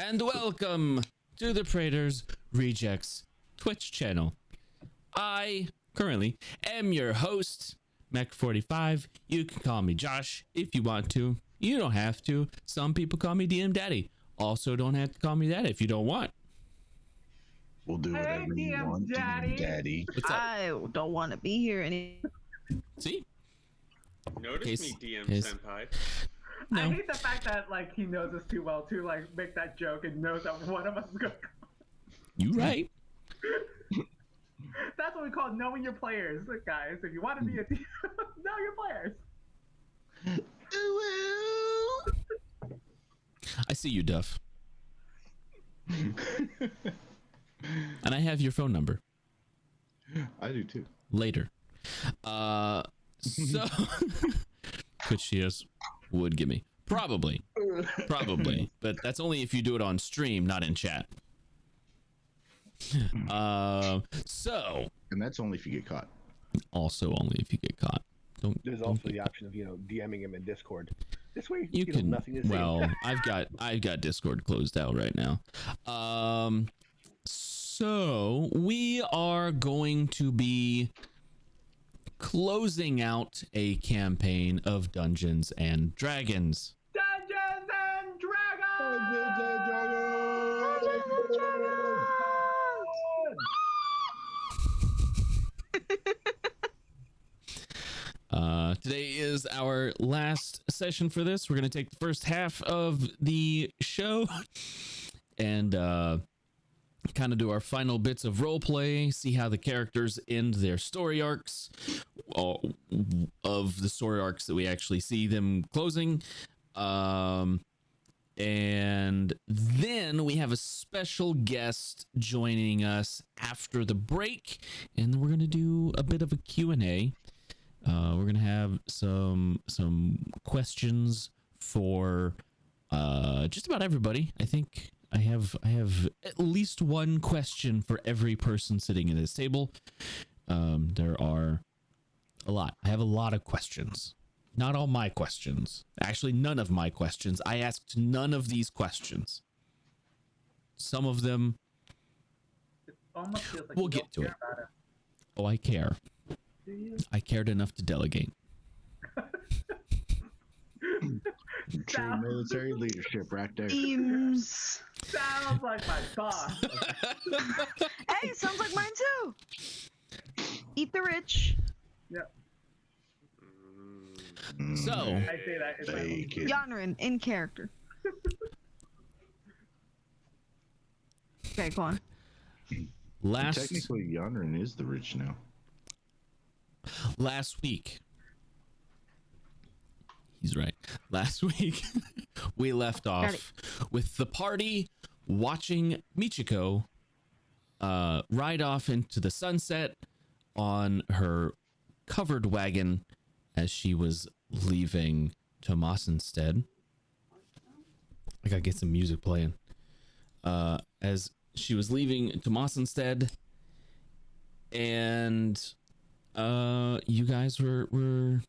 and welcome to the Praetors Rejects Twitch channel. I currently am your host, Mech⁴⁵. You can call me Josh if you want to. You don't have to. Some people call me DM Daddy. Also, don't have to call me that if you don't want. We'll do whatever you want, Daddy. Daddy. What's up? I don't want to be here any. See? Notice me, DM Senpai. No. I hate the fact that like he knows us too well to like make that joke and knows that one of us is gonna. You right. That's what we call knowing your players, guys. If you want to be a team, know your players. I see you, Duff. And I have your phone number. I do too. Later. So Twitch TS would give me. Probably. But that's only if you do it on stream, not in chat. So And that's only if you get caught. also only if you get caught. There's don't also get the option of DMing him in Discord. This way you can nothing to say. well I've got Discord closed out right now. So we are going to be closing out a campaign of Dungeons and Dragons. Dungeons and Today is our last session for this. We're going to take the first half of the show and kind of do our final bits of role play, see how the characters end their story arcs, of the story arcs that we actually see them closing. And then we have a special guest joining us after the break, and we're going to do a bit of a Q&A. We're going to have some questions for just about everybody. I think I have at least one question for every person sitting at this table. There are a lot. I have a lot of questions. Not all my questions. Actually, none of my questions. I asked none of these questions. Some of them, It almost feels like we'll you get don't to care about it. oh, I care. Do you? I cared enough to delegate. True military leadership right there. Teams. Sounds like my boss. Hey, sounds like mine too. Eat the rich. Yep. So, I say that in my Fake it. Yonrin in character. Okay, go on. Technically, Yonrin is the rich now. last week, he's right. Last week, we left off with the party watching Michiko ride off into the sunset on her covered wagon as she was leaving Tomasenstead. I gotta get some music playing. As she was leaving Tomasenstead, and you guys were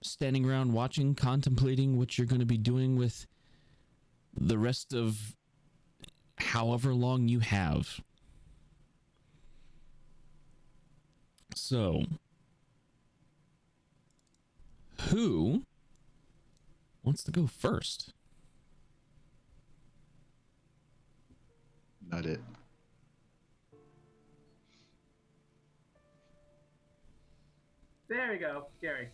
standing around watching, contemplating what you're going to be doing with the rest of however long you have. So, who wants to go first? Not it. There we go, Gary.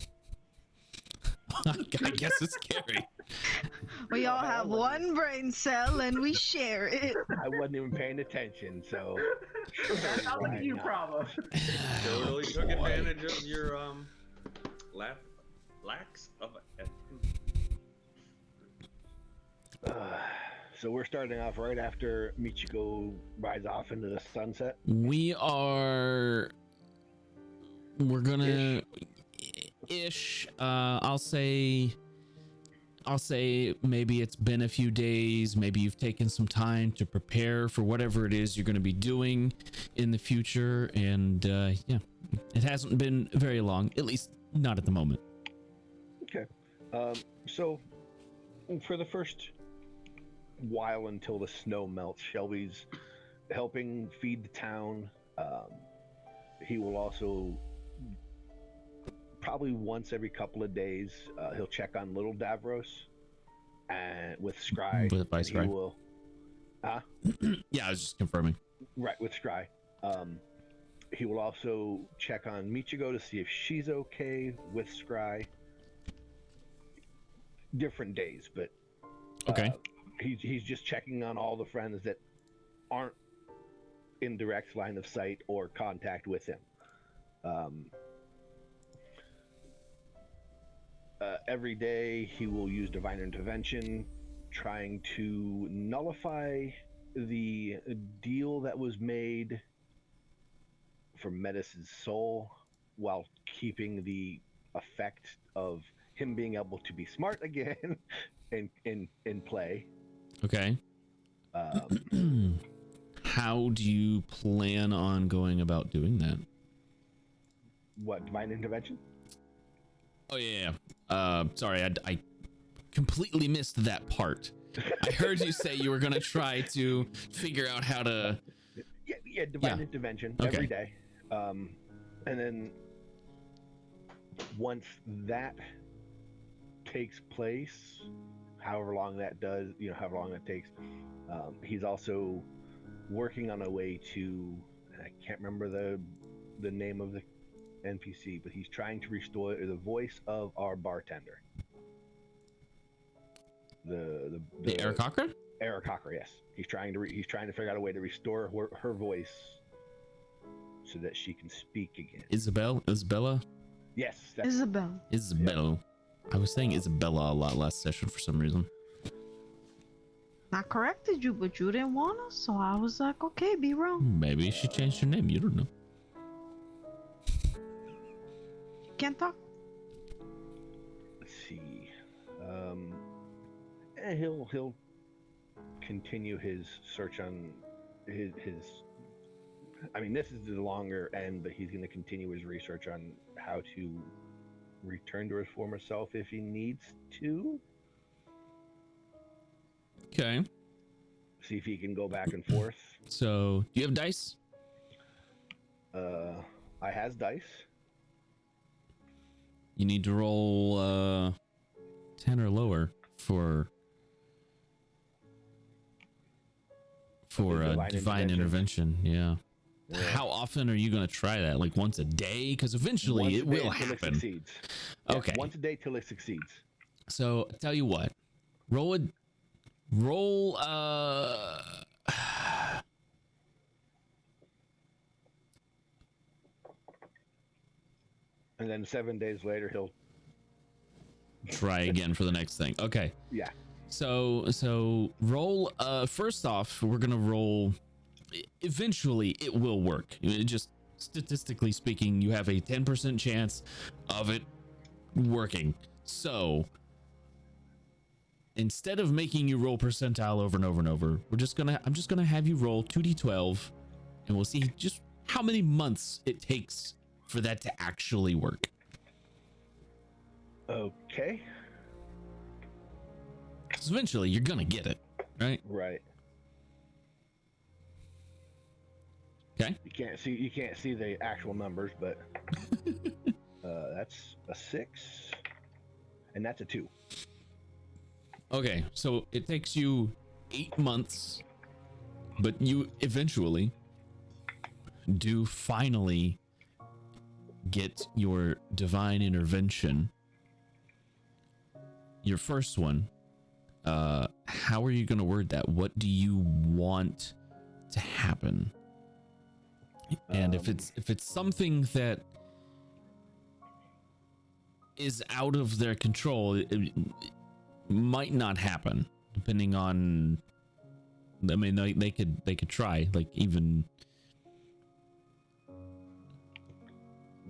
I guess it's scary. We all have one brain cell and we share it. I wasn't even paying attention, so. That sounds like a you Why not? problem. Totally took advantage of your lacks of So we're starting off right after Michiko rides off into the sunset. We're gonna ish. I'll say maybe it's been a few days. Maybe you've taken some time to prepare for whatever it is you're going to be doing in the future. And yeah, it hasn't been very long, at least not at the moment. Okay. So for the first while until the snow melts. Shelby's helping feed the town. He will also, probably once every couple of days, he'll check on little Davros and with Scry. With Vice Scry. He will. Yeah, I was just confirming. Right, with Scry. He will also check on Michigo to see if she's okay with Scry. Different days, but Okay. He's just checking on all the friends that aren't in direct line of sight or contact with him. Every day he will use divine intervention, trying to nullify the deal that was made for Metis's soul while keeping the effect of him being able to be smart again in play. Okay. How do you plan on going about doing that? What, divine intervention? Oh yeah. Sorry, I completely missed that part. I heard you say you were gonna try to figure out how to. Yeah, divine intervention every day, and then once that takes place, however long that takes, he's also working on a way to. I can't remember the name of the NPC, but he's trying to restore the voice of our bartender. The Aarakocra? Aarakocra, yes. He's trying to figure out a way to restore her voice so that she can speak again. Isabella? Yes. Isabel. Isabella. I was saying Isabella a lot last session for some reason. I corrected you, but you didn't want us, so I was like, okay, be wrong. Maybe she changed her name. You don't know. Can't talk. Let's see. He'll continue his search on his. I mean, this is the longer end, but he's going to continue his research on how to return to his former self if he needs to. Okay. See if he can go back and forth. So, do you have dice? I has dice. You need to roll 10 or lower for divine intervention. Yeah. How often are you going to try that? Like once a day? Because eventually it will happen. Okay. Once a day till it succeeds. So I tell you what, roll. And then 7 days later he'll try again for the next thing. Okay. Yeah. So roll. First off, we're gonna roll. Eventually, it will work. It just statistically speaking, you have a 10% chance of it working. So instead of making you roll percentile over and over and over, I'm just gonna have you roll 2d12, and we'll see just how many months it takes for that to actually work. Okay. Because eventually you're gonna get it, right? Right. Okay. You can't see the actual numbers, but that's a 6, and that's a 2. Okay, so it takes you 8 months, but you eventually do finally get your divine intervention. Your first one. How are you going to word that? What do you want to happen? And if it's something that is out of their control, it might not happen, depending on. I mean, they could try, like even.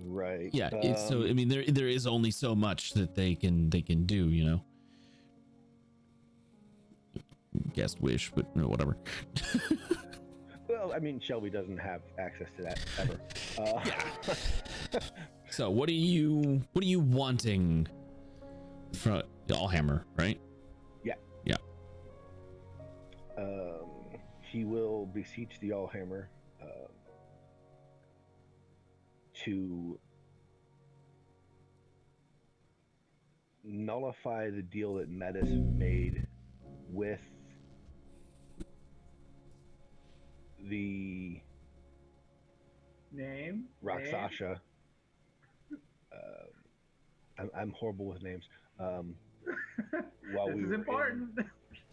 Right. Yeah. So I mean, there is only so much that they can do, you know. Guest wish, but no, whatever. Well, I mean, Shelby doesn't have access to that ever. Yeah. So what are you wanting from Allhammer, right? Yeah. Yeah. he will beseech the Allhammer to nullify the deal that Metis made with the Name? Raksasha. I'm horrible with names. This is important.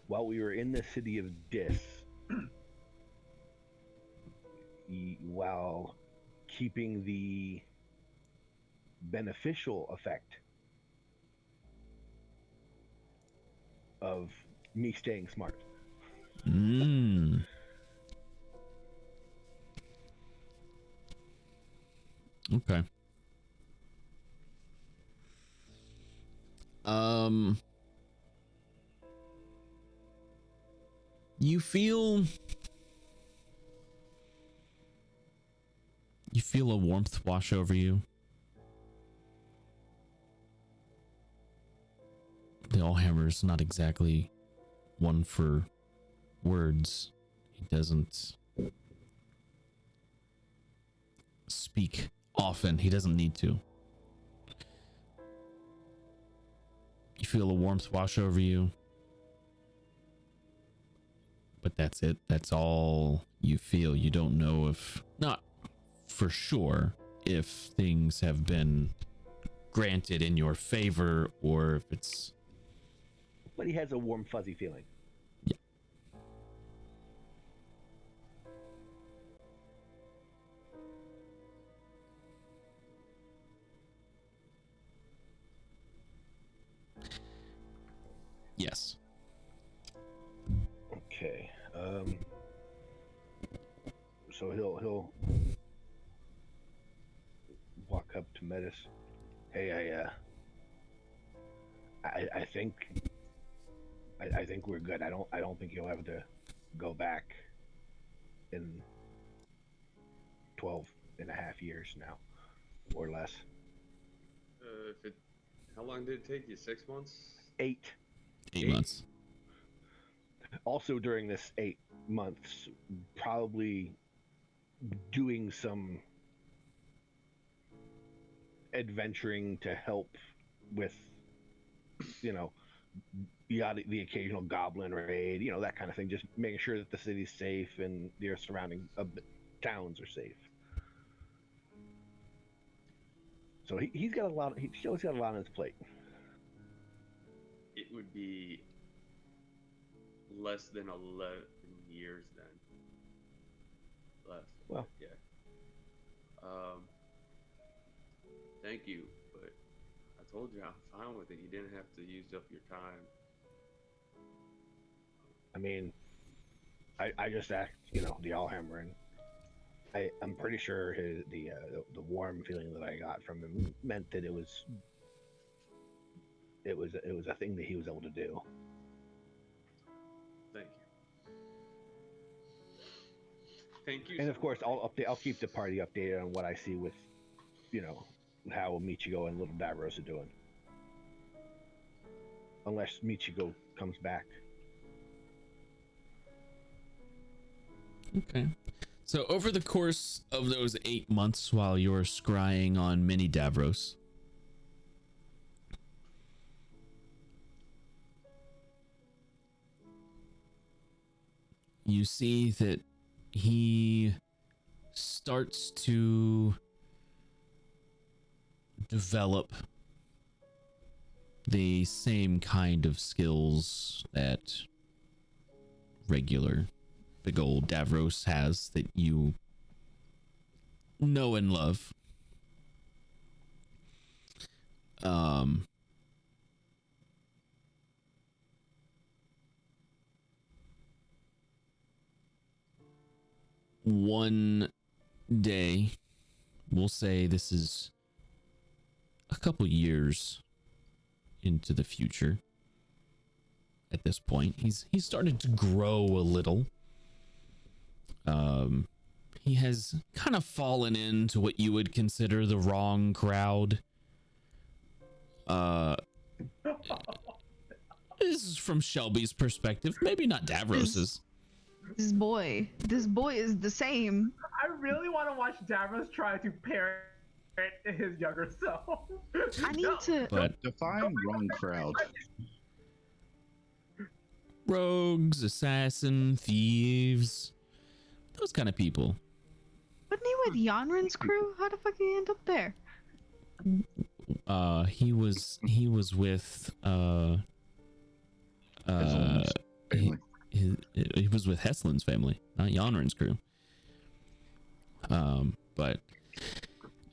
While we were in the city of Dis, while keeping the beneficial effect of me staying smart. Mm. Okay. You feel a warmth wash over you. The Allhammer's not exactly one for words. He doesn't speak often. He doesn't need to. You feel a warmth wash over you. But that's it. That's all you feel. You don't know if, not for sure, if things have been granted in your favor or if it's... But he has a warm, fuzzy feeling. Yeah. Yes. Okay. So he'll walk up to Metis. Hey, I think we're good. I don't think you'll have to go back in 12 and a half years now, or less. How long did it take you? 6 months? 8 months. Also during this 8 months, probably doing some adventuring to help with, the occasional goblin raid, that kind of thing. Just making sure that the city's safe and the surrounding towns are safe. So he's got a lot. He's always got a lot on his plate. It would be less than 11 years then. Less. Well, yeah. Thank you, but I told you I'm fine with it. You didn't have to use up your time. I mean, I just asked, the Allhammer, and I'm pretty sure the warm feeling that I got from him meant that it was a thing that he was able to do. Thank you. Thank you. And of course, I'll keep the party updated on what I see with, how Michigo and Little Davros are doing. Unless Michigo comes back. Okay. So over the course of those 8 months while you're scrying on Mini Davros, you see that he starts to develop the same kind of skills that regular big old Davros has that you know and love. One day, we'll say this is a couple years into the future. At this point, he's started to grow a little. He has kind of fallen into what you would consider the wrong crowd. This is from Shelby's perspective, maybe not Davros's. This boy is the same. I really want to watch Davros try to parent his younger self. I need No. to. But Define wrong crowd. rogues, assassin, thieves, those kind of people. Wasn't he with Yanrin's crew? How the fuck did he end up there? He was with Hesling's family. he was with Heslin's family, not Yonrin's crew. But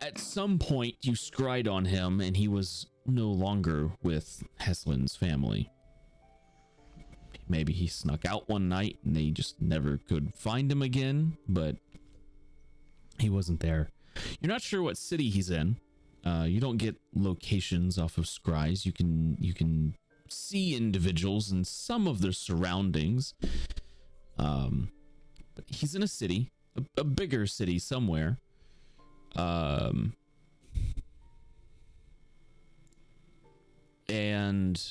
at some point you scried on him and he was no longer with Heslin's family. Maybe he snuck out one night and they just never could find him again, but he wasn't there. You're not sure what city he's in. You don't get locations off of scries. You can see individuals and some of their surroundings. But he's in a city, a bigger city somewhere. And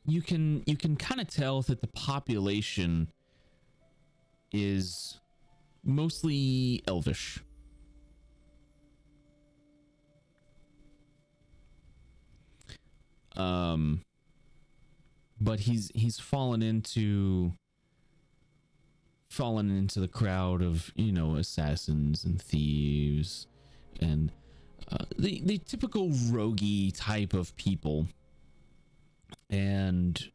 you can kind of tell that the population is mostly elvish. But he's fallen into the crowd of, you know, assassins and thieves and the typical roguey type of people. And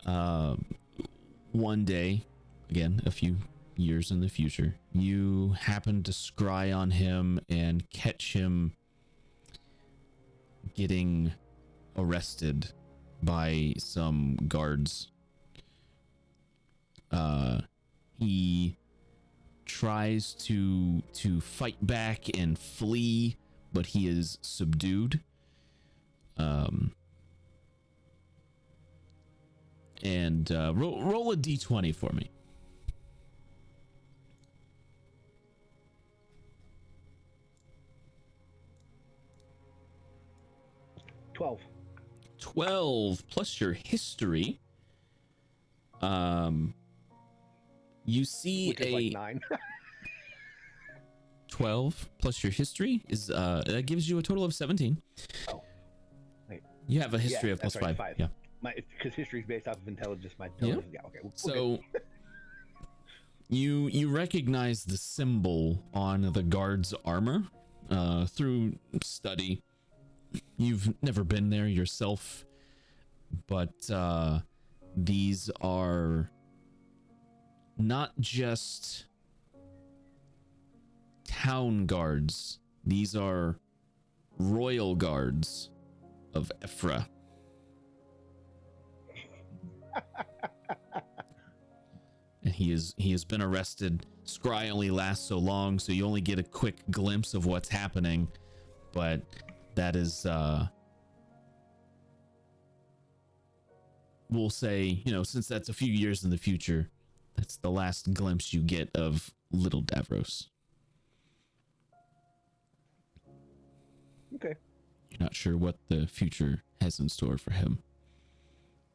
one day, again, a few years in the future, you happen to scry on him and catch him getting arrested by some guards. He tries to fight back and flee, but he is subdued. And roll a d20 for me. 12. 12 plus your history. You see Which is like 9. 12 plus your history is that gives you a total of 17. Oh. Wait. You have a history Yeah, of plus that's right, 5. 5. Yeah. Because history is based off of intelligence. My intelligence. Yeah. Okay. So you recognize the symbol on the guard's armor through study. You've never been there yourself, but these are not just town guards. These are royal guards of Ephra. And he has been arrested. Scry only lasts so long, so you only get a quick glimpse of what's happening, but that is we'll say, you know, since that's a few years in the future, that's the last glimpse you get of little Davros. Okay. You're not sure what the future has in store for him.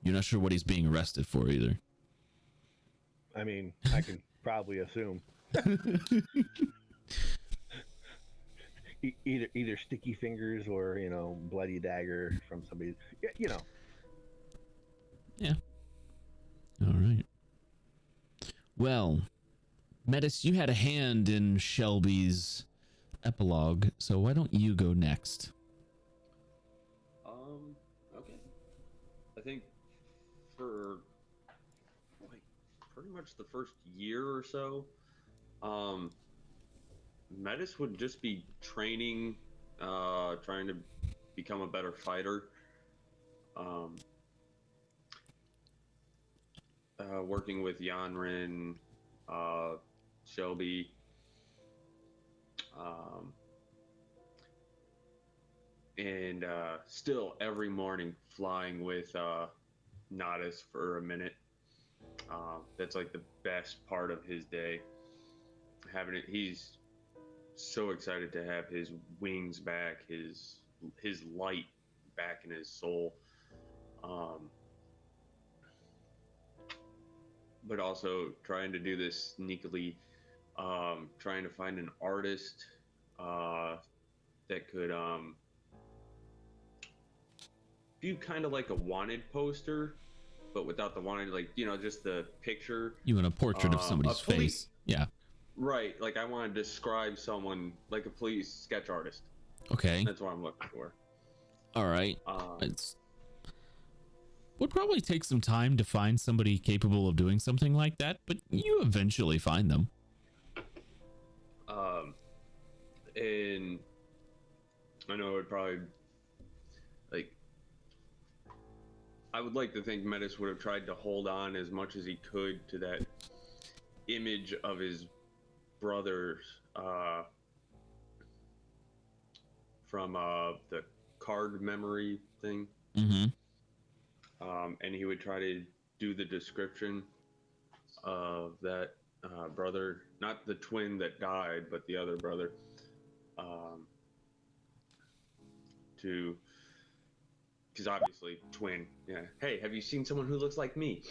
You're not sure what he's being arrested for either. I mean, I can probably assume. Either sticky fingers or, you know, bloody dagger from somebody. You know. Yeah. All right. Well, Metis, you had a hand in Shelby's epilogue, so why don't you go next? Okay. I think for like pretty much the first year or so, Metis would just be training, trying to become a better fighter. Working with Yanrin, Shelby, and still every morning flying with Nodis for a minute. That's like the best part of his day. Having it, he's so excited to have his wings back, his light back in his soul. but also trying to do this sneakily, trying to find an artist that could do kind of like a wanted poster, but without the wanted, like, just the picture. You want a portrait of somebody's face? Yeah. Right. Like, I want to describe someone like a police sketch artist. Okay. That's what I'm looking for. All right. It's would probably take some time to find somebody capable of doing something like that, but you eventually find them. And I know it would probably, like, I would like to think Metis would have tried to hold on as much as he could to that image of his brothers from the card memory thing. Mm-hmm. And he would try to do the description of that brother, not the twin that died, but the other brother, because obviously twin. Yeah. Hey, have you seen someone who looks like me?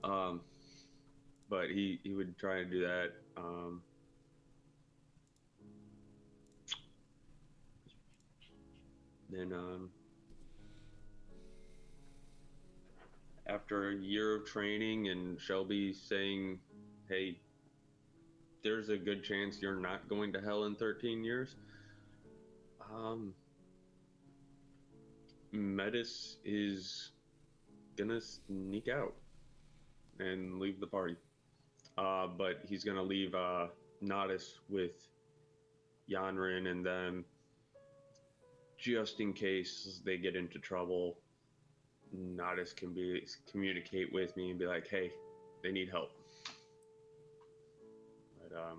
But he would try to do that. Then after a year of training and Shelby saying, hey, there's a good chance you're not going to hell in 13 years, Metis is gonna sneak out and leave the party. But he's gonna leave Nodis with Yanrin and them, just in case they get into trouble. Nodis can communicate with me and be like, hey, they need help. But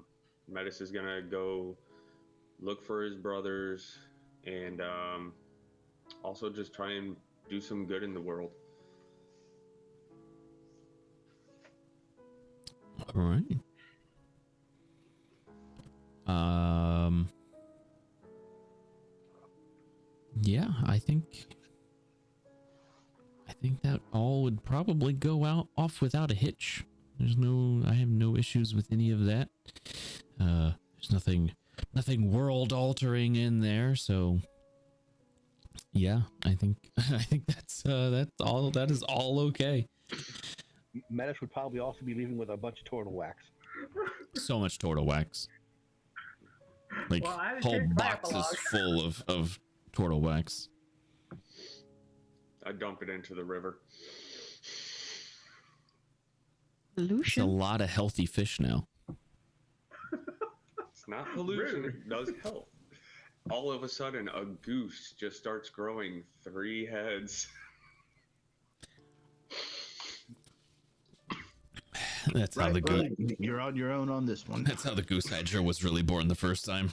Metis is gonna go look for his brothers and also just try and do some good in the world. All right. Yeah, I think that all would probably go off without a hitch. I have no issues with any of that. There's nothing world altering in there, so yeah, I think that's all. That is all okay. Metis would probably also be leaving with a bunch of turtle wax. So much turtle wax. Like, Well, I whole changed my boxes epilogue. full of turtle wax. I dump it into the river. It's a Pollution. lot of healthy fish now. It's not pollution, Rude. it does help. All of a sudden, a goose just starts growing 3 heads. That's how the goose. You're on your own on this one. That's how the goose hydra was really born the first time.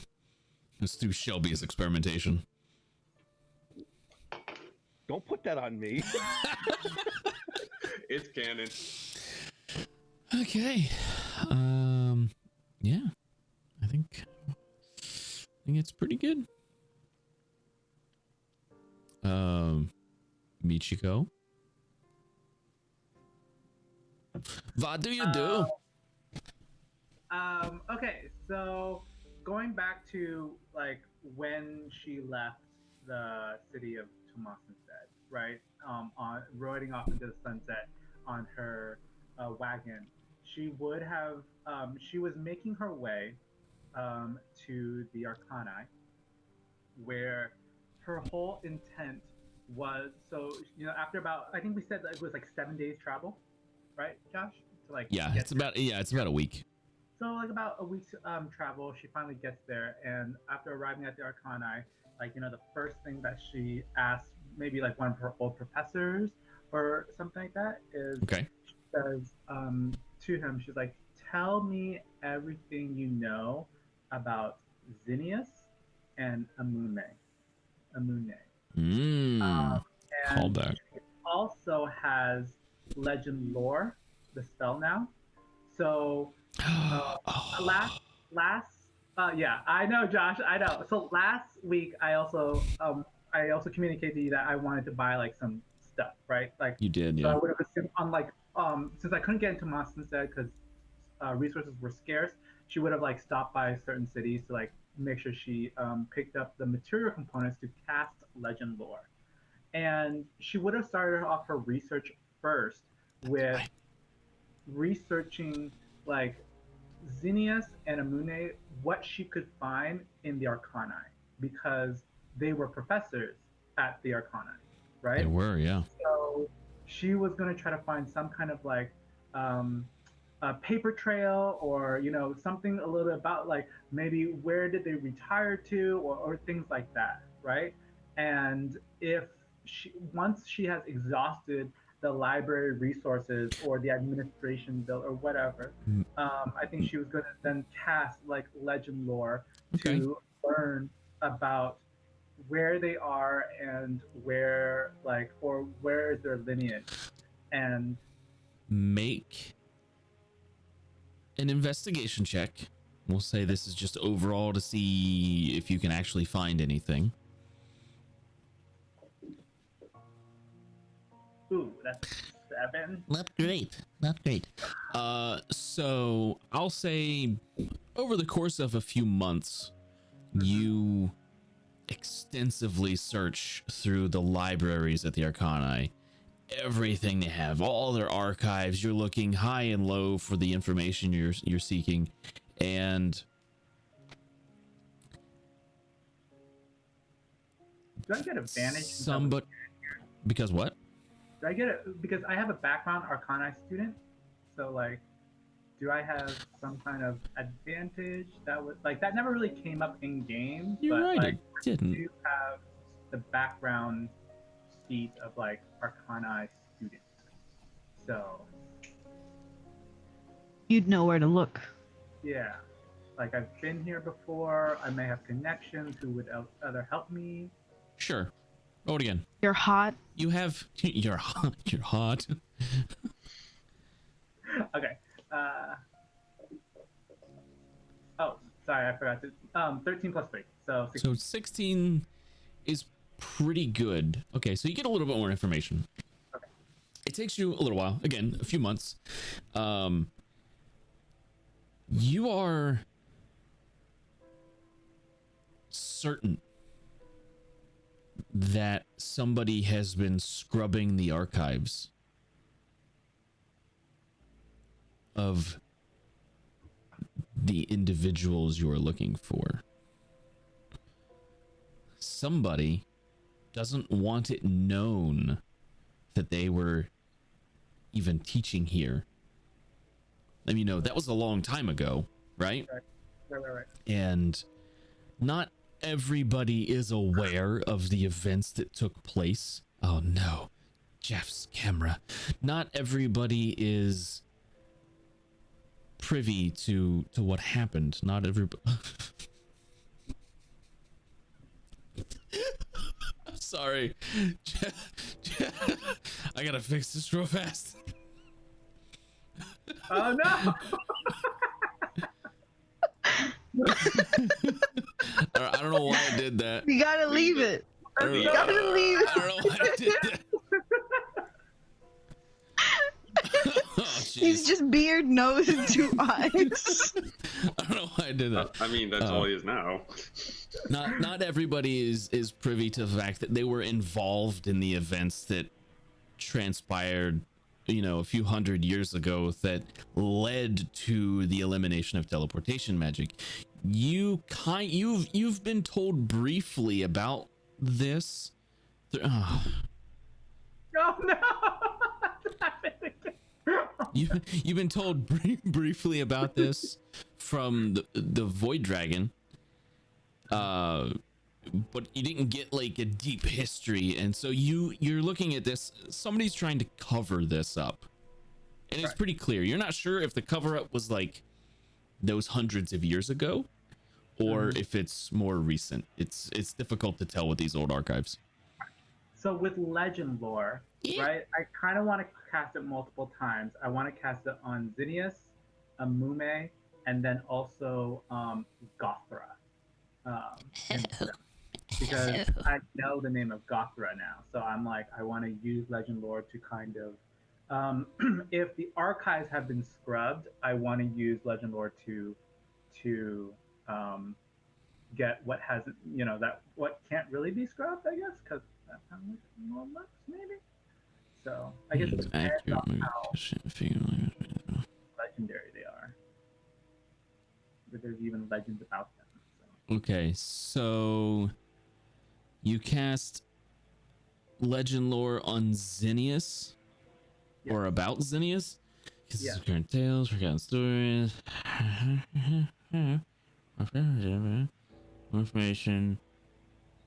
It was through Shelby's experimentation. Don't put that on me. It's canon. Okay. Yeah. I think it's pretty good. Michiko. What do you do? Okay, so going back to like when she left the city of Tomasenstead, right? On riding off into the sunset on her wagon, she would have. She was making her way to the Arcani, where her whole intent was. So after about, I think we said that it was like 7 days travel, right, Josh? To like Yeah, get it's about a week. So like about a week's travel, she finally gets there, and after arriving at the Arcani, like the first thing that she asks, maybe like one of her old professors or something like that, is Okay. she says to him, she's like, "Tell me everything you know about Zinnius and Amune." And Callback. she also has legend lore, the spell now. So yeah, I know, Josh, I know. So last week I also communicated to you that I wanted to buy like some stuff, right? Like, You did, so I yeah. would have assumed on like since I couldn't get into Mostenstead because resources were scarce, she would have like stopped by certain cities to like make sure she picked up the material components to cast legend lore. And she would have started off her research first with researching like Xenius and Amune, what she could find in the Arcani, because they were professors at the Arcani, right? They were, yeah. So she was going to try to find some kind of like a paper trail, or something a little bit about like maybe where did they retire to, or things like that, right? And if once she has exhausted the library resources or the administration bill or whatever, I think she was going to then cast like legend lore to learn about where they are and where like, or where is their lineage. And make an investigation check. We'll say this is just overall to see if you can actually find anything. ooh, that's 7. Not great. Not great. So I'll say over the course of a few months, you extensively search through the libraries at the Arcani. Everything they have, all their archives. You're looking high and low for the information you're seeking, and Do I get advantage? somebody, because what? Do I get it because I have a background Arcani student? So like, do I have some kind of advantage? That was like, that never really came up in game. You're but right, like, it didn't. I do have the background seat of like Arcani student. So You'd know where to look. yeah, like I've been here before. I may have connections who would either help me. Sure. Roll it again. You're hot. You have you're hot. You're hot. Okay. Oh, sorry, I forgot to. 13 plus 3, so 16. So 16 is pretty good. Okay, so you get a little bit more information. Okay. It takes you a little while. Again, a few months. You are certain that somebody has been scrubbing the archives of the individuals you are looking for. Somebody doesn't want it known that they were even teaching here. I mean, that was a long time ago, right? Right. And not everybody is aware of the events that took place. Oh no, Jeff's camera. Not everybody is privy to what happened. Not everybody. Sorry. I gotta fix this real fast. Oh no! I don't know why I did that. You gotta leave it. You gotta leave I don't know why I did that. Oh, He's just beard, nose, and 2 eyes. I don't know why I did that. I mean, that's all he is now. Not everybody is privy to the fact that they were involved in the events that transpired, a few hundred years ago that led to the elimination of teleportation magic. You've been told briefly about this. Oh no! You've been told briefly about this from the Void Dragon, but you didn't get like a deep history, and so you're looking at this. Somebody's trying to cover this up, and it's pretty clear. You're not sure if the cover up was like those hundreds of years ago, or if it's more recent. It's difficult to tell with these old archives. So with legend lore, right? I kind of want to cast it multiple times. I want to cast it on Xenius, Amume, and then also Gothra. Because I know the name of Gothra now, so I'm like, I want to use legend lore to kind of If the archives have been scrubbed, I want to use legend lore to um, get what hasn't, that what can't really be scrubbed, I guess, because that's how much more looks, maybe. So I guess it It's depends accurate. on how legendary they are. But there's even legends about them. So. Okay, so you cast legend lore on Xenius, or about Xenius. Yeah. Current tales, forgotten stories. More information.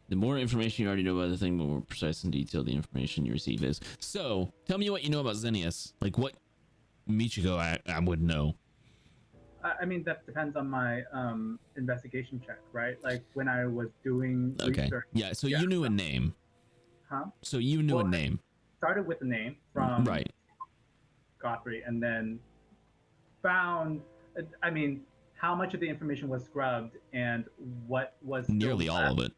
The more information you already know about the thing, the more precise and detailed the information you receive is. So, tell me what you know about Xenius. Like what Michiko I would know. I mean, that depends on my investigation check, right? Like when I was doing research. Yeah, so you knew a name. Huh? So you knew a name. Started with the name from right. Godfrey, and then found, I mean, how much of the information was scrubbed and what was nearly all of it.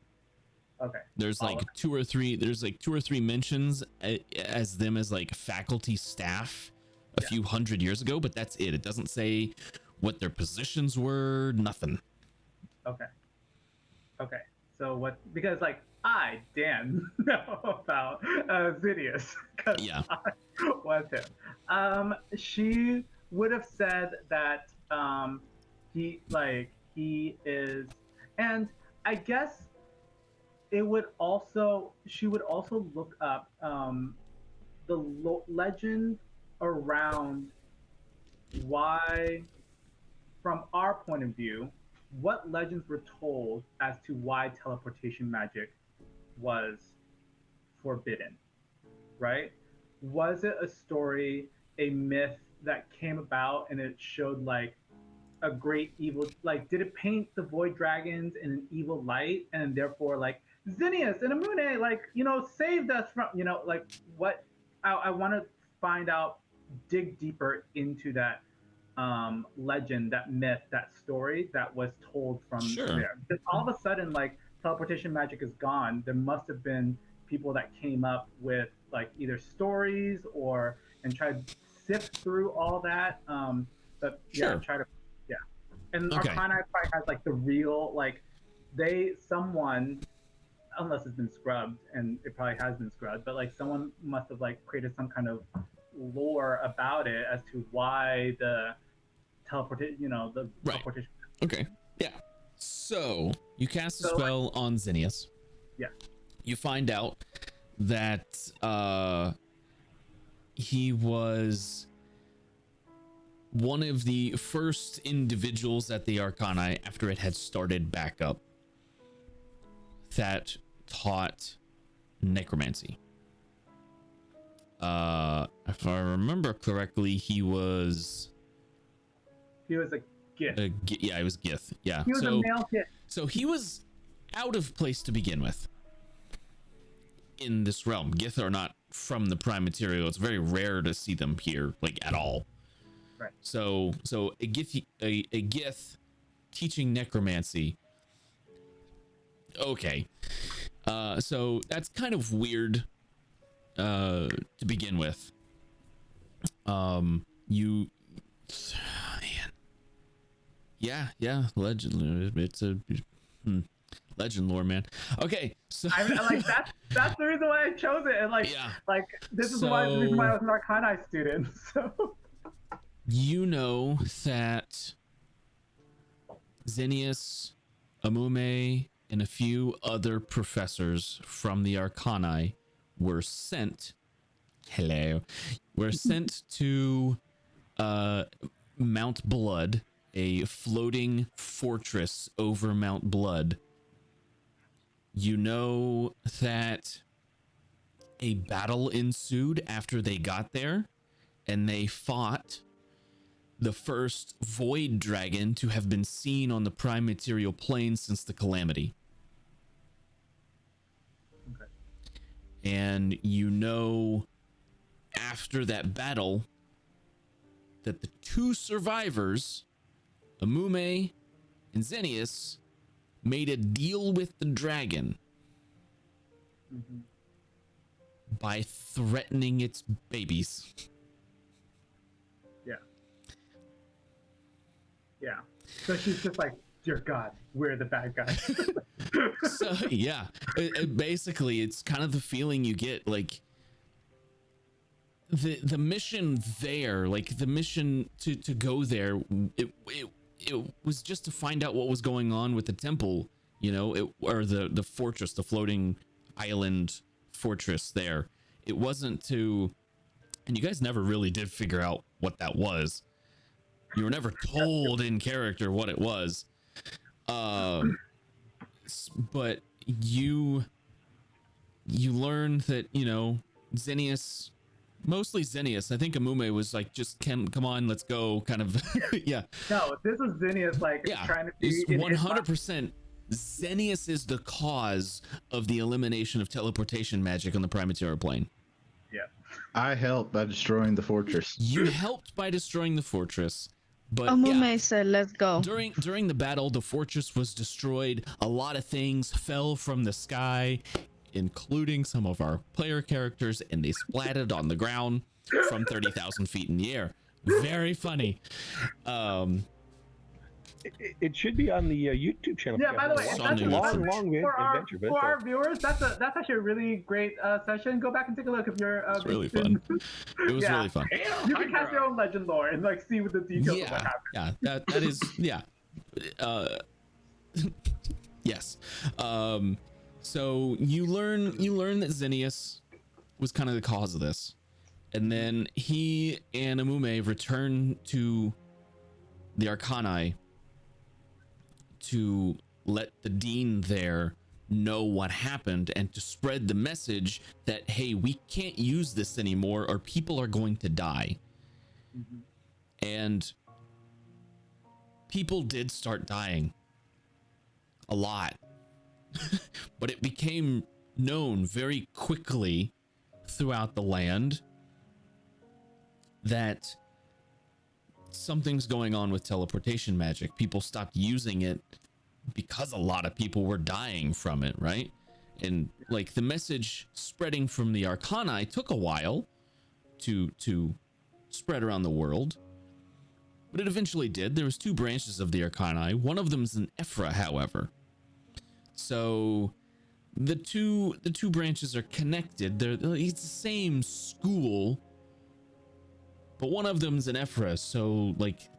Okay. There's like two or three mentions as them as like faculty staff a few hundred years ago, but that's it. It doesn't say what their positions were, nothing. Okay. So what, because like I, Dan, know about Xenius, because I was him. She would have said that he is, and I guess she would also look up the legend around why, from our point of view, what legends were told as to why teleportation magic was forbidden, right? Was it a story, a myth that came about and it showed like a great evil, like did it paint the void dragons in an evil light, and therefore like Xenius and Amune, like, saved us from, like what? I want to find out, dig deeper into that legend, that myth, that story that was told from there. Because all of a sudden, like, teleportation magic is gone. There must have been people that came up with like either stories and tried to sift through all that. But and Arcana probably has like the real, like, someone, unless it's been scrubbed, and it probably has been scrubbed, but like someone must have like created some kind of lore about it as to why the teleportation. Okay. Yeah. So you cast a spell on Xenius. Yeah. You find out that he was one of the first individuals at the Arcana after it had started back up that taught necromancy. If I remember correctly, he was a Gith. Yeah, he was Gith. Yeah. He was a male Gith. So he was out of place to begin with in this realm. Gith are not from the prime material. It's very rare to see them here, like, at all. Right. So a Gith teaching necromancy. Okay. So that's kind of weird to begin with. Man. Yeah, legend. It's a legend lore, man. Okay, so I like that's the reason why I chose it, and like this is the reason why I was an Arcana student. So you know that Xenius, Amume, and a few other professors from the Arcana were sent. Were sent to Mount Blood, a floating fortress over Mount Blood. You know that a battle ensued after they got there, and they fought the first void dragon to have been seen on the prime material plane since the calamity. okay. And you know, after that battle, that the two survivors, Amume and Xenius, made a deal with the dragon by threatening its babies. Yeah. So she's just like, dear God, we're the bad guys. So yeah, basically it's kind of the feeling you get, like the mission there, like the mission to go there, it was just to find out what was going on with the temple, you know, or the fortress, the floating island fortress there. It wasn't to, and you guys never really did figure out what that was. You were never told in character what it was. But you learned that, you know, Xenius, mostly Xenius. I think Amume was like, just come on, let's go, kind of. Yeah. No, this is Xenius like trying to be 100%. Xenius is the cause of the elimination of teleportation magic on the Primaterial plane. Yeah. I helped by destroying the fortress. You helped by destroying the fortress, but Amume said, let's go. During the battle, the fortress was destroyed. A lot of things fell from the sky, including some of our player characters, and they splatted on the ground from 30,000 feet in the air. Very funny. It should be on the YouTube channel. Yeah, by the way, It's that's on a the long YouTube. adventure. But for our viewers, that's actually a really great session. Go back and take a look if you're. It's really fun. It was Yeah. really fun. You can cast your own legend lore and like see what the details of what happened. Yeah, that is, yeah. Yes. So you learn that Xenius was kind of the cause of this, and then he and Amume return to the Arcani to let the dean there know what happened and to spread the message that, hey, we can't use this anymore or people are going to die. And people did start dying a lot. But it became known very quickly throughout the land that something's going on with teleportation magic. People stopped using it because a lot of people were dying from it, right? And like the message spreading from the Arcani took a while to spread around the world, but it eventually did. There was two branches of the Arcani. One of them's in Ephra, however. So the two branches are connected. It's the same school, but one of them's in Ephra. So like,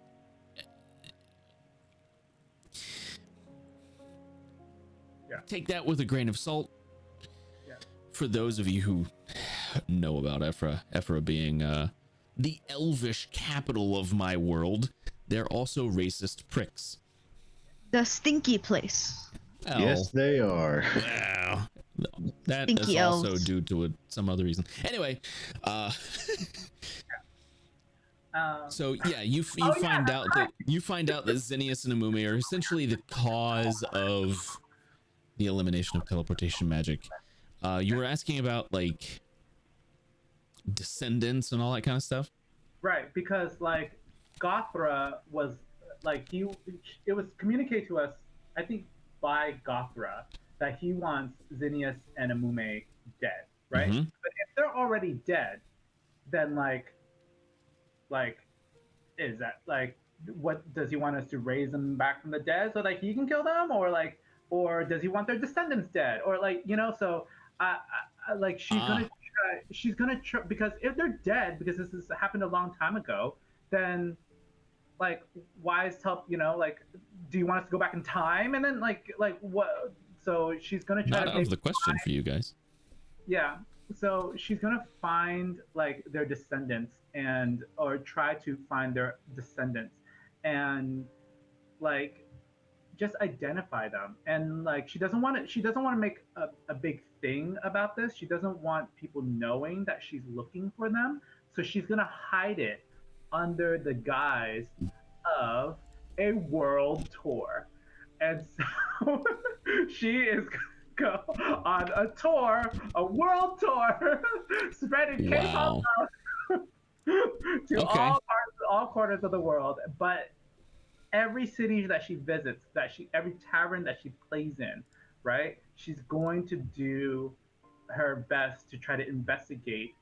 take that with a grain of salt. Yeah. For those of you who know about Ephra being the elvish capital of my world, they're also racist pricks. The stinky place. Well, Yes, they are. well, that Stinky is also elves. due to some other reason. Anyway, so yeah, you find out that Xenius and Amume are essentially the cause of the elimination of teleportation magic. You were asking about like descendants and all that kind of stuff. Right, because like Gothra was like it was communicated to us, I think, by Gothra that he wants Xenius and Amume dead, right? Mhm. But if they're already dead, then like is that like what does he want us to raise them back from the dead so that he can kill them, or does he want their descendants dead, or like, you know? So I like she's gonna try, because if they're dead, because this has happened a long time ago, then like why is help, you know, like do you want us to go back in time and then like what? So she's gonna try Not to out of the question for you guys. yeah, so she's gonna find like their descendants or try to find their descendants and like just identify them. And like she doesn't want to make a big thing about this. She doesn't want people knowing that she's looking for them, so she's gonna hide it under the guise of a world tour. And so she is gonna go on a world tour, spreading K-pop love to all corners of the world. But every city that she visits, every tavern that she plays in, right? She's going to do her best to try to investigate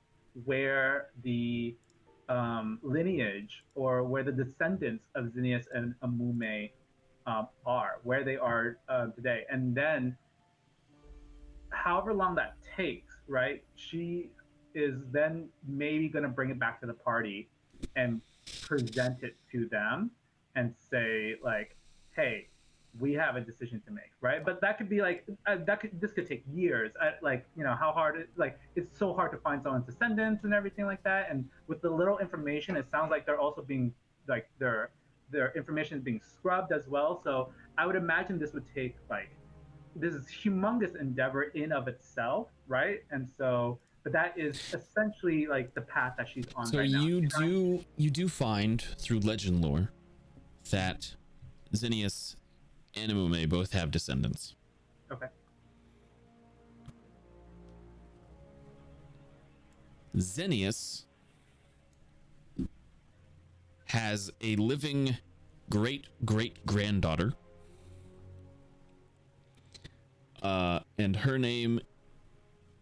where the lineage or where the descendants of Zinnias and Amume are, where they are today, and then however long that takes, right? She is then maybe going to bring it back to the party and present it to them and say like, "Hey, we have a decision to make," right? But that could be like this could take years. Like how hard it's so hard to find someone's descendants and everything like that. And with the little information, it sounds like they're also being like their information is being scrubbed as well. So I would imagine this would take like this is humongous endeavor in of itself, right? And so, but that is essentially like the path that she's on. So right now. you do find through legend lore that Zinnias and Amume both have descendants. Okay. Zinnias has a living great granddaughter. And her name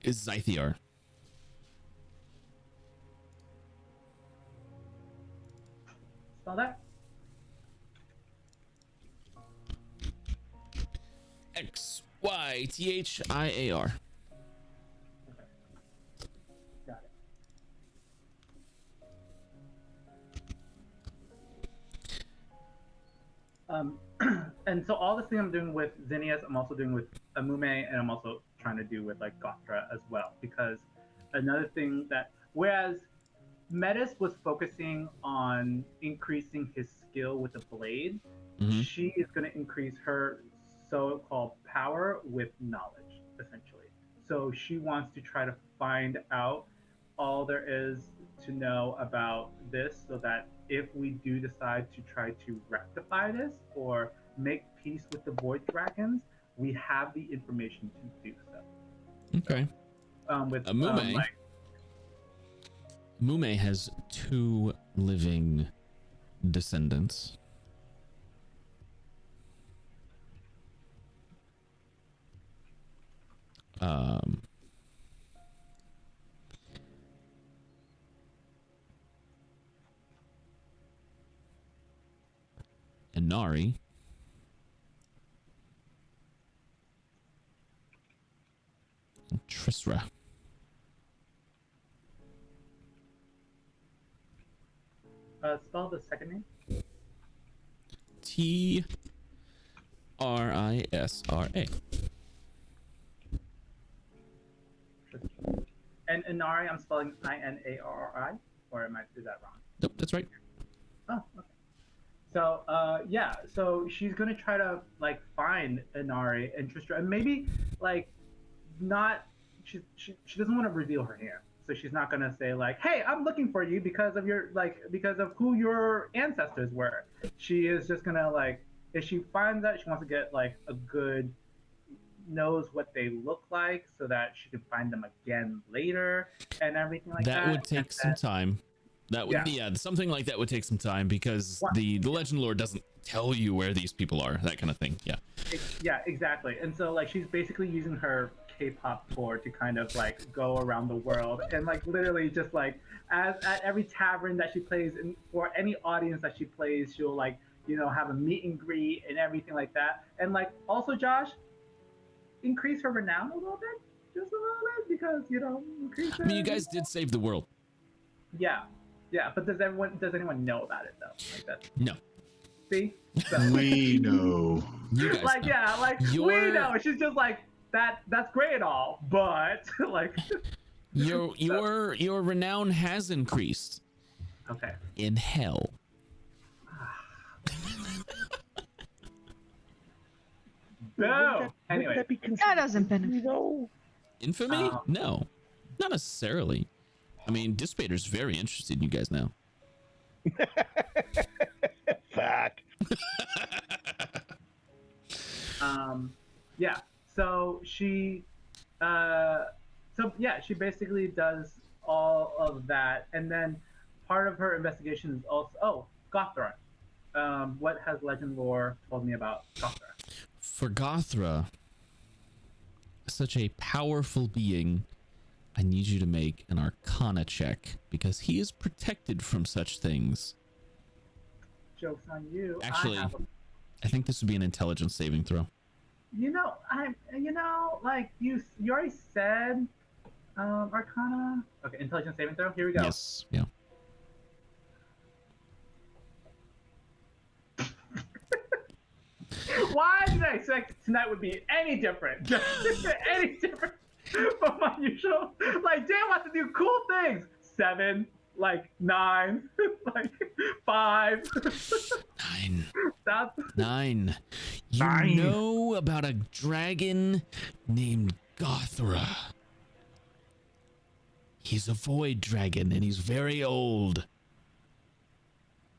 is Zythiar. Spell that. Xythiar. Got it. And so all this thing I'm doing with Zinnias, I'm also doing with Amume, and I'm also trying to do with like Gothra as well. Because another thing that, whereas Metis was focusing on increasing his skill with the blade, she is going to increase her so-called power with knowledge, essentially. So she wants to try to find out all there is to know about this so that if we do decide to try to rectify this or make peace with the Void Dragons, we have the information to do so. Okay. With Amume. Amume has 2 living descendants. Inari and Trisra. Spell the second name. Trisra. And Inari, I'm spelling Inarri, or is that wrong? Nope, that's right. Oh, okay. So, yeah, so she's gonna try to like find Inari and Tristra, and maybe like not. She doesn't want to reveal her hand, so she's not gonna say like, "Hey, I'm looking for you because of because of who your ancestors were." She is just gonna like, if she finds that, she wants to get like a good knows what they look like so that she can find them again later and everything like that. That would take some time. That would something like that would take some time because the legend lore doesn't tell you where these people are, that kind of thing. Yeah, exactly. And so like she's basically using her K-pop tour to kind of like go around the world and like literally just like at every tavern that she plays and for any audience that she plays, she'll like have a meet and greet and everything like that. And like also Josh, increase her renown a little bit, just a little bit, because increase her. I mean, you guys did save the world. Yeah, but does anyone know about it though? Like that? No. See, so, We know. You guys know. We know. She's just like that. That's great and all, but like your renown has increased. Okay. In hell. No. Anyway, That doesn't benefit. Infamy? No, not necessarily. I mean, Dissipator's very interested in you guys now. Fuck. Yeah. So she, she basically does all of that, and then part of her investigation is also Gothra. What has legend lore told me about Gothra? For Gothra, such a powerful being, I need you to make an Arcana check because he is protected from such things. Joke's on you. Actually, I think this would be an intelligence saving throw. Like you already said, Arcana. Okay, intelligence saving throw. Here we go. Yes. Yeah. Why did I expect tonight would be any different? Any different from my usual? Like, Dan wants to do cool things. 7, like 9, like 5. 9. That's 9. You 9. know about a dragon named Gothra. He's a void dragon and he's very old.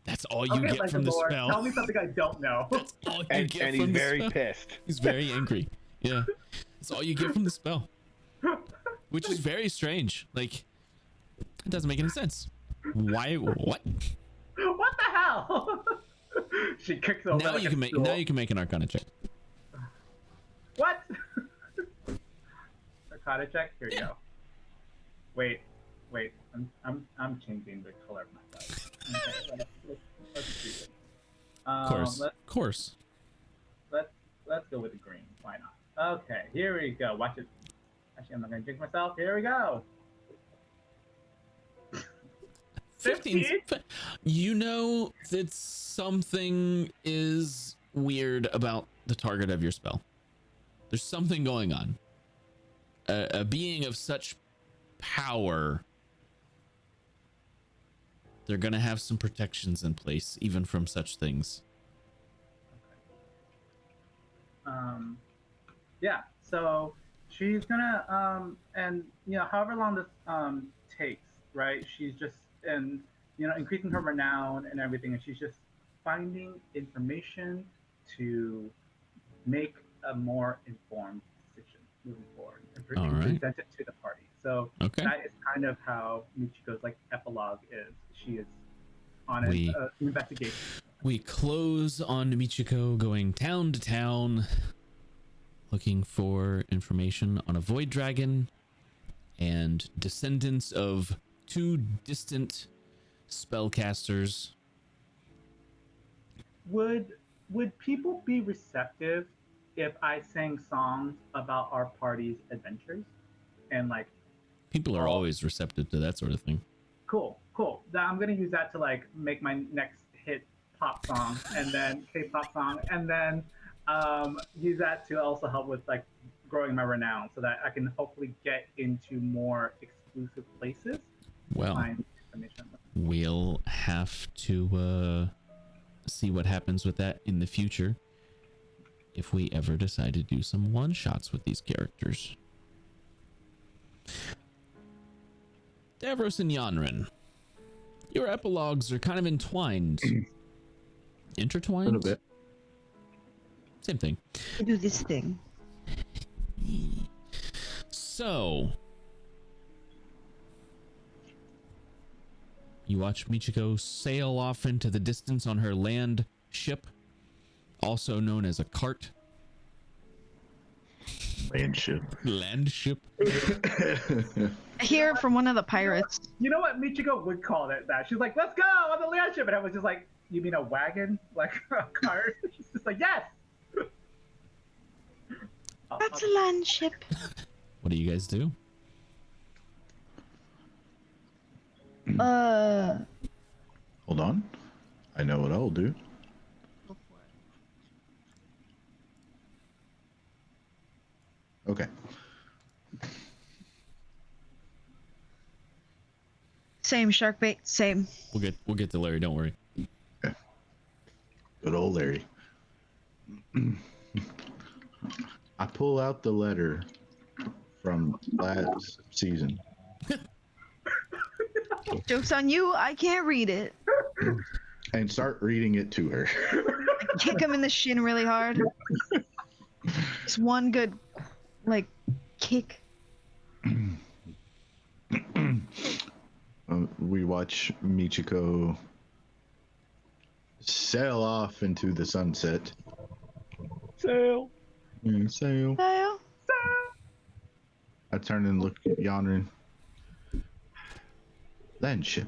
That's all you get from the spell. Tell me something I don't know. That's all you get And from he's the very spell. pissed. He's very angry. Yeah. That's all you get from the spell. Which is very strange. Like, it doesn't make any sense. Why? What? What the hell? She kicks over. Now like you a can make. stool. Now you can make an Arcana check. What? Arcana check. Here you go. Wait. I'm changing the color of my dice. Okay, let's do it. Of course. Let's Of course. go with the green. Why not? Okay, here we go. Watch it. Actually, I'm not gonna jinx myself. Here we go. 15. 15? You know that something is weird about the target of your spell. There's something going on. A being of such power, they're gonna have some protections in place, even from such things. Yeah. So she's gonna and however long this takes, right? She's just increasing her renown and everything, and she's just finding information to make a more informed decision moving forward and All right. present it to the party. So Okay. that is kind of how Michiko's like epilogue is. She is on an investigation. We close on Michiko going town to town, looking for information on a void dragon and descendants of 2 distant spellcasters. Would people be receptive if I sang songs about our party's adventures? And like, People are always receptive to that sort of thing. cool. I'm gonna use that to like make my next hit pop song, and then K-pop song, and then use that to also help with like growing my renown, so that I can hopefully get into more exclusive places. Well, Find information. we'll have to see what happens with that in the future if we ever decide to do some one-shots with these characters. Davros and Yanrin, your epilogues are kind of entwined. Intertwined? A little bit. Same thing. I do this thing. So, you watch Michiko sail off into the distance on her land ship, also known as a cart. Land ship. Land ship. I hear it from one of the pirates. You know what Michiko would call it that? She's like, "Let's go on the land ship," and I was just like, "You mean a wagon, like a cart?" She's just like, "Yes." That's a land ship. What do you guys do? Hold on. I know what I'll do. Okay. Same shark bait. Same. We'll get to Larry. Don't worry. Good old Larry. I pull out the letter from last season. Joke's on you. I can't read it. And start reading it to her. I kick him in the shin really hard. Just one good, like, kick. We watch Michiko sail off into the sunset. Sail. Sail. Sail. I turn and look at Yanrin. Landship.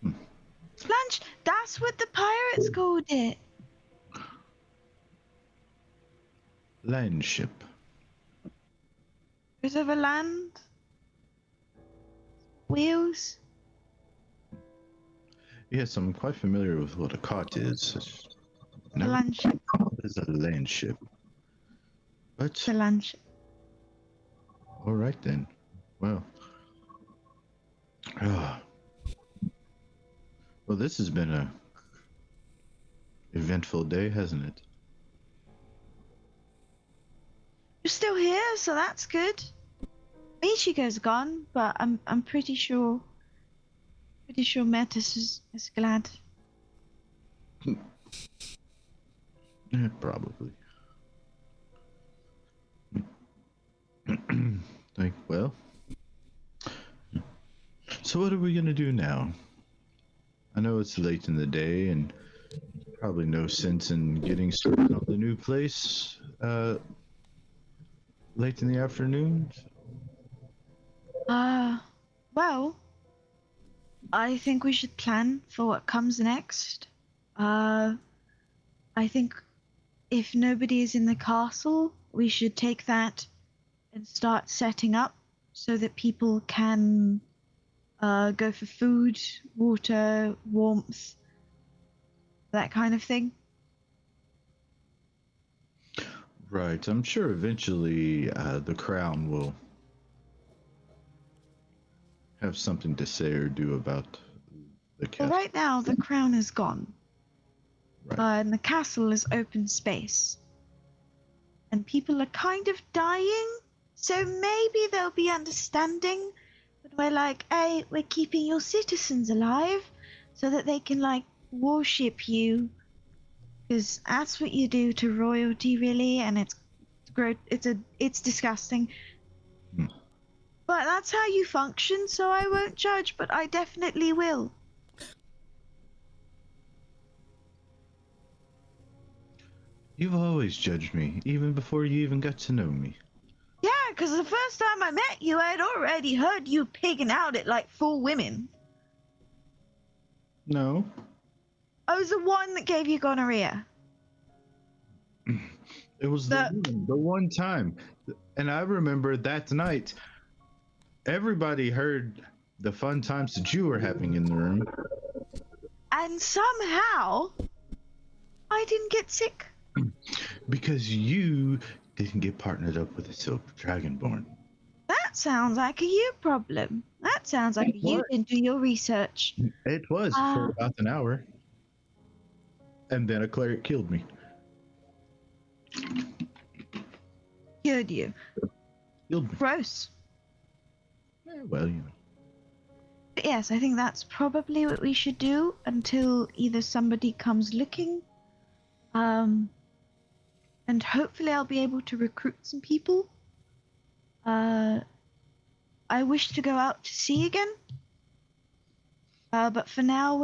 Lunch. That's what the pirates called it. Landship. Is of a land. Wheels. Yes, I'm quite familiar with what a cart is. A Never landship. called as a landship. But It's a landship. all right then. Well. Well, this has been a eventful day, hasn't it? You're still here, so that's good. Michiko's gone, but I'm pretty sure Metis is glad. Yeah, probably. Like, well. So what are we gonna do now? I know it's late in the day and probably no sense in getting started on the new place late in the afternoon. Well, I think we should plan for what comes next. I think if nobody is in the castle, we should take that and start setting up so that people can go for food, water, warmth, that kind of thing. Right. I'm sure eventually the crown will have something to say or do about the Well, castle. right now the crown is gone, Right. and the castle is open space, and people are kind of dying. So maybe they'll be understanding. But we're like, hey, we're keeping your citizens alive so that they can like worship you, because that's what you do to royalty, really, and it's disgusting. Hmm. But that's how you function, so I won't judge, but I definitely will. You've always judged me, even before you even got to know me. Yeah, because the first time I met you, I'd already heard you pigging out at like 4 women. No. I was the one that gave you gonorrhea. It was the one time. And I remember that night, everybody heard the fun times that you were having in the room. And somehow, I didn't get sick. Because you didn't get partnered up with a silver dragonborn. That sounds like a you problem. That sounds like you didn't do your research. It was for about an hour. And then a cleric killed me. Cured you. Killed me. Gross. Well, you know. But yes, I think that's probably what we should do until either somebody comes looking. And hopefully I'll be able to recruit some people. I wish to go out to sea again. But for now,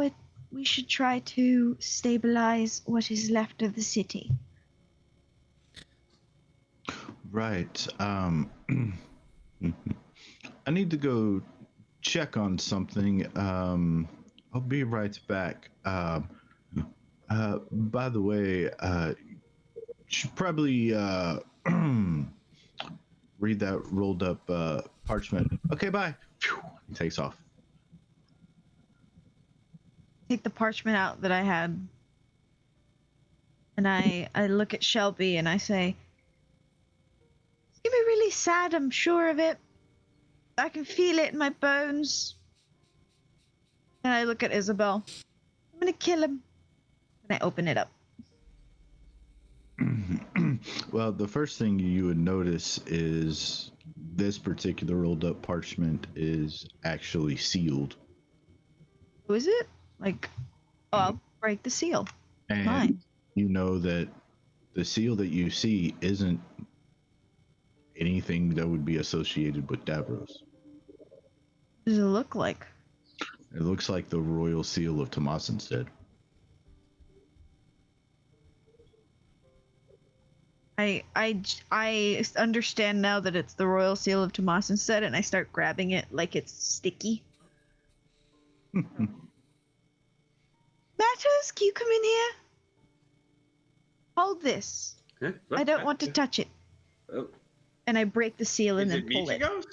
we should try to stabilize what is left of the city. Right. I need to go check on something. I'll be right back. By the way, should probably read that rolled up parchment. Okay, bye. He takes off. Take the parchment out that I had. And I look at Shelby and I say, it's gonna be really sad, I'm sure of it. I can feel it in my bones. And I look at Isabel. I'm gonna kill him. And I open it up. Well, the first thing you would notice is this particular rolled up parchment is actually sealed. Who is it? Like, I'll break the seal. And Fine. you know that the seal that you see isn't anything that would be associated with Davros. What does it look like? It looks like the royal seal of Tomas instead. I understand now that it's the royal seal of Tomas instead, and I start grabbing it like it's sticky. Matters, can you come in here? Hold this. Huh? I don't want to touch it. Oh, And I break the seal and is then it pull it. Michigo's?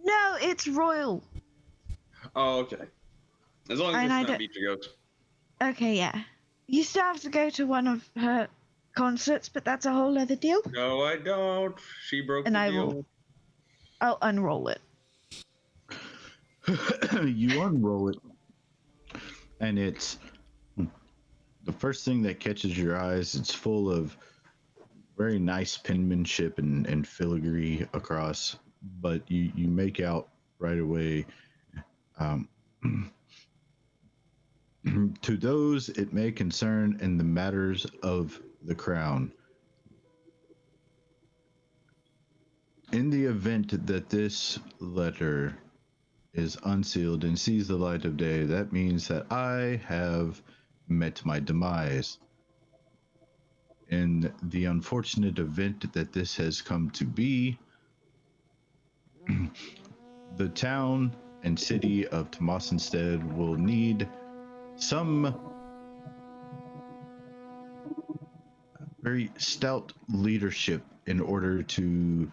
No, it's royal. Oh, okay. As long as And I it's not don't- Michigo's. Okay, yeah. You still have to go to one of her concerts, but that's a whole other deal. No, I don't. She broke And the I deal. I'll unroll it. You unroll it, and it's the first thing that catches your eyes. It's full of very nice penmanship and filigree across, but you make out right away. To those it may concern in the matters of the crown. In the event that this letter is unsealed and sees the light of day, that means that I have met my demise. In the unfortunate event that this has come to be, the town and city of Tomasenstead will need some very stout leadership in order to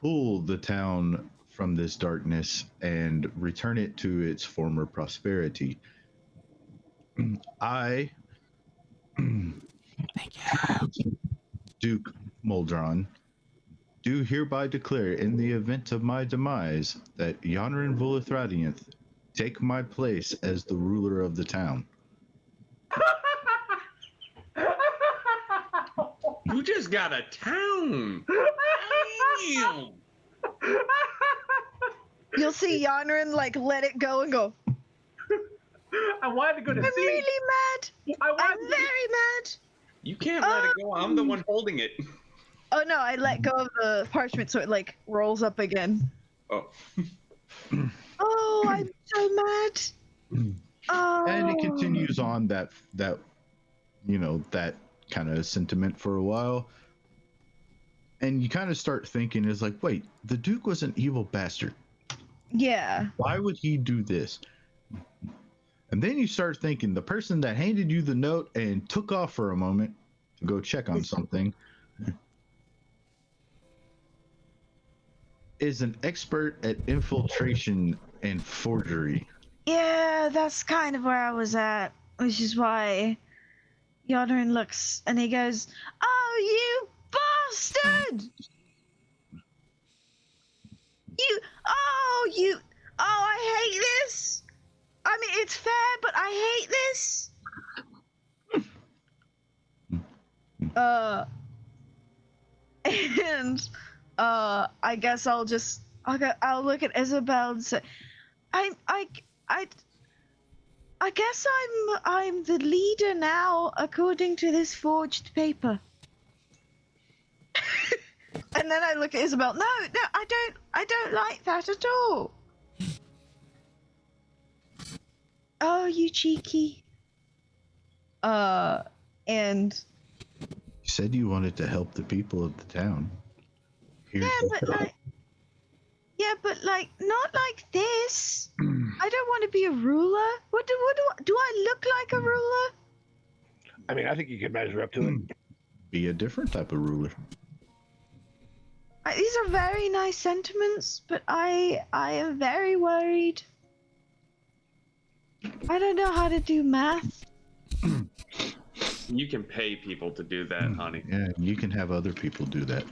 pull the town from this darkness and return it to its former prosperity. I, Thank you. Duke Moldron, do hereby declare in the event of my demise that Yonrin Volithradianth take my place as the ruler of the town. You just got a town. Damn. You'll see Yonrin like let it go and go. I wanted to go to I'm sea. really mad. I I'm wanted to very mad. You can't let it go. I'm the one holding it. Oh no, I let go of the parchment so it like rolls up again. Oh. Oh, I'm so mad. Oh. And it continues on that that kind of sentiment for a while. And you kind of start thinking is like, wait, the Duke was an evil bastard. Yeah. Why would he do this? And then you start thinking the person that handed you the note and took off for a moment to go check on something is an expert at infiltration and forgery. Yeah, that's kind of where I was at, which is why Yonrin looks and he goes, "Oh, you bastard! I hate this. I mean, it's fair, but I hate this." And I guess I'll look at Isabel and say, I guess I'm the leader now, according to this forged paper. And then I look at Isabel. No, I don't like that at all. Oh, you cheeky. And You said you wanted to help the people of the town. Here's yeah, but not like this. I don't want to be a ruler. What do I look like a ruler? I mean, I think you can measure up to it. be a different type of ruler. These are very nice sentiments, but I am very worried. I don't know how to do math. You can pay people to do that, honey. Yeah, you can have other people do that.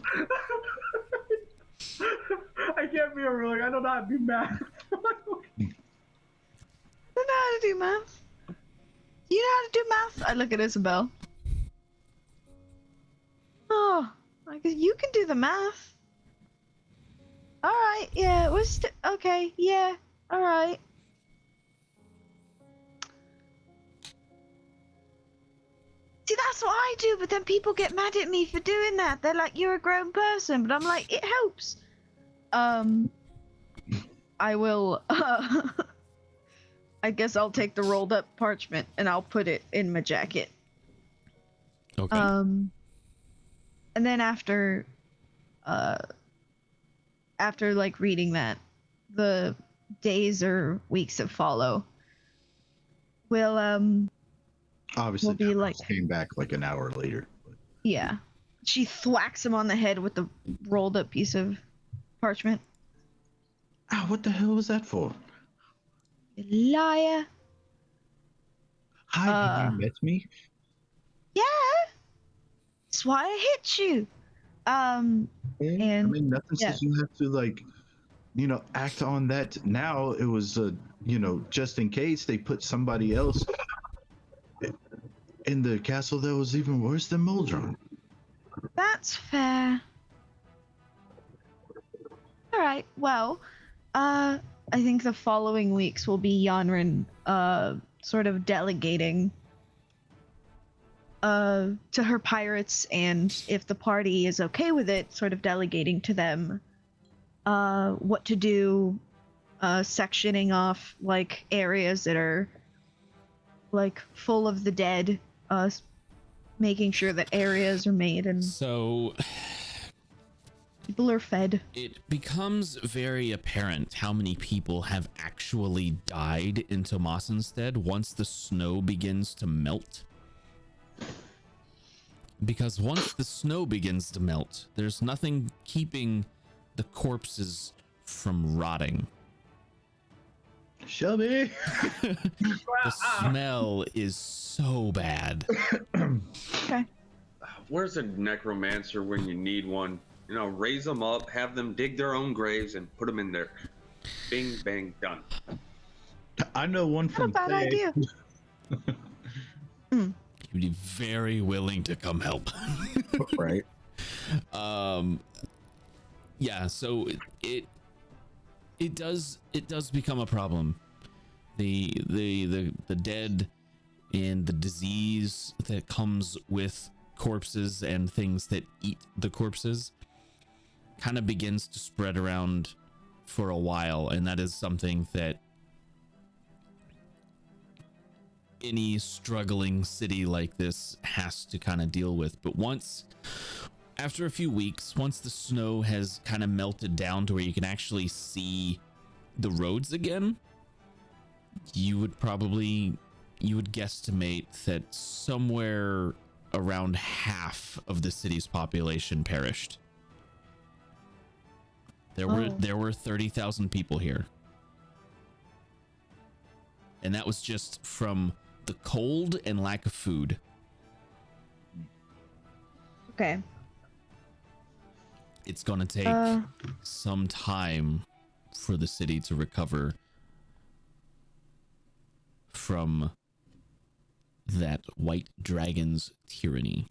I can't be a ruler. I don't know how to do math. I don't know how to do math. You know how to do math? I look at Isabel. Oh, I guess you can do the math. All right, yeah, okay, yeah, all right. See, that's what I do, but then people get mad at me for doing that. They're like, "You're a grown person," but I'm like, it helps. I will. I guess I'll take the rolled up parchment and I'll put it in my jacket. Okay. And then after like reading that, the days or weeks that follow, we'll Obviously, We'll be like- came back like an hour later. yeah. She thwacks him on the head with the rolled up piece of parchment. Ah, what the hell was that for? You liar. Hi, have you met me? Yeah. That's why I hit you. And I mean, nothing yeah. says you have to act on that now. It was just in case they put somebody else in the castle that was even worse than Moldron. that's fair. All right. Well, I think the following weeks will be Yanrin sort of delegating to her pirates, and if the party is okay with it, sort of delegating to them what to do, sectioning off like areas that are like full of the dead, making sure that areas are made and So people are fed. it becomes very apparent how many people have actually died in Tomasenstead once the snow begins to melt. Because once the snow begins to melt, there's nothing keeping the corpses from rotting. Shelby. The smell is so bad. Okay. Where's a necromancer when you need one? You know, raise them up, have them dig their own graves, and put them in there. Bing, bang, done. I know one Not a from bad Faye. idea. You'd be very willing to come help. Right. Yeah, so it does become a problem. The dead and the disease that comes with corpses and things that eat the corpses kind of begins to spread around for a while, and that is something that any struggling city like this has to kind of deal with. But after a few weeks, once the snow has kind of melted down to where you can actually see the roads again, you would guesstimate that somewhere around half of the city's population perished. There were 30,000 people here. And that was just from the cold and lack of food. Okay. It's gonna take some time for the city to recover from that white dragon's tyranny.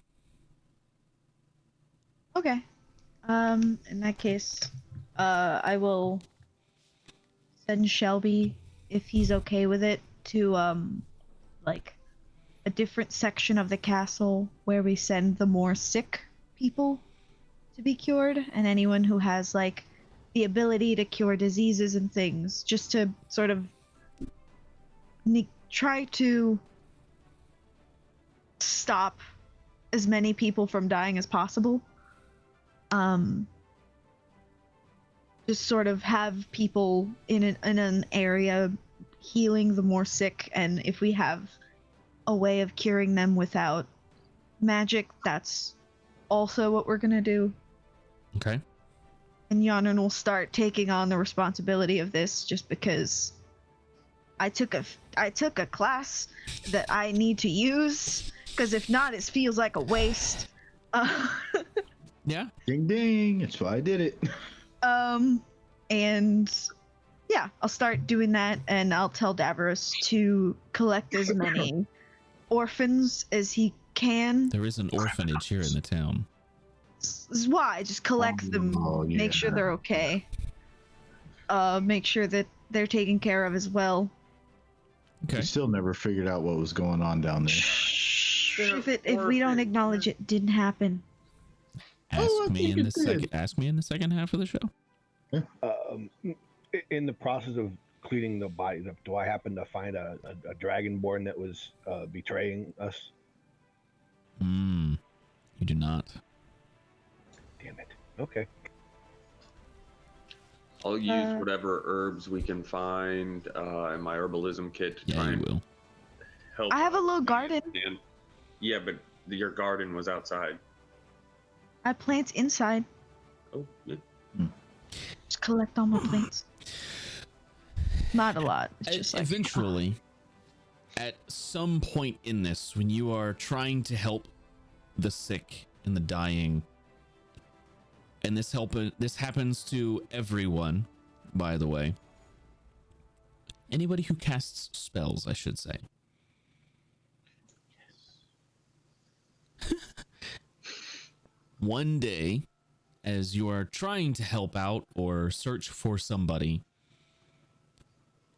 Okay. In that case, I will send Shelby, if he's okay with it, to like a different section of the castle where we send the more sick people to be cured, and anyone who has like the ability to cure diseases and things, just to sort of try to stop as many people from dying as possible. Just sort of have people in an area healing the more sick, and if we have a way of curing them without magic, that's also what we're gonna do. Okay. And Yanran will start taking on the responsibility of this, just because I took a class that I need to use, because if not, it feels like a waste. Yeah. Ding ding. That's why I did it. And yeah, I'll start doing that, and I'll tell Davros to collect as many orphans as he can. There is an orphanage here in the town. This is why, just collect them, make sure they're okay. Make sure that they're taken care of as well. Okay. We still never figured out what was going on down there. If we don't acknowledge it, didn't happen. Ask I me think in the it did. second half of the show. In the process of cleaning the bodies up, do I happen to find a dragonborn that was betraying us? You do not. Damn it. Okay. I'll use whatever herbs we can find in my herbalism kit to try Yeah, you and will. help. I have a little garden. And yeah, but your garden was outside. I plant inside. Oh, yeah. Just collect all my plants. Not a lot. It's just like Eventually, at some point in this, when you are trying to help the sick and the dying, and this happens to everyone, by the way. Anybody who casts spells, I should say. One day, as you are trying to help out or search for somebody,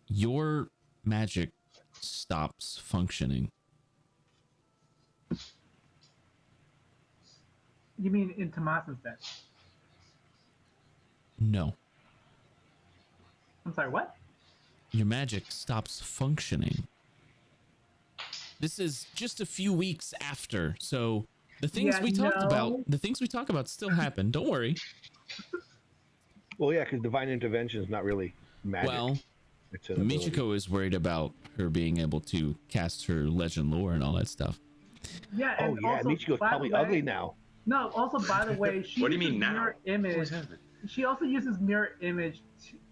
your magic stops functioning. You mean in Tomas's death? No, I'm sorry, what? your magic stops functioning. This is just a few weeks after, so the things we talked about still happen. Don't worry. Well, yeah, because divine intervention is not really magic. Well, It's an ability. Michiko is worried about her being able to cast her legend lore and all that stuff. Yeah. Oh And yeah, also, Michiko's by the probably way- ugly now. No. Also, by the way, she What do you mean uses now? mirror image. She also uses mirror image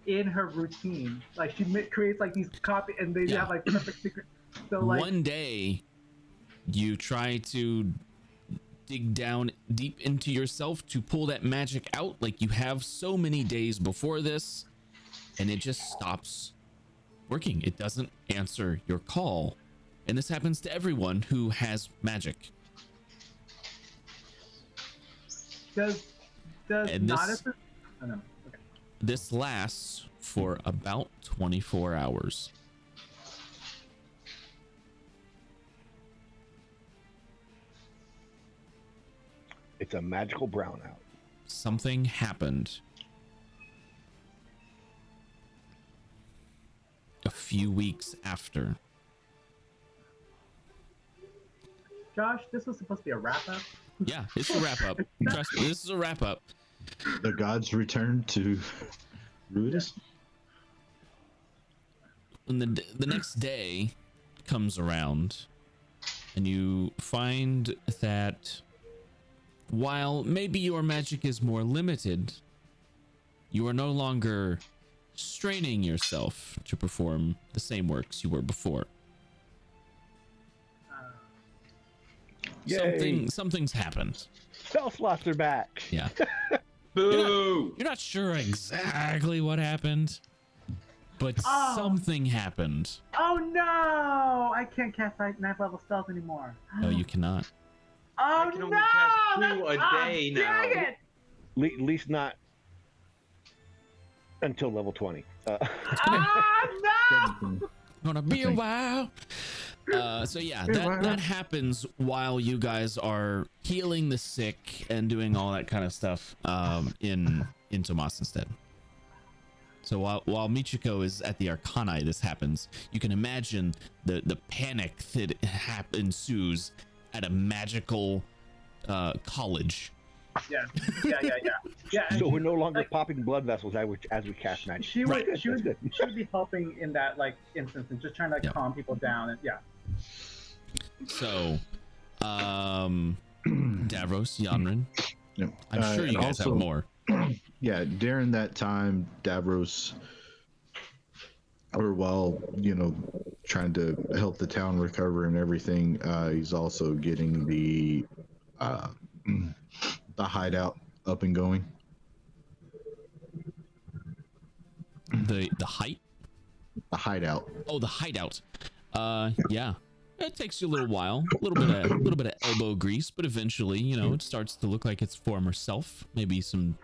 in her routine. Like she creates like these copy, and they Yeah. have like perfect secret. So like, One day, you try to dig down deep into yourself to pull that magic out, like you have so many days before this, and it just stops working. It doesn't answer your call. And this happens to everyone who has magic. does And not this- oh, no. Okay. This lasts for about 24 hours. It's a magical brownout. Something happened a few weeks after. Josh, this was supposed to be a wrap up. Yeah, it's a wrap up. Trust me, this is a wrap up. The gods return to Ruidus. When the next day comes around, and you find that while maybe your magic is more limited, you are no longer straining yourself to perform the same works you were before. Yay. Something's happened. Spell slots are back. Yeah. Boo! You're not sure exactly what happened, but Oh. something happened. Oh no! I can't cast 9th level spells anymore. No, you cannot. Oh I can no! only cast 2 a Ah, day dang now. it! At least not until level 20. Ah no! Gonna be a Okay. while. So yeah, that happens while you guys are healing the sick and doing all that kind of stuff in Tomas instead. So while Michiko is at the Arcani, this happens. You can imagine the panic that ensues at a magical college. Yeah. and So she- we're no longer like, popping blood vessels as we cast magic. She would, Right. she would, she would be helping in that like instance and just trying to like, Yeah. calm people down and yeah. So, Davros, Yanrin, Yeah. I'm sure you and guys also, have more. Yeah, during that time, Davros, or while trying to help the town recover and everything, he's also getting the hideout up and going. The height. The hideout. Oh, the hideout. Yeah. It takes you a little while, a little bit of elbow grease, but eventually, it starts to look like its former self. Maybe some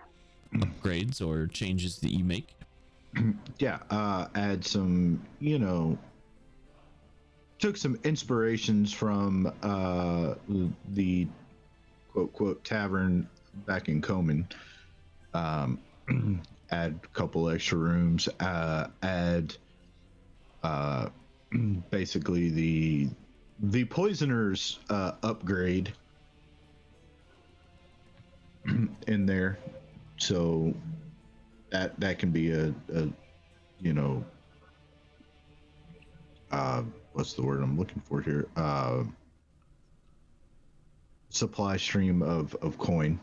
upgrades or changes that you make. Yeah, add some, took some inspirations from the quote quote tavern back in Komen. Add a couple extra rooms, add basically the poisoner's upgrade in there. So that can be a you know, what's the word I'm looking for here? Supply stream of coin.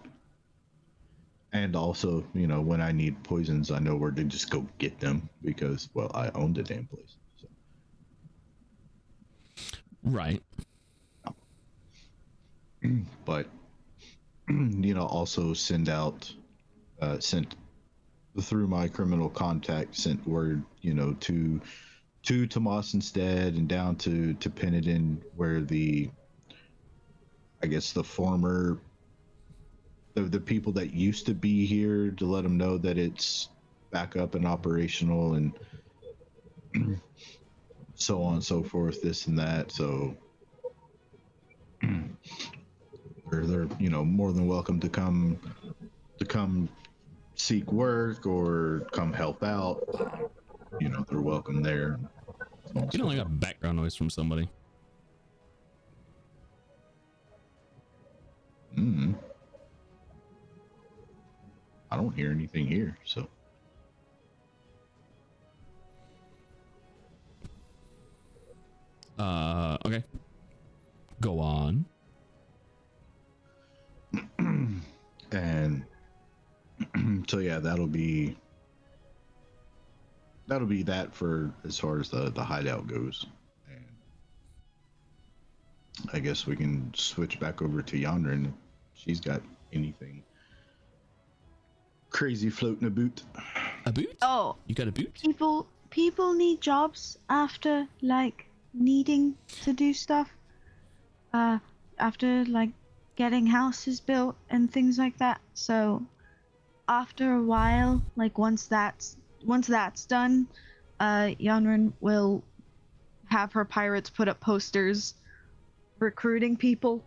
And also, you know, when I need poisons, I know where to just go get them because, well, I own the damn place. So. Right. But, you know, also sent through my criminal contact, sent word, you know, to Tomas instead and down to Pennington, where I guess the former the people that used to be here, to let them know that it's back up and operational and so on and so forth, this and that. So they're you know, more than welcome to come seek work or come help out. You know, they're welcome there. You know, I got background noise from somebody. I don't hear anything here, so. Okay. Go on. And so yeah, that'll be that for as far as the hideout goes. And I guess we can switch back over to Yonder and if she's got anything crazy floating a boot. A boot? Oh, You got a boot? people need jobs after like needing to do stuff. After like getting houses built and things like that. So after a while, like once that's done, Yanran will have her pirates put up posters recruiting people.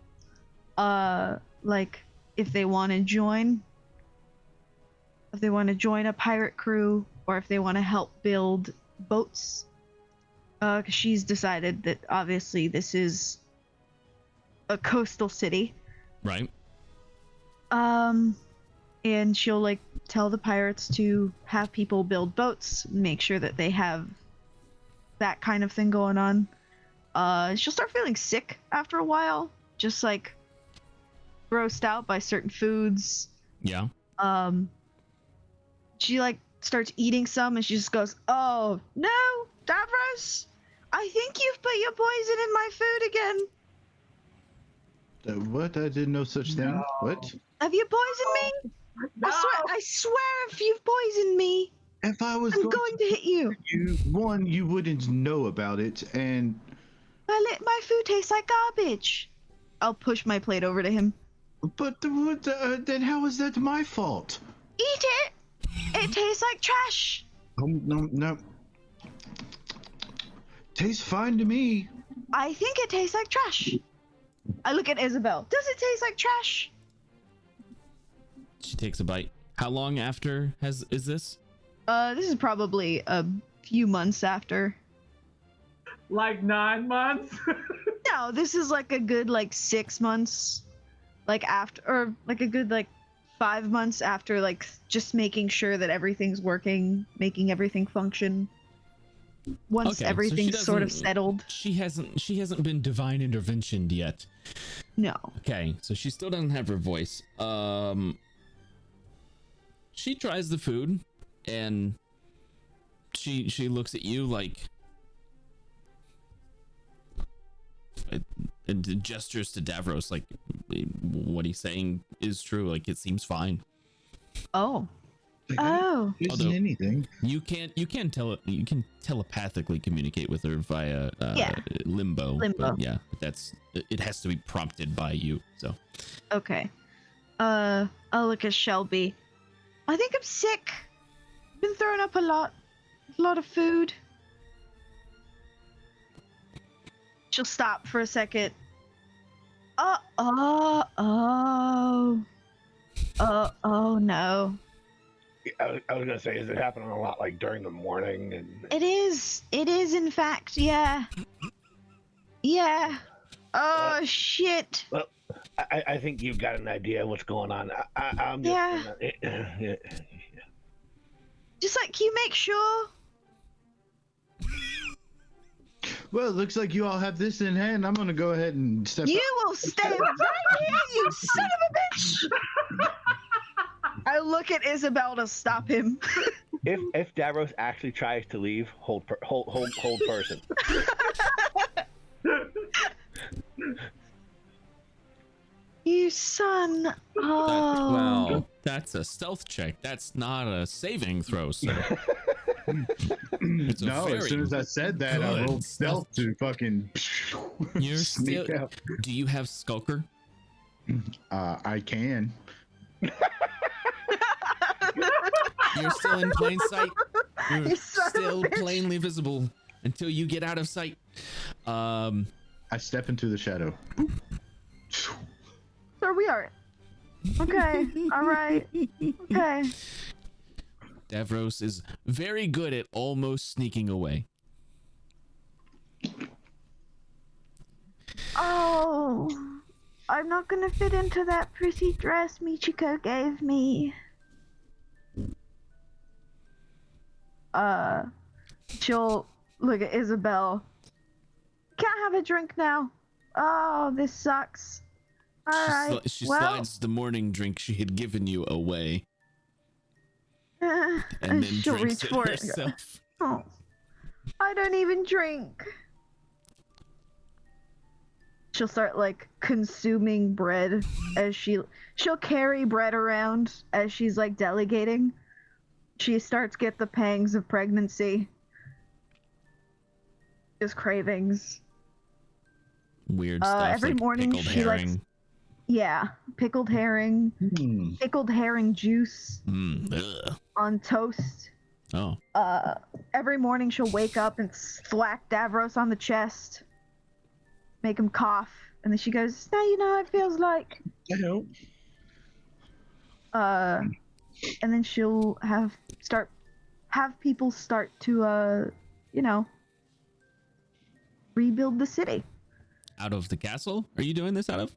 Like if they want to join a pirate crew or if they want to help build boats. 'Cause she's decided that obviously this is a coastal city. Right. And she'll like tell the pirates to have people build boats, make sure that they have that kind of thing going on. She'll start feeling sick after a while, just like grossed out by certain foods. Yeah. She like starts eating some and she just goes, "Oh no, Davros, I think you've put your poison in my food again. What? I didn't know such thing. No. What? Have you poisoned me? No! I swear if you've poisoned me, If I was I'm going to hit you. you wouldn't know about it, and My food tastes like garbage." I'll push my plate over to him. but then how is that my fault? Eat it. It tastes like trash. No. Tastes fine to me. I think it tastes like trash. I look at Isabel. Does it taste like trash? She takes a bite. How long after is this? This is probably a few months after. Like 9 months? No, this is like a good like 6 months, like after, or like a good like 5 months after, like just making sure that everything's working, making everything function. Once Okay, so everything's she sort of doesn't- settled. She hasn't been divine interventioned yet. No. Okay, so she still doesn't have her voice. She tries the food and she looks at you like and gestures to Davros like what he's saying is true, like it seems fine. Oh. Like, Oh. isn't Although- anything. You can telepathically communicate with her via Yeah. limbo. Limbo. But yeah, but it has to be prompted by you. So Okay. I'll look at Shelby. I think I'm sick. Been throwing up a lot of food. She'll stop for a second. Oh no. I was gonna say, is it happening a lot like during the morning? And It is in fact, yeah. Yeah. Oh shit. I think you've got an idea of what's going on. I'm just Yeah. gonna, Just like, can you make sure? Well, it looks like you all have this in hand. I'm gonna go ahead and step You out. will stay right here, you son of a bitch! I look at Isabel to stop him. If Davros actually tries to leave, hold person. You son. Oh. Well, that's a stealth check. That's not a saving throw, sir. It's a No, very as soon as I said that, I good rolled stealth to fucking You're sneak still. out. Do you have Skulker? I can. You're still in plain sight. You're You son of a still bitch. plainly visible until you get out of sight. I step into the shadow. Sir, we are. Okay. All right. Okay. Davros is very good at almost sneaking away. Oh. I'm not gonna fit into that pretty dress Michiko gave me. She'll look at Isabel. Can't have a drink now. Oh, this sucks. Alright. She Well, slides the morning drink she had given you away and and then she'll drinks reach it for it. herself. Oh, I don't even drink. She'll start like consuming bread as she'll carry bread around as she's like delegating. She starts to get the pangs of pregnancy. Just cravings. Weird stuff. Every like morning pickled she likes- herring. Yeah, pickled herring, pickled herring juice Ugh. on toast. Oh, Every morning she'll wake up and thwack Davros on the chest, make him cough, and then she goes, "Now you know how it feels like." I hope. And then she'll have people start to rebuild the city. out of the castle? Are you doing this out of?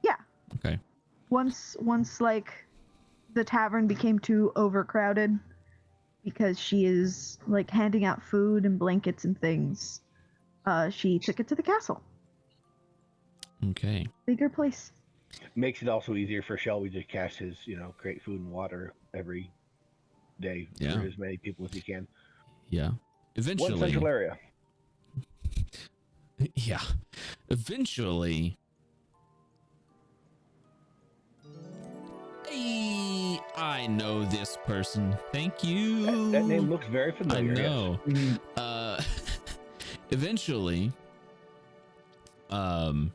Yeah. Okay. Once like the tavern became too overcrowded because she is like handing out food and blankets and things, she took it to the castle. Okay. Bigger place. Makes it also easier for Shelby to cash his, create food and water every day Yeah. for as many people as he can. Yeah. One Eventually. central area. Yeah. Eventually. Hey, I know this person. Thank you. That name looks very I familiar. know. Eventually, there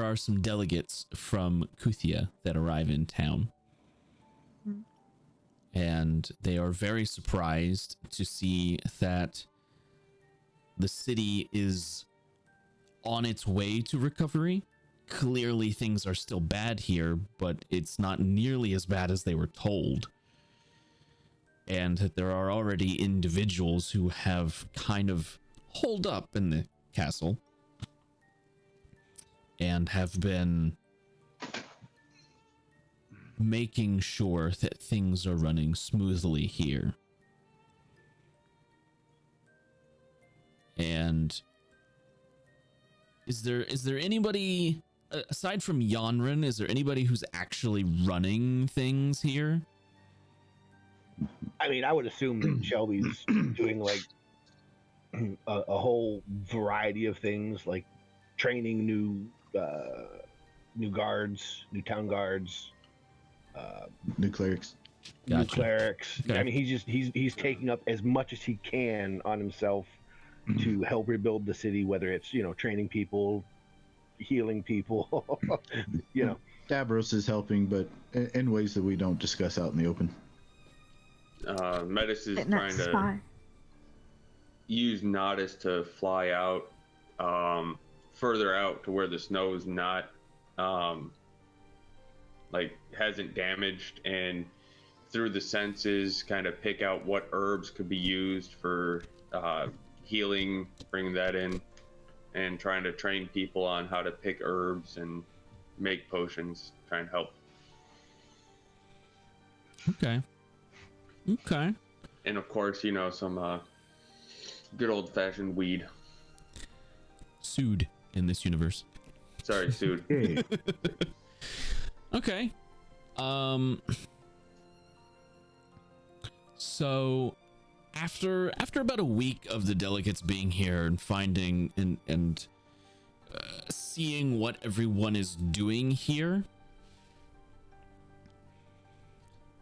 are some delegates from Kuthia that arrive in town. Mhm. And they are very surprised to see that the city is on its way to recovery. Clearly, things are still bad here, but it's not nearly as bad as they were told. And that there are already individuals who have kind of holed up in the castle and have been making sure that things are running smoothly here. And is there anybody aside from Yonrin, is there anybody who's actually running things here? I mean, I would assume that Shelby's doing like a whole variety of things, like training new guards, new town guards, New clerics. new Gotcha. clerics. Okay. I mean, he's taking up as much as he can on himself to help rebuild the city, whether it's training people, healing people, Davros is helping, but in ways that we don't discuss out in the open. Metis is Getting that trying to spy. use Nodis to fly out further out to where the snow is not hasn't damaged, and through the senses kind of pick out what herbs could be used for healing, bring that in, and trying to train people on how to pick herbs and make potions, try and help. Okay. Okay. And of course, some good old-fashioned weed. Sued in this universe. Sorry, sued. Yeah. Okay. So after about a week of the delegates being here and finding and seeing what everyone is doing here,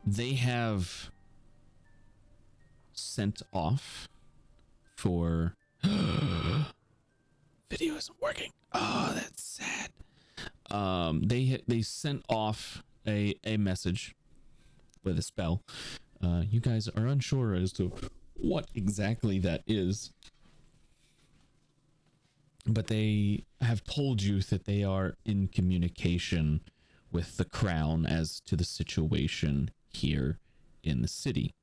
they have sent off for video isn't working. Oh, that's sad. They sent off a message with a spell. You guys are unsure as to what exactly that is, but they have told you that they are in communication with the crown as to the situation here in the city.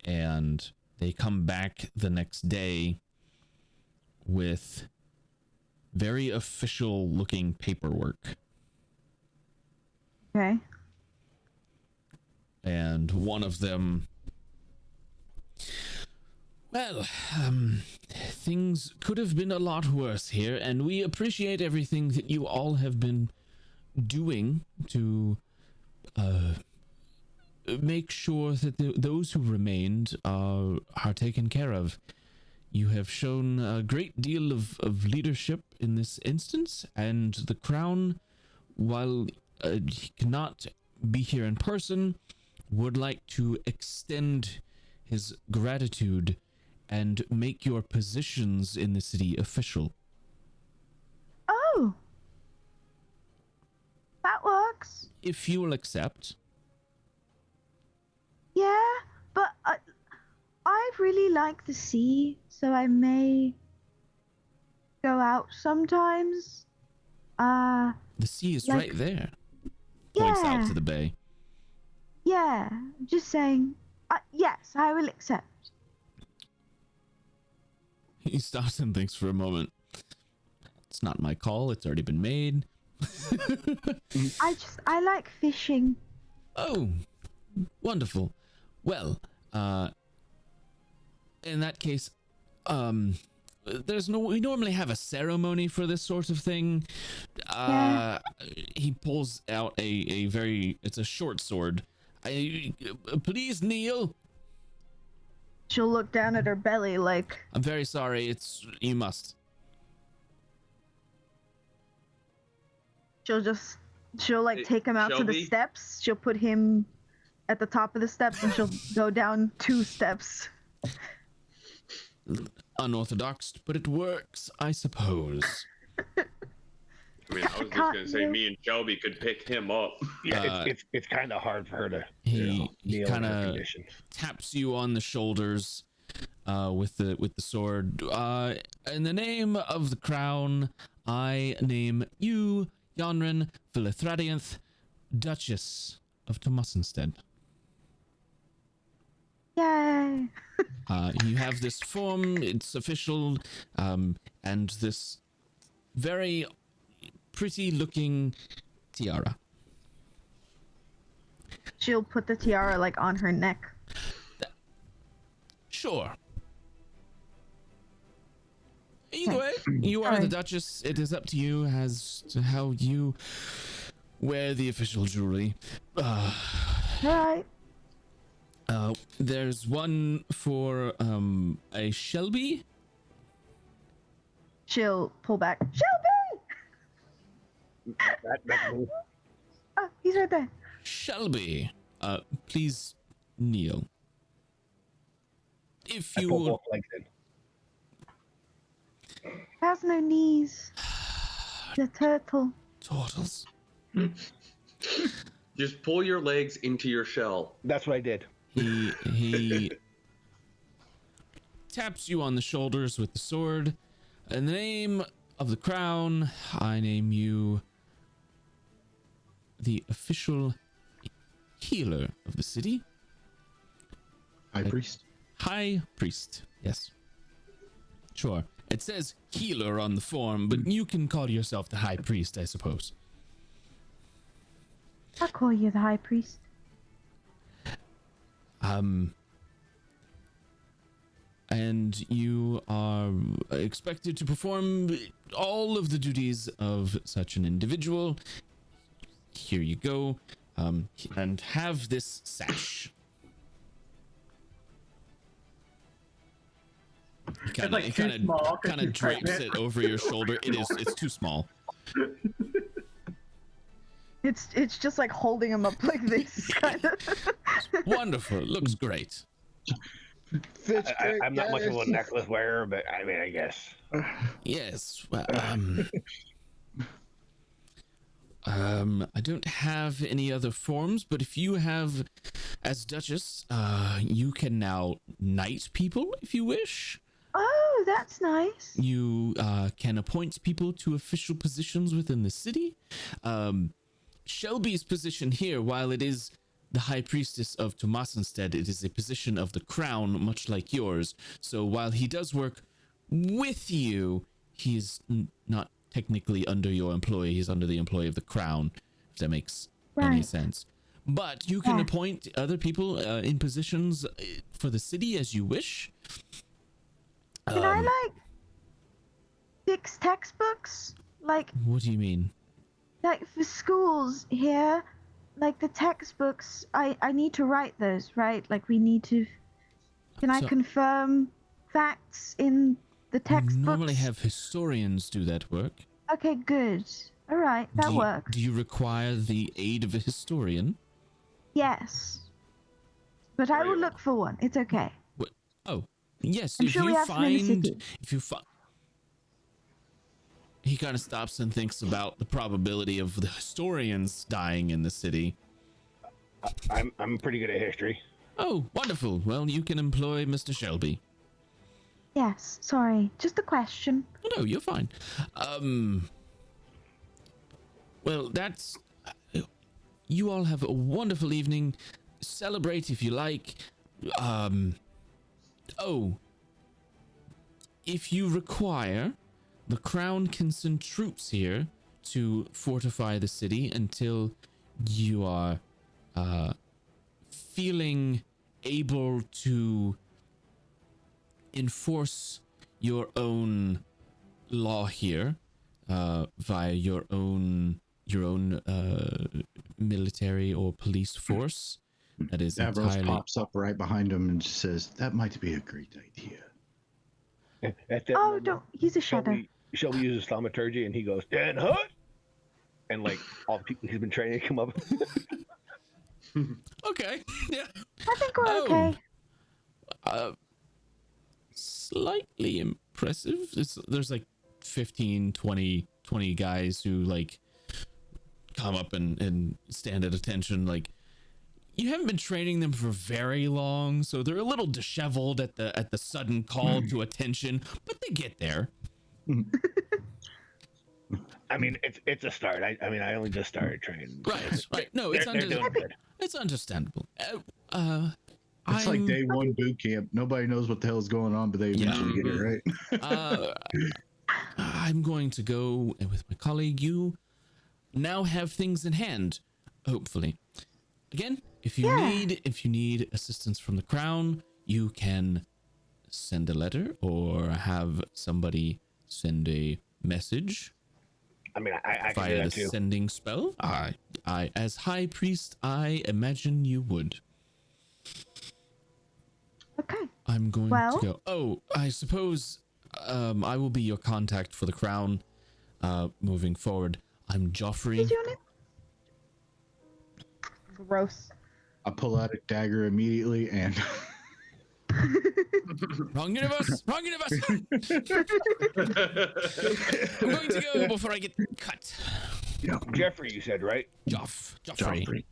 And they come back the next day with very official looking paperwork. Okay. And one of them, well, things could have been a lot worse here, and we appreciate everything that you all have been doing to make sure that those who remained are taken care of. You have shown a great deal of leadership in this instance, and the crown, while he cannot be here in person, would like to extend his gratitude and make your positions in the city official. Oh, that works. If you will accept. Yeah, but I really like the sea, so I may go out sometimes. The sea is Like- right there. Points Yeah. out to the bay. Yeah, just saying. Yes, I will accept. He stops and thinks for a moment. It's not my call. It's already been made. I like fishing. Oh, wonderful. Well, in that case, we normally have a ceremony for this sort of thing. Yeah. He pulls out it's a short sword. Please kneel. She'll look down at her belly like, I'm very sorry. You must. she'll like Hey, take him out to the Shelby? steps. She'll put him at the top of the steps and she'll go down 2 steps. Unorthodox, but it works, I suppose. I mean, I was just gonna say me and Shelby could pick him up. Yeah, it's kind of hard for her to He kneel in kind her of condition. taps you on the shoulders with the sword. In the name of the crown, I name you Yonrin Philithradianth, Duchess of Tomasenstead. Yay! You have this form, it's official, and this very pretty looking tiara. She'll put the tiara like on her neck. Sure. Either way, you are Sorry. the Duchess. It is up to you as to how you wear the official jewelry. Right. There's one for a Shelby. She'll pull back. Shelby! That's me. Oh, he's right there. Shelby, please kneel. If I you pull will, both legs in. Has no knees. The turtle. turtles. Just pull your legs into your shell. That's what I did. He taps you on the shoulders with the sword. In the name of the crown, I name you the official healer of the city. High priest. High priest. Yes. Sure. It says healer on the form, but you can call yourself the high priest, I suppose. I'll call you the high priest. And you are expected to perform all of the duties of such an individual. Here you go. And have this sash. He It's like too small 'cause kind of she's drapes pregnant. it over your shoulder. It's too small. It's just like holding him up like this, kind of. Wonderful. Looks great. I'm not much of a necklace wearer, but I mean, I guess. Yes. Well, I don't have any other forms, but if you have, as Duchess, you can now knight people if you wish. Oh, that's nice. You can appoint people to official positions within the city. Shelby's position here, while it is the High Priestess of Tomasenstead, it is a position of the crown, much like yours. So while he does work with you, he is not technically under your employ. He's under the employ of the crown, if that makes any Right. sense. But you can Yeah. appoint other people in positions for the city as you wish. Can I like fix textbooks? What do you mean? Like for schools here, like the textbooks, I need to write those, right? Like we need to. Can I So- confirm facts in the We textbooks? normally have historians do that work. Okay, good. All right, that works. Do you require the aid of a historian? Yes. But I will look for one. It's okay. Oh, yes. I'm if sure you we have some in the find, city. if you find, he kind of stops and thinks about the probability of the historians dying in the city. I'm pretty good at history. Oh, wonderful. Well, you can employ Mr. Shelby. Yes. Sorry. Just a question. Oh, no, you're fine. Well, that's. You all have a wonderful evening. Celebrate if you like. Oh. If you require, the crown can send troops here to fortify the city until you are feeling able to enforce your own law here via your own military or police force. That is Davros entirely. pops up right behind him and just says, "That might be a great idea." At that Oh, moment, don't. He's a shadow. Shelby uses thaumaturgy, and he goes, "Dan Hut!" And like all the people he's been training come up. Okay. Yeah. I think we're Oh. okay. Slightly impressive. There's like 15, 20 guys who like come up and stand at attention. Like, you haven't been training them for very long, so they're a little disheveled at the sudden call to attention, but they get there. I mean, it's a start. I mean, I only just started training. Right. No, They're doing good. it's understandable. It's like day one boot camp. Nobody knows what the hell's going on, but they eventually get it right. I'm going to go with my colleague. You now have things in hand, hopefully. Again, if you need assistance from the crown, you can send a letter or have somebody send a message I mean, I can do via the that too. sending spell. I as high priest, I imagine you would. Okay. I'm going Well- to go. Oh, I suppose I will be your contact for the crown moving forward. I'm Joffrey. He's doing it. Gross. I pull out a dagger immediately and Wrong universe! Wrong universe! I'm going to go before I get cut. Jeffrey, you said, right? Joffrey.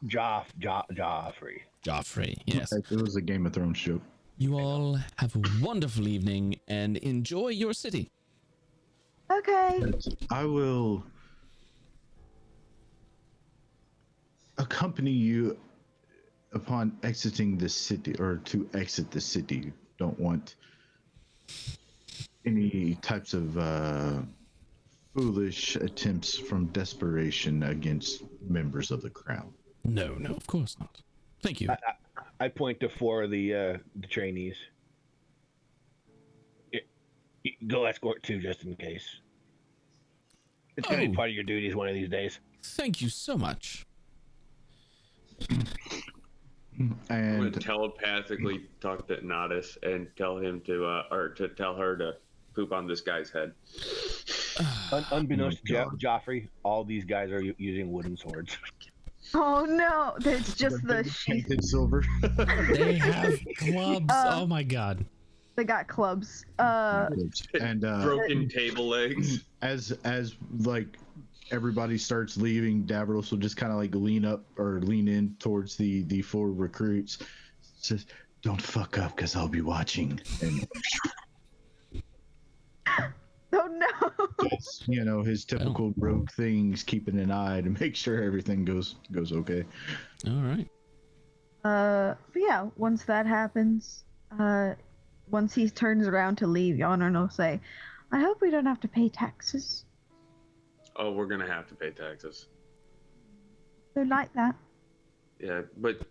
Joffrey. Joffrey, yes. it was a Game of Thrones joke. You all have a wonderful evening and enjoy your city. Okay. I will accompany you upon exiting the city, or to exit the city. Don't want any types of foolish attempts from desperation against members of the crown. No, of course not. Thank you. I point to 4 of the trainees. Go escort 2 just in case. It's going to be Oh. part of your duties one of these days. Thank you so much. I'm gonna And telepathically talk to Nodis and tell him to, or to tell her to poop on this guy's head. Unbeknownst Oh, to God. Joffrey, all these guys are using wooden swords. Oh no, it's just the sheath. painted silver. They have clubs. Uh, Oh my god. They got clubs. And Broken table legs. as like everybody starts leaving, Davros will just kind of like lean up or lean in towards the 4 recruits. Says, "Don't fuck up, cause I'll be watching." And Oh no. that's, his typical rogue things, keeping an eye to make sure everything goes okay. All right. But yeah, once that happens, once he turns around to leave, Yonner will say, "I hope we don't have to pay taxes." Oh, we're gonna have to pay taxes. So like that. Yeah, but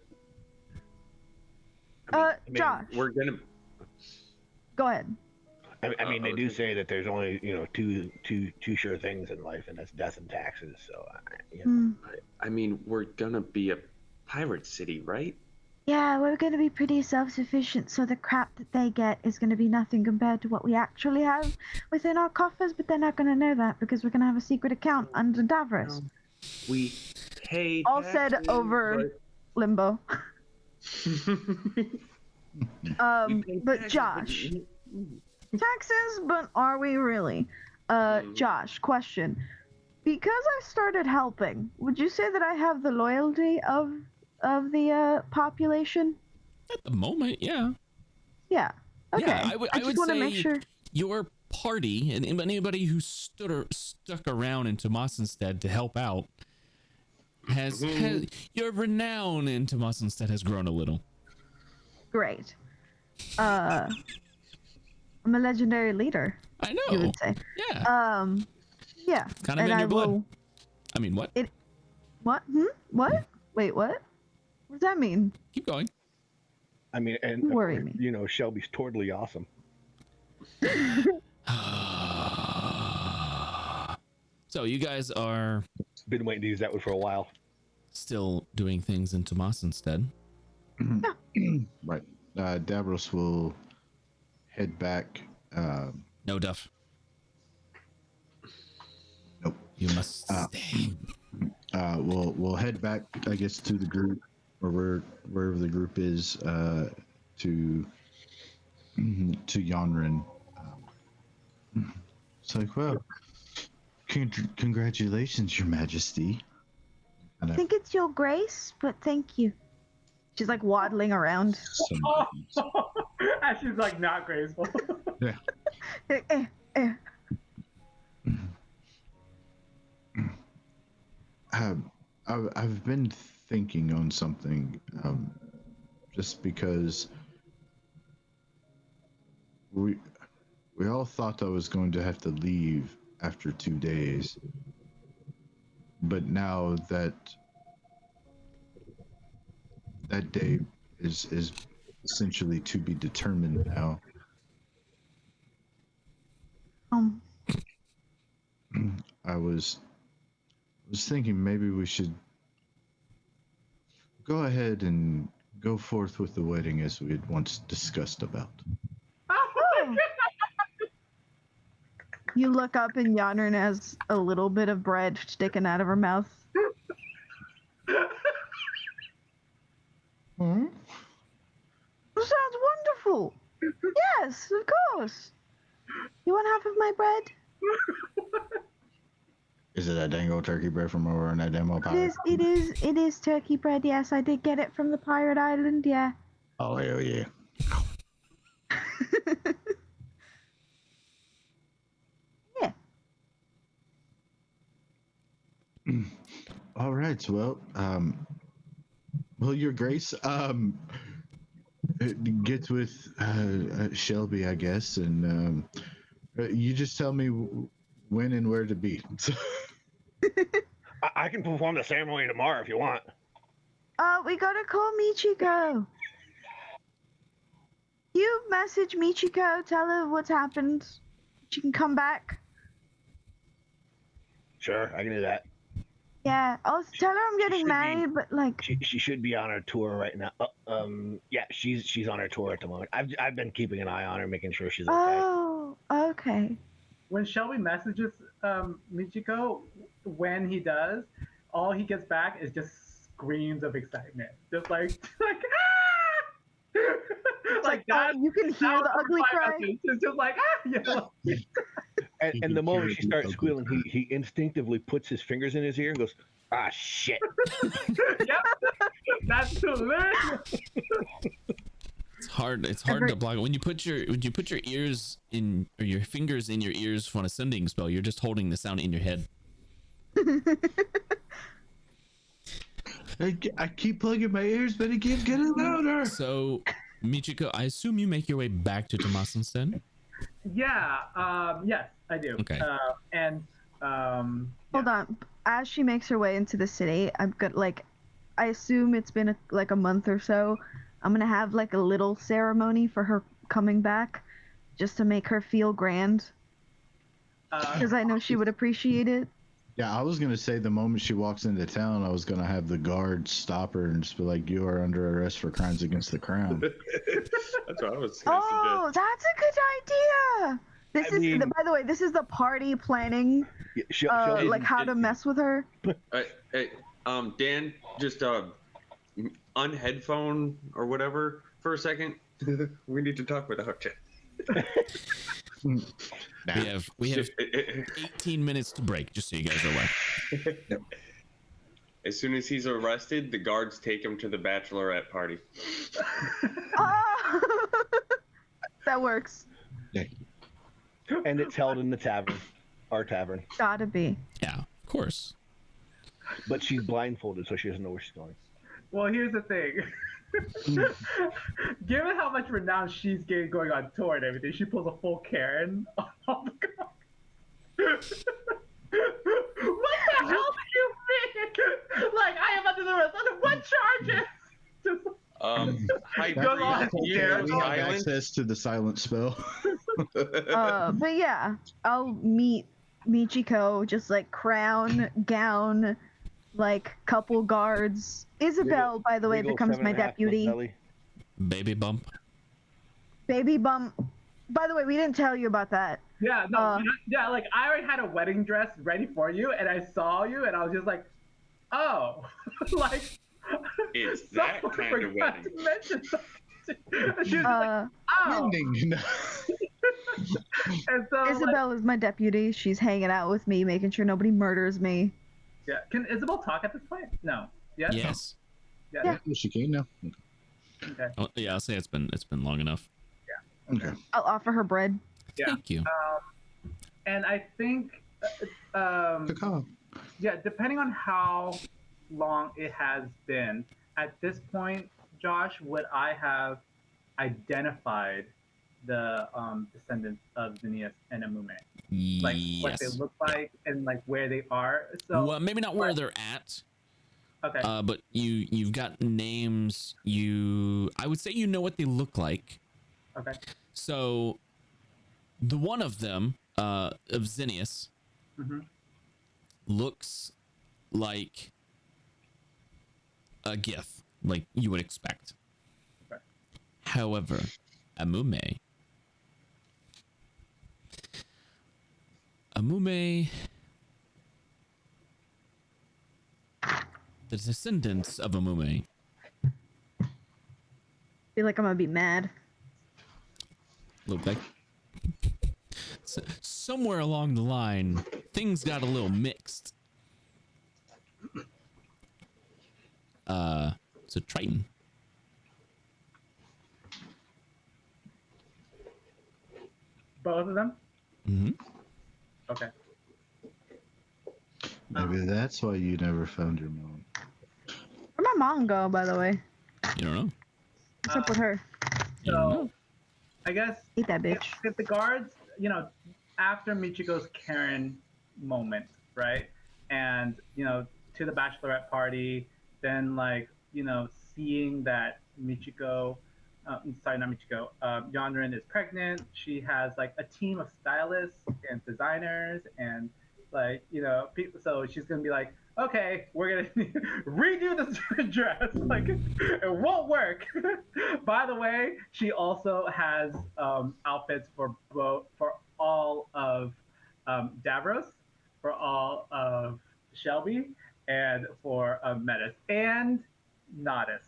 Josh, we're gonna. go ahead. I mean, they do say that there's only two sure things in life, and that's death and taxes. So, I mean, we're gonna be a pirate city, right? Yeah, we're going to be pretty self-sufficient, so the crap that they get is going to be nothing compared to what we actually have within our coffers, but they're not going to know that because we're going to have a secret account under Davros. We pay. All said taxes, over Limbo. But Josh, taxes, but are we really? Josh, question. Because I started helping, would you say that I have the loyalty of the population? At the moment, yeah. Yeah. Okay. Yeah, I just would want to say make sure. your party and anybody who stuck around in Tomasenstead to help out has your renown in Tomasenstead has grown a little. Great. I'm a legendary leader, I know. you would say. Yeah. Yeah. Kind of in your blood. I mean, what? What? What? Wait, what? What does that mean? Keep going. I mean, and You worry me. Shelby's totally awesome. So you guys are Been waiting to use that one for a while. still doing things in Tomasenstead. Right. Davros will head back. No, Duff. Nope. You must stay. We'll head back, I guess, to the group or wherever the group is, to Yonrin. It's like, well, congratulations, Your Majesty. I think it's your grace, but thank you. She's like waddling around. And she's like not graceful. Yeah. I've been thinking on something, just because we all thought I was going to have to leave after 2 days, but now that day is essentially to be determined now. I was thinking maybe we should go ahead and go forth with the wedding as we had once discussed about. You look up and Yonrin has a little bit of bread sticking out of her mouth. Hmm? That sounds wonderful. Yes, of course. You want half of my bread? Is it that dang old turkey bread from over on that demo pirate? It is turkey bread, yes. I did get it from the pirate island, yeah. Oh, hell yeah. Yeah. All right, well, Your Grace, get with Shelby, I guess, and you just tell me when and where to be. I can perform the ceremony tomorrow if you want. We gotta call Michiko. You message Michiko, tell her what's happened. She can come back. Sure, I can do that. Yeah, I'll tell her I'm She getting should be- married, but like, She should be on her tour right now. Yeah, she's on her tour at the moment. I've been keeping an eye on her, making sure she's okay. oh, okay. When Shelby messages Michiko, when he does, all he gets back is just screams of excitement, just like ah! like that. You can hear That the was ugly my cry. message. It's just like ah, yeah. And the moment she starts squealing, he instinctively puts his fingers in his ear and goes, "Ah, shit!" Yep, that's hilarious. It's hard. It's hard to block it. When you put your ears in, or your fingers in your ears for a sending spell, you're just holding the sound in your head. I keep plugging my ears, but it keeps getting louder. So, Michiko, I assume you make your way back to Tomasenstein? Yeah. Yes, I do. Okay. Hold on. As she makes her way into the city, I'm good. Like, I assume it's been a month or so. I'm gonna have like a little ceremony for her coming back, just to make her feel grand. Because I know she would appreciate it. Yeah, I was gonna say the moment she walks into town, I was gonna have the guards stop her and just be like, "You are under arrest for crimes against the crown." That's what I was going to Oh, that's a good idea. By the way, this is the party planning, like how to mess with her. Hey, Dan, just unheadphone or whatever for a second. We need to talk without you. We have 18 minutes to break, just so you guys are aware. As soon as he's arrested, the guards take him to the bachelorette party. That works. Yeah. And it's held in the tavern, our tavern. Gotta be. Yeah, of course. But she's blindfolded, so she doesn't know where she's going. Well, here's the thing. Given how much renown she's getting going on tour and everything, she pulls a full Karen on the guard. What the hell do you mean? Like, I am under the arrest. Under what charges? Hi, Go on, you Karen. We have silent? access to the silent spell. But yeah, I'll meet Michiko, just like crown, gown, like couple guards. Isabel, by the way, Legal becomes my 7.5 deputy. belly. Baby bump. Baby bump. By the way, we didn't tell you about that. Yeah, no, yeah, like I already had a wedding dress ready for you, and I saw you, and I was just like, oh, like. It's that kind of forgot wedding. to mention something. And she was just like, oh. Ending. And so, Isabel is my deputy. She's hanging out with me, making sure nobody murders me. yeah, can Isabel talk at this point? No. Yes. Yes. Yeah. Yeah. She can now. Okay. Oh, yeah, I'll say it's been long enough. Okay. I'll offer her bread. Yeah. Thank you. And I think, Caca. yeah, depending on how long it has been, at this point, Josh, would I have identified the descendants of Xenius and Amume? Like what they Yes. look like and like where they are. So Well, maybe not where they're at. okay. But you've got names. I would say you know what they look like. Okay. So, the one of them, of Xenius, Mm-hmm. looks like a Gith, like you would expect. Okay. However, Amume, the descendants of Amume, Feel like I'm gonna be mad. look like somewhere along the line things got a little mixed. It's a Triton. Both of them. Mm-hmm. Okay. Maybe that's why you never found your mom. Where'd my mom go, by the way? You don't know. What's up with her? You don't So know. I guess Eat that if, bitch. if the guards, after Michiko's Karen moment, right, and to the bachelorette party, then seeing that Michiko sorry, not Michiko. Yonrin is pregnant. She has like a team of stylists and designers and like people. So she's gonna be like, okay, we're gonna redo the dress. Like it won't work. By the way, she also has outfits for all of Davros, for all of Shelby, and for Metis and Nodis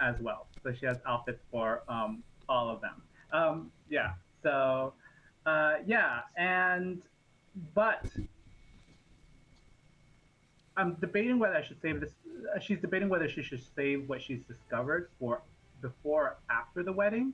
as well. So she has outfits for all of them. Yeah. So yeah, and but I'm debating whether I should save this. She's debating whether she should save what she's discovered for before or after the wedding.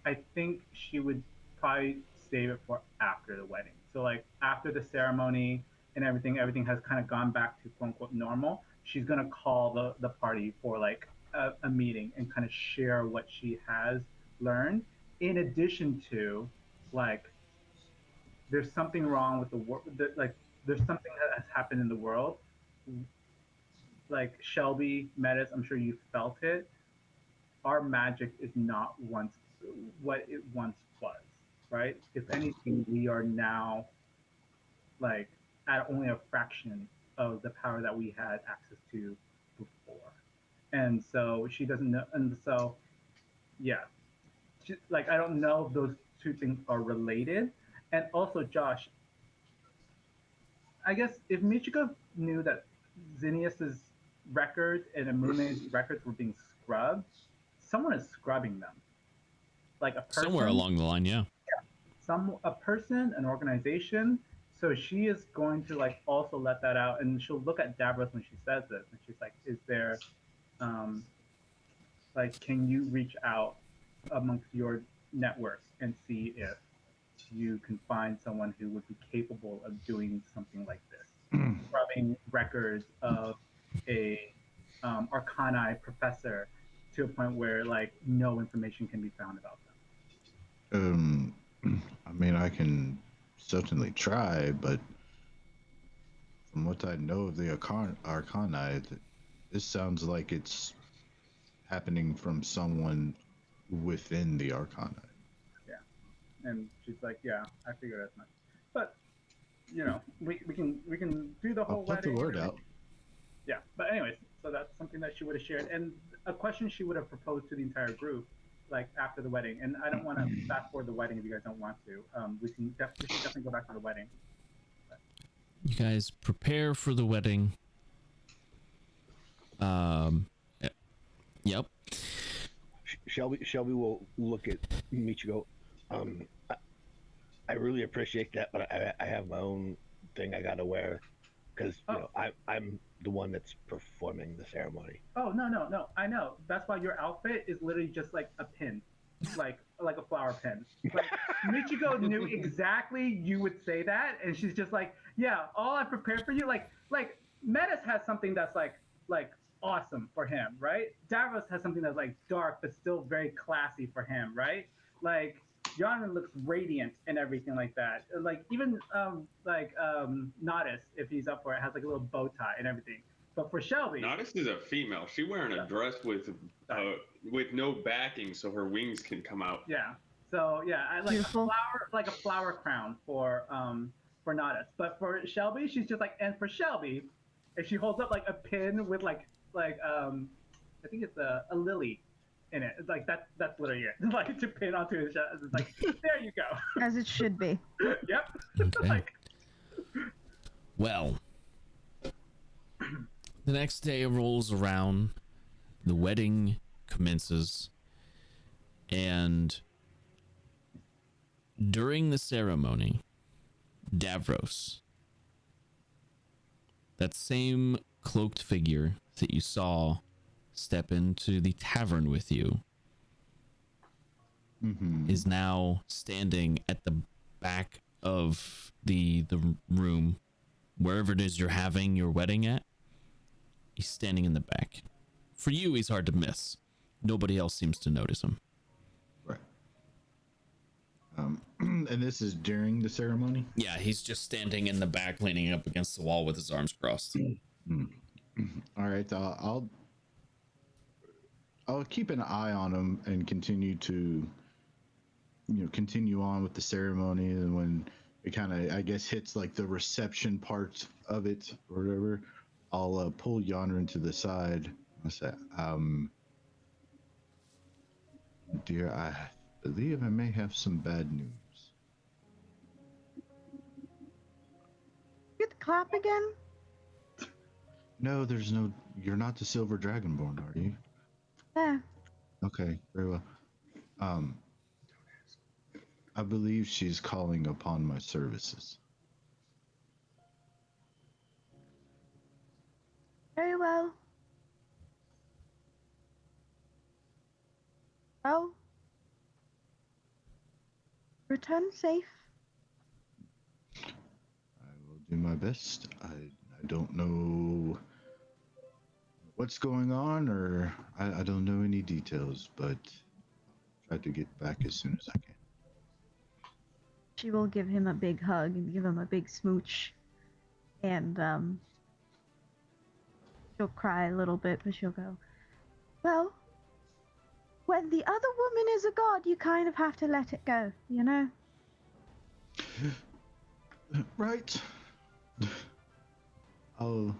I think she would probably save it for after the wedding. So like after the ceremony and everything has kind of gone back to quote unquote normal. She's gonna call the party for like a meeting and kind of share what she has learned. In addition to like there's something wrong with the world. Like there's something that has happened in the world. Like Shelby, Metis, I'm sure you felt it. Our magic is not once what it once was, right? If anything, we are now like at only a fraction of the power that we had access to before. And so she doesn't know. And so, yeah, like I don't know if those two things are related. And also, Josh, I guess if Michiko knew that Xenius's records and Amune's records were being scrubbed, someone is scrubbing them. Like a person, Somewhere along the line, yeah. a person, an organization. So she is going to like also let that out, and she'll look at Davros when she says this, and she's like, "Is there, like, can you reach out amongst your network and see if you can find someone who would be capable of doing something like this, scrubbing records of a Arcani professor to a point where like no information can be found about them." I mean, I can certainly try, but from what I know of the Arcani, this sounds like it's happening from someone within the Arcani. Yeah, and she's like, "Yeah, I figured as much." But we can do the whole I'll put the wedding. word out. Yeah, but anyways, so that's something that she would have shared, and a question she would have proposed to the entire group, like after the wedding. And I don't want to fast forward the wedding if you guys don't want to. We should definitely go back to the wedding. You guys prepare for the wedding. Yep. Shelby will look at Michiko. I really appreciate that, but I have my own thing I gotta wear because I'm the one that's performing the ceremony. Oh no! I know. That's why your outfit is literally just like a pin, like a flower pin. Like Michiko knew exactly you would say that, and she's just like, "Yeah, all I prepared for you." Like Metis has something that's like awesome for him, right? Davos has something that's like dark but still very classy for him, right? Like Yana looks radiant and everything like that. Like even Nodis, if he's up for it, has like a little bow tie and everything. But for Shelby, Nodis is a female. She's wearing a dress with no backing, so her wings can come out. Yeah. So yeah, I like Beautiful. a flower crown for Nodis. But for Shelby, she's just like, and for Shelby, if she holds up like a pin with like I think it's a lily in it. It's like that's literally it. Like to pin onto his chest. It's like there you go. As it should be. Yep. Okay. Like Well, the next day rolls around, the wedding commences, and during the ceremony, Davros, that same cloaked figure that you saw step into the tavern with you, is now standing at the back of the room, wherever it is you're having your wedding at. He's standing in the back. For you, he's hard to miss. Nobody else seems to notice him. Right. And this is during the ceremony? Yeah, he's just standing in the back, leaning up against the wall with his arms crossed. All right, I'll I'll keep an eye on him and continue to, continue on with the ceremony. And when it kind of, I guess, hits like the reception part of it or whatever, I'll pull Yonrin to the side. I say, dear, I believe I may have some bad news. Get the clap again? No, there's no. You're not the Silver Dragonborn, are you? Yeah. Okay, very well. I believe she's calling upon my services. Very well. Well, return safe. I will do my best. I don't know what's going on, or I don't know any details, but I'll try to get back as soon as I can. She will give him a big hug and give him a big smooch. And, she'll cry a little bit, but she'll go, well, when the other woman is a god, you kind of have to let it go, you know? Right. I'll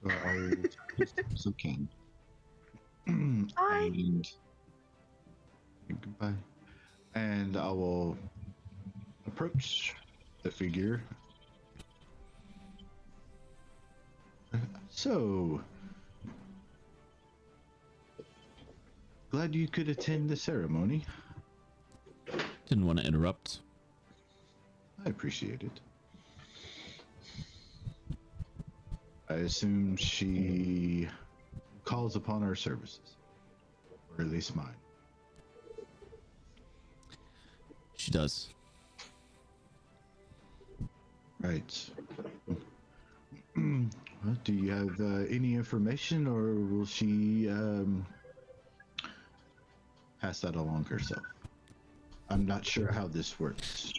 Right. so can. Bye. And goodbye. And I will approach the figure. So, glad you could attend the ceremony. Didn't want to interrupt. I appreciate it. I assume she calls upon our services, or at least mine. She does. Right. Well, do you have any information, or will she pass that along herself? I'm not sure how this works.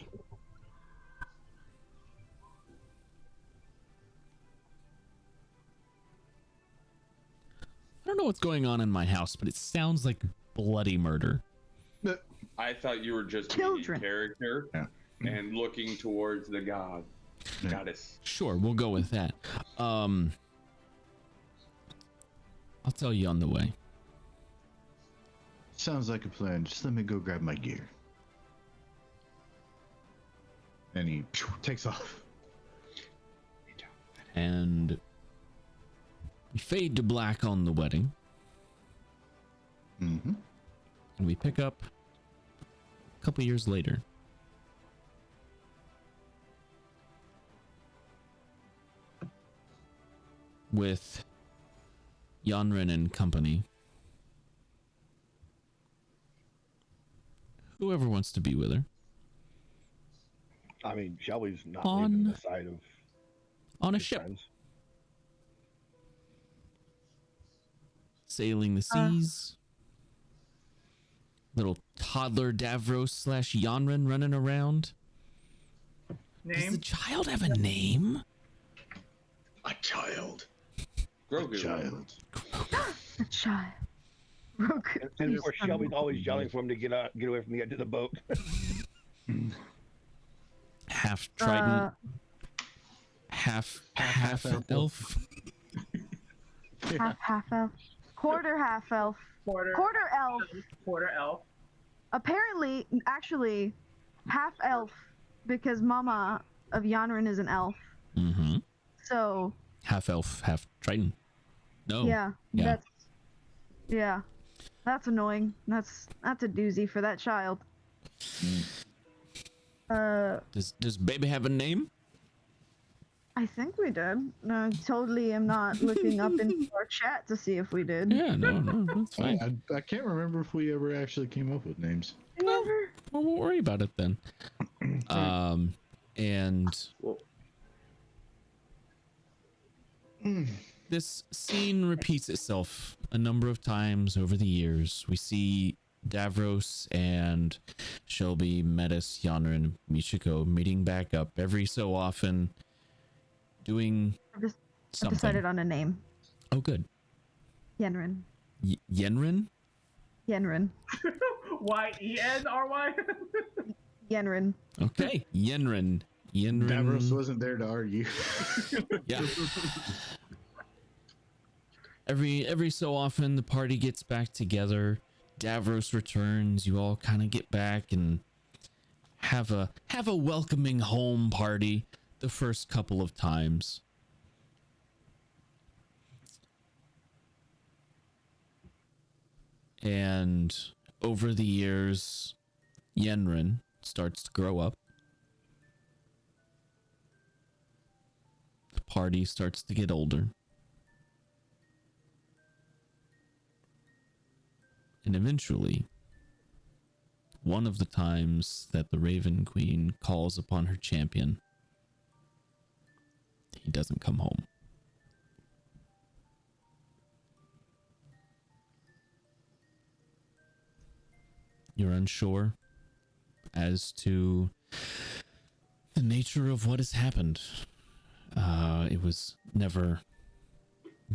I don't know what's going on in my house, but it sounds like bloody murder. I thought you were just Children. being character Yeah. and looking towards the Yeah. goddess. Sure, we'll go with that. I'll tell you on the way. Sounds like a plan. Just let me go grab my gear. And he takes off. And we fade to black on the wedding. Mm-hmm. And we pick up a couple years later. With Yonrin and company. Whoever wants to be with her. I mean, Shelby's not On- leaving the side of On a his ship. friends. Sailing the seas. Little toddler Davros / Yonrin running around. Does the Name? child have a name? A child. Grogu. Child. A child. Roku. And of course, Shelby's always yelling for him to get away from the edge of the boat. Half trident. half elf. Half elf. Quarter half elf. Quarter elf. Quarter elf. Apparently, actually, half elf because Mama of Yonrin is an elf. Mm-hmm. So Half elf, half trident. No. yeah, Yeah. that's annoying. That's a doozy for that child. Does baby have a name? I think we did. No, totally am not looking up into our chat to see if we did. Yeah, no, that's fine. I can't remember if we ever actually came up with names. Never. Well, we'll worry about it then. And Well, this scene repeats itself a number of times over the years. We see Davros and Shelby, Metis, Yonrin, Michiko meeting back up every so often, doing I've something. decided on a name. Oh, good. Yenrin. Yenrin? Yenrin. Yenry? Yenrin. Okay, Yenrin. Davros wasn't there to argue. Yeah. Every so often the party gets back together. Davros returns. You all kind of get back and have a welcoming home party the first couple of times. And over the years, Yenrin starts to grow up. The party starts to get older. And eventually, one of the times that the Raven Queen calls upon her champion, he doesn't come home. You're unsure as to the nature of what has happened. It was never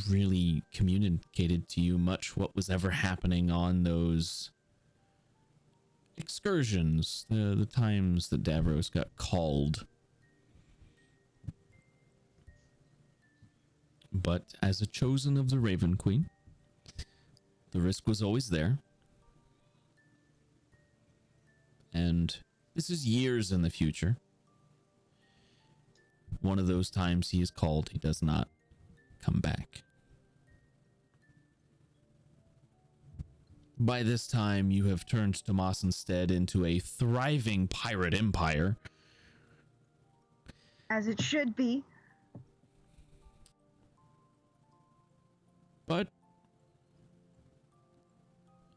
really communicated to you much what was ever happening on those excursions, the times that Davros got called. But as a chosen of the Raven Queen, the risk was always there. And this is years in the future. One of those times he is called, he does not come back. By this time, you have turned Tomasenstead into a thriving pirate empire. As it should be. But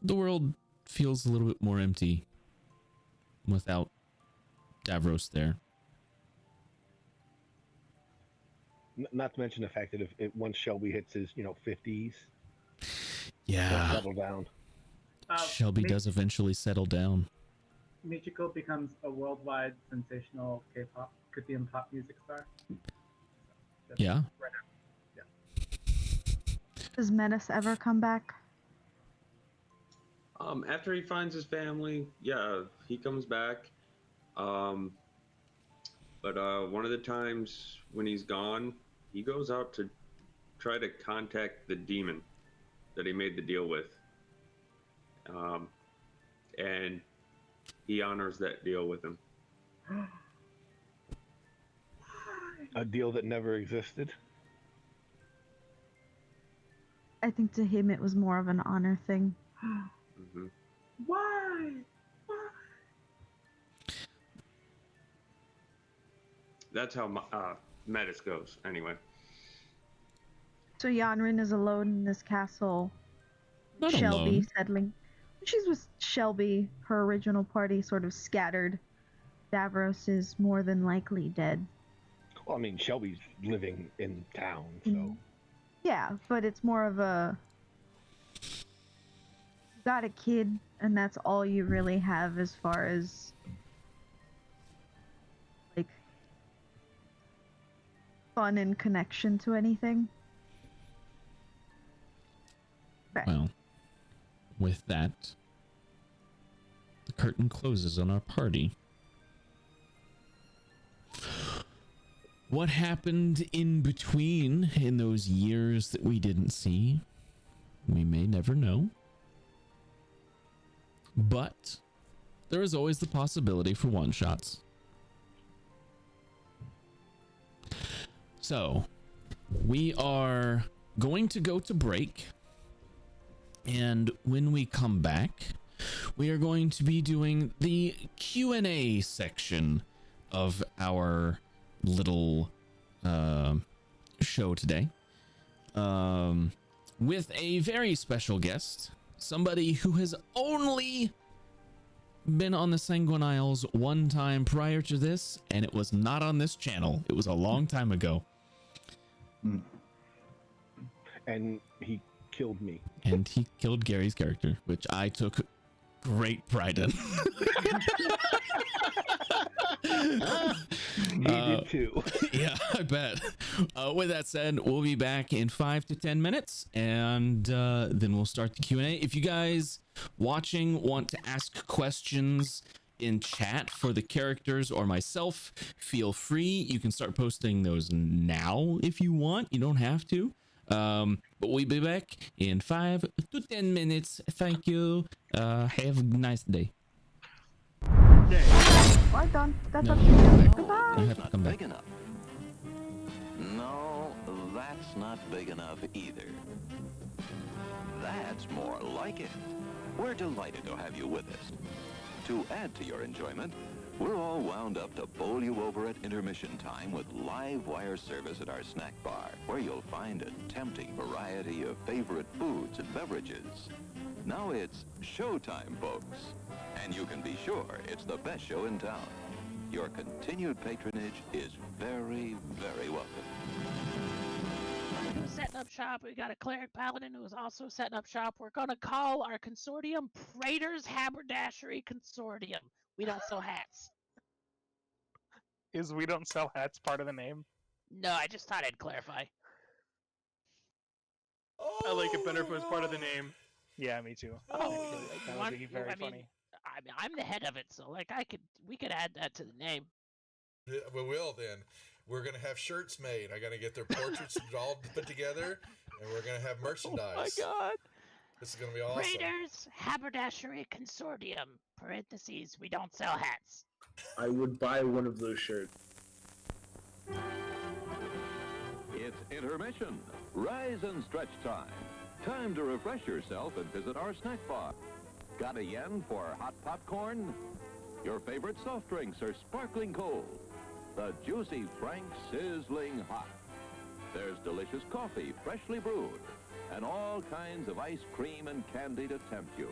the world feels a little bit more empty without Davros there. Not to mention the fact that if once Shelby hits his 50s, he'll Yeah, settle down. Shelby does eventually settle down. Michiko becomes a worldwide sensational K-pop, Korean pop music star. Just Yeah. right now. Yeah. Does Menace ever come back? After he finds his family, yeah, he comes back. But one of the times when he's gone, he goes out to try to contact the demon that he made the deal with. And he honors that deal with him. A deal that never existed. I think to him it was more of an honor thing. Mm-hmm. Why? That's how Metis goes, anyway. So Yanrin is alone in this castle. Not Shelby alone. settling. She's with Shelby. Her original party sort of scattered. Davros is more than likely dead. Well, I mean, Shelby's living in town, so. Yeah, but it's more of a... You got a kid, and that's all you really have as far as... like... fun and connection to anything. Okay. Well, with that, the curtain closes on our party. What happened in between in those years that we didn't see, we may never know. But there is always the possibility for one-shots. So, we are going to go to break. And when we come back, we are going to be doing the Q&A section of our little show today, with a very special guest, somebody who has only been on the Sanguine Isles one time prior to this, and it was not on this channel. It was a long time ago. And he killed me. And he killed Gary's character, which I took great pride in. He did too. Yeah, I bet. With that said, we'll be back in 5 to 10 minutes, and then we'll start the Q&A. If you guys watching want to ask questions in chat for the characters or myself, feel free. You can start posting those now if you want. You don't have to. But we'll be back in 5 to 10 minutes. Thank you. Have a nice day. Well done. That's No, up to come you. back. Goodbye. You have to come back. Big enough. No, that's not big enough either. That's more like it. We're delighted to have you with us. To add to your enjoyment, we're all wound up to bowl you over at intermission time with live wire service at our snack bar, where you'll find a tempting variety of favorite foods and beverages. Now it's showtime, folks. And you can be sure it's the best show in town. Your continued patronage is very, very welcome. Who's setting up shop? We got a cleric paladin who's also setting up shop. We're gonna call our consortium Praetor's Haberdashery Consortium. We don't sell hats. Is we don't sell hats part of the name? No, I just thought I'd clarify. I like it better if it was part of the name. Yeah, me too. Oh, That would be very funny. I'm the head of it, so like we could add that to the name. Yeah, we will then. We're gonna have shirts made. I gotta get their portraits all put together, and we're gonna have merchandise. Oh my god! This is gonna be awesome. Praetor's Haberdashery Consortium. Parentheses. We don't sell hats. I would buy one of those shirts. It's intermission. Rise and stretch time. Time to refresh yourself and visit our snack bar. Got a yen for hot popcorn? Your favorite soft drinks are sparkling cold. The juicy Frank sizzling hot. There's delicious coffee, freshly brewed, and all kinds of ice cream and candy to tempt you.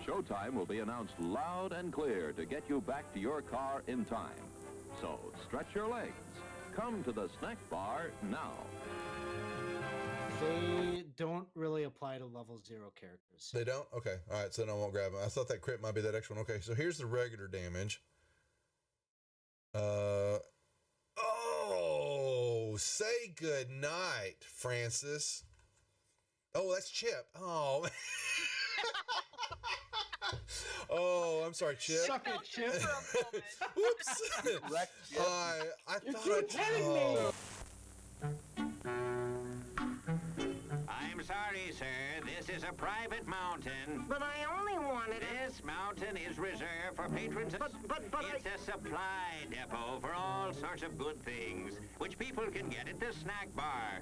Showtime will be announced loud and clear to get you back to your car in time. So stretch your legs. Come to the snack bar now. They don't really apply to level 0 characters. They don't? Okay. All right. So then I won't grab them. I thought that crit might be that extra one. Okay. So here's the regular damage. Oh, say good night, Francis. Oh, that's Chip. Oh. Oh, I'm sorry, Chip. Suck it, Chip. Whoops. I thought I'm sorry, sir. This is a private mountain. But I only wanted This mountain is reserved for patrons. But it's a supply depot for all sorts of good things, which people can get at the snack bar.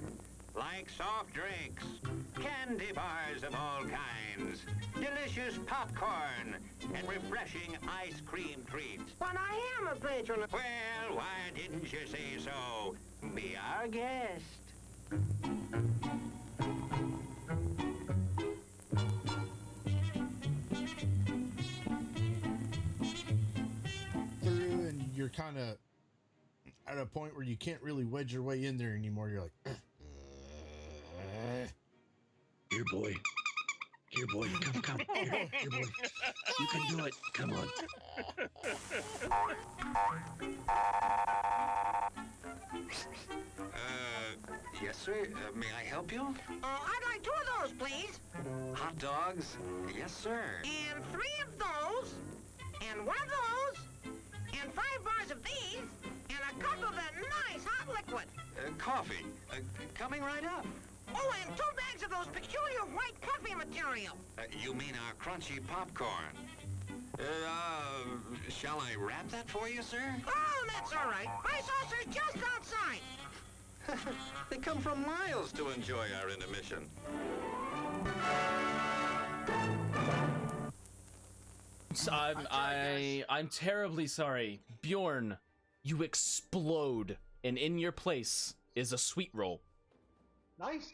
Like soft drinks, candy bars of all kinds, delicious popcorn, and refreshing ice cream treats. But I am a patron. Well, why didn't you say so? Be our guest. Through, and you're kind of at a point where you can't really wedge your way in there anymore. You're like, here, boy. Here, boy. Come. Here, boy. You can do it. Come on. Yes, sir. May I help you? I'd like 2 of those, please. Hot dogs? Yes, sir. And 3 of those, and 1 of those, and 5 bars of these, and a cup of that nice hot liquid. Coffee. Coming right up. Oh, and 2 bags of those peculiar white coffee material. You mean our crunchy popcorn? Shall I wrap that for you, sir? Oh, that's all right. My saucer's just outside. They come from miles to enjoy our intermission. I'm terribly sorry. Bjorn, you explode, and in your place is a sweet roll. Nice.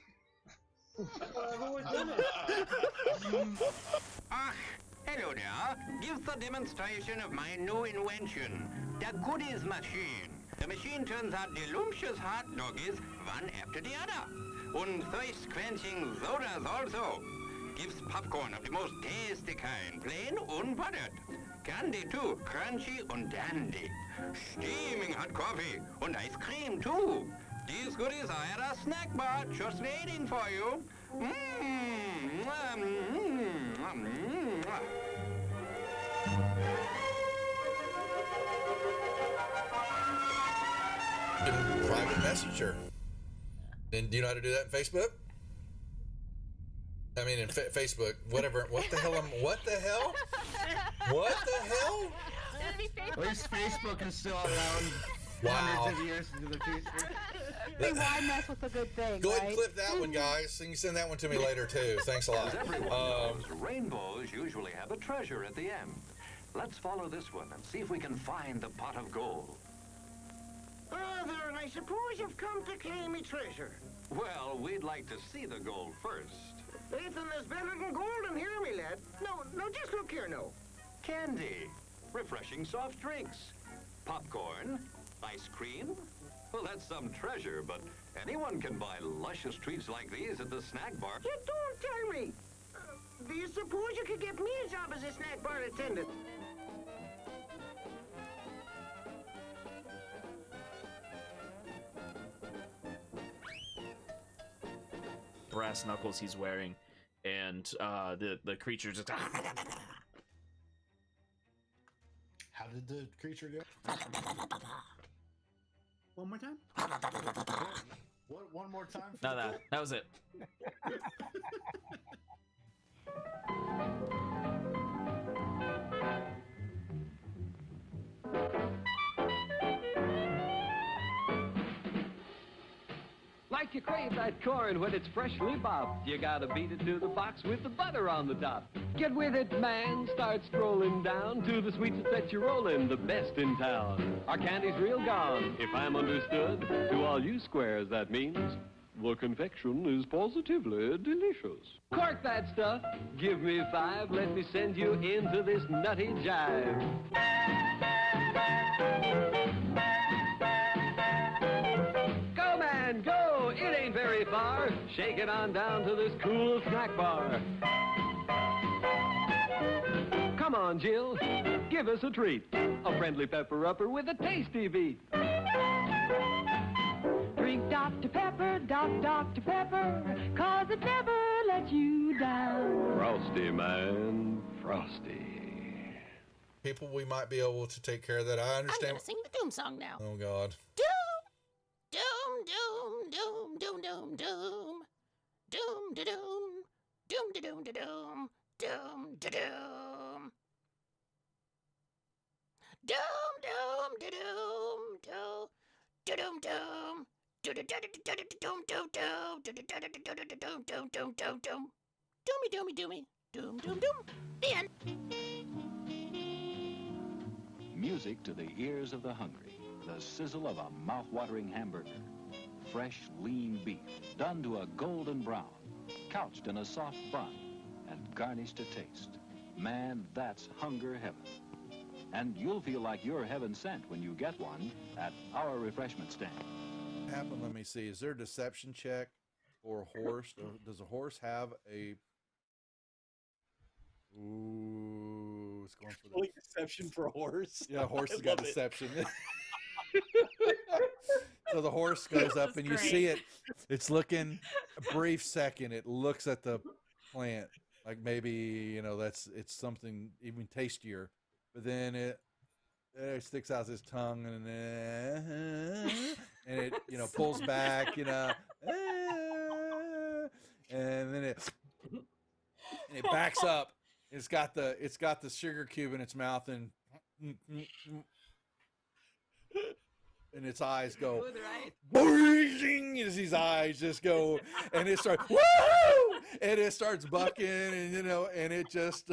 Hello there. Give the demonstration of my new invention, the goodies machine. The machine turns out delicious hot doggies one after the other. And thirst-quenching sodas also. Gives popcorn of the most tasty kind, plain unbuttered. Candy too, crunchy and dandy. Steaming hot coffee and ice cream too. These goodies are at a snack bar just waiting for you. Private messenger. And do you know how to do that in Facebook? I mean, in Facebook, whatever. What the hell? What the hell? What the hell? At least Facebook is still around Wow. hundreds of years into the future. Why mess with a good thing, Go ahead right? and clip that one, guys. You can send that one to me later, too. Thanks a lot. As everyone knows, rainbows usually have a treasure at the end. Let's follow this one and see if we can find the pot of gold. Brother, I suppose you've come to claim me treasure. Well, we'd like to see the gold first. Ethan is better than gold in here, me lad. No, just look here now. Candy, refreshing soft drinks, popcorn, ice cream. Well, that's some treasure, but anyone can buy luscious treats like these at the snack bar. You don't tell me. Do you suppose you could get me a job as a snack bar attendant? Brass knuckles he's wearing, and the creature just. How did the creature go? One more time? What? One more time? No, that was it. Like you crave that corn when it's freshly popped, you gotta beat it to the box with the butter on the top. Get with it, man, start strolling down to the sweets that set you rolling, the best in town. Our candy's real gone, if I'm understood. To all you squares, that means the confection is positively delicious. Cork that stuff, give me 5, let me send you into this nutty jive. Go, man, go! It ain't very far. Shake it on down to this cool snack bar. Come on, Jill, give us a treat. A friendly pepper-upper with a tasty beat. Drink Dr. Pepper, Dr. Pepper, 'cause it never lets you down. Frosty, man, frosty. People, we might be able to take care of that. I I'm understand. gonna sing the doom song now. Oh, God. Doom, doom, doom, doom, doom, doom, doom, da doom, doom, da doom, da doom, doom, da doom, doom, doom, da doom, doom, da doom, doom. Doomy, doomy, doomy, doom, doom, doom. The end. Music to the ears of the hungry. The sizzle of a mouth-watering hamburger. Fresh, lean beef, done to a golden brown, couched in a soft bun, and garnished to taste. Man, that's hunger heaven. And you'll feel like you're heaven sent when you get one at our refreshment stand. Happen. Let me see. Is there a deception check for a horse? Does a horse have a? Ooh, it's going for the deception for a horse. Yeah, a horse I has got love it. deception. So the horse goes up, and you see it. It's looking a brief second. It looks at the plant like maybe it's something even tastier, but then it sticks out his tongue and it pulls back, and then it backs up. It's got the sugar cube in its mouth, and its eyes go boing, as his eyes just go, and it starts woo, and it starts bucking, and it just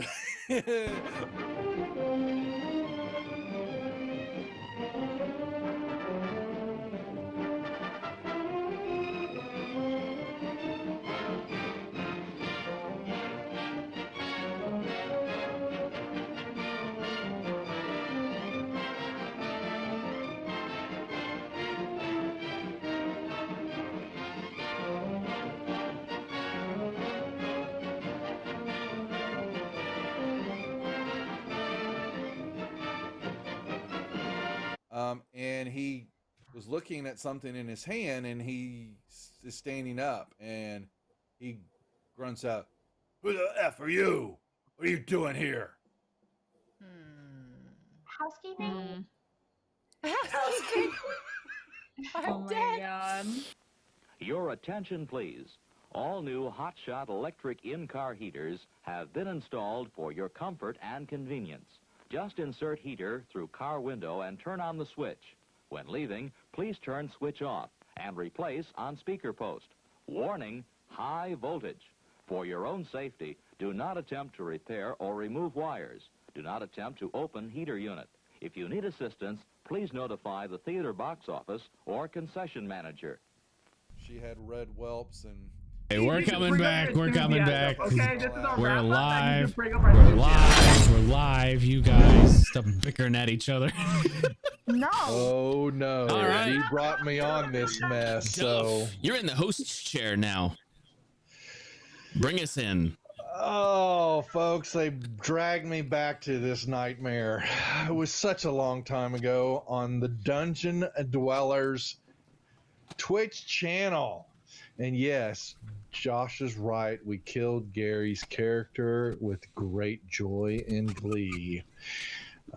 and he was looking at something in his hand, and he is standing up, and he grunts out, "Who the F are you? What are you doing here?" Housekeeping? Housekeeping. Oh my god. Your attention, please. All new hotshot electric in-car heaters have been installed for your comfort and convenience. Just insert heater through car window and turn on the switch. When leaving, please turn switch off and replace on speaker post. Warning, high voltage. For your own safety, do not attempt to repair or remove wires. Do not attempt to open heater unit. If you need assistance, please notify the theater box office or concession manager. She had red whelps and... Hey, we're coming back. We're coming back. Okay, this is our We're wrap-up. I need to live. bring up our We're news live. We're live. You guys stop bickering at each other. No. Oh no! All right. He brought me on this mess. So You're in the host's chair now. Bring us in. Oh, folks, they dragged me back to this nightmare. It was such a long time ago on the Dungeon Dwellers Twitch channel. And yes, Josh is right. We killed Gary's character with great joy and glee.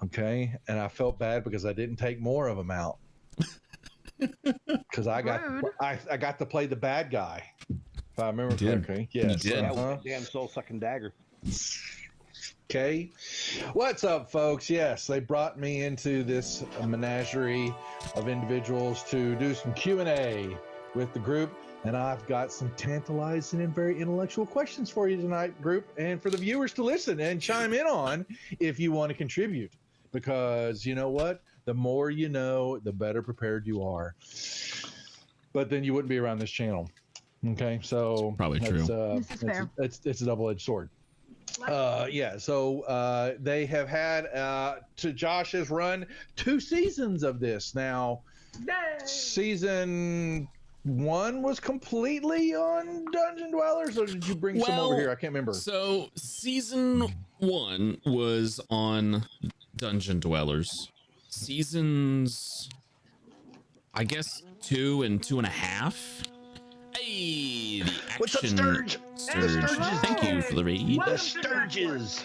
Okay? And I felt bad because I didn't take more of them out. Because I got to play the bad guy. If I remember correctly. Yes. Damn soul-sucking dagger. Okay. What's up, folks? Yes, they brought me into this menagerie of individuals to do some Q&A with the group, and I've got some tantalizing and very intellectual questions for you tonight, group, and for the viewers to listen and chime in on if you want to contribute. Because you know what? The more you know, the better prepared you are. But then you wouldn't be around this channel. Okay, so probably true. It's a double-edged sword. So they have had Josh has run 2 seasons of this now. Yay! Season 1 was completely on Dungeon Dwellers, or did you bring some over here? I can't remember. So season 1 was on Dungeon Dwellers. Seasons, I guess 2 and 2.5. Hey, the action. What's up, Sturge? Sturge. Thank you for the raid. The Sturges.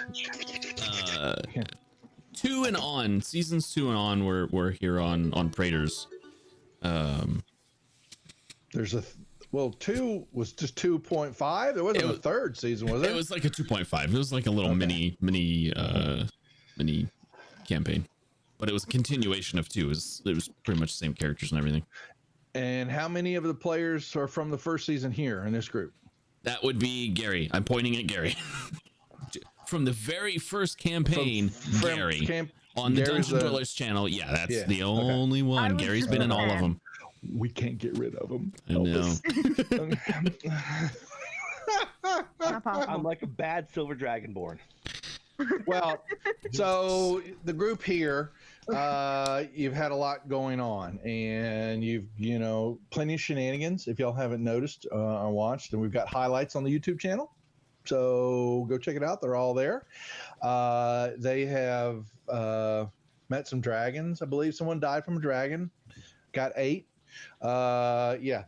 2 and on, seasons 2 and on, we're here on Praetors. There's 2 was just 2.5. There wasn't a third season, was it? It was like a 2.5. It was like a little mini campaign, but it was a continuation of 2. It was pretty much the same characters and everything. And how many of the players are from the first season here in this group? That would be Gary. I'm pointing at Gary. From the very first campaign, Gary. On the Dungeon Dwellers channel. Yeah, that's the only one. Gary's been in all of them. We can't get rid of them. I know. I'm like a bad silver dragonborn. Well, so the group here, you've had a lot going on, and you've plenty of shenanigans. If y'all haven't noticed or watched, and we've got highlights on the YouTube channel, so go check it out. They're all there. They have met some dragons. I believe someone died from a dragon. Got 8. They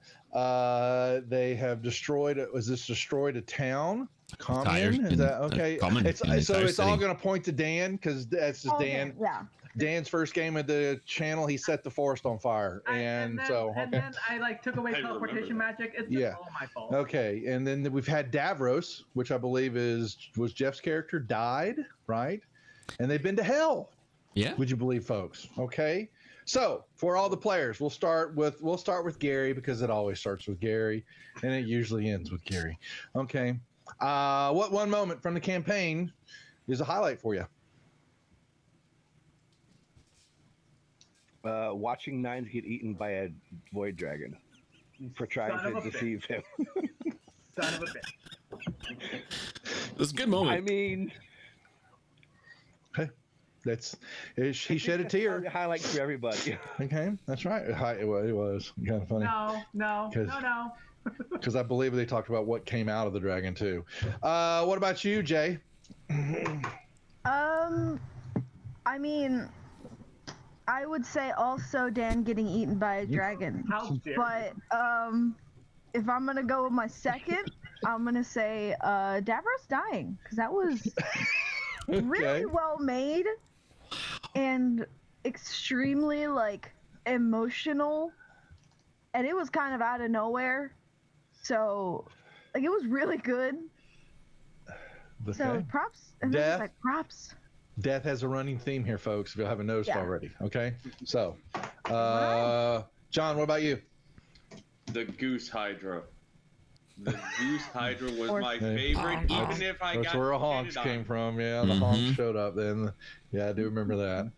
have destroyed. Was this destroyed a town? Commune? Is that okay? It's all going to point to Dan because that's just Dan. Yeah. Dan's first game of the channel, he set the forest on fire, and then I took away teleportation magic. It's just all my fault. Okay, and then we've had Davros, which I believe was Jeff's character, died, right? And they've been to hell. Yeah. Would you believe, folks? Okay. So for all the players, we'll start with Gary because it always starts with Gary, and it usually ends with Gary. Okay. What one moment from the campaign is a highlight for you? Watching Nines get eaten by a void dragon for trying to deceive him. Son of a bitch. It was a good moment. I mean, he shed a tear. Highlight for everybody. Okay, that's right. It was kind of funny. No. Because I believe they talked about what came out of the dragon too. What about you, Jay? I mean, I would say also Dan getting eaten by a dragon. How dare But if I'm gonna go with my second, I'm gonna say Davros dying, because that was really well made and extremely like emotional, and it was kind of out of nowhere. So like it was really good. So Okay. props. And Death. like props. Death has a running theme here, folks, if you haven't noticed already. Okay. So, John, what about you? The Goose Hydra. The Goose Hydra was my favorite, even if I got That's where honks came from. Yeah, the honks showed up then. Yeah, I do remember that.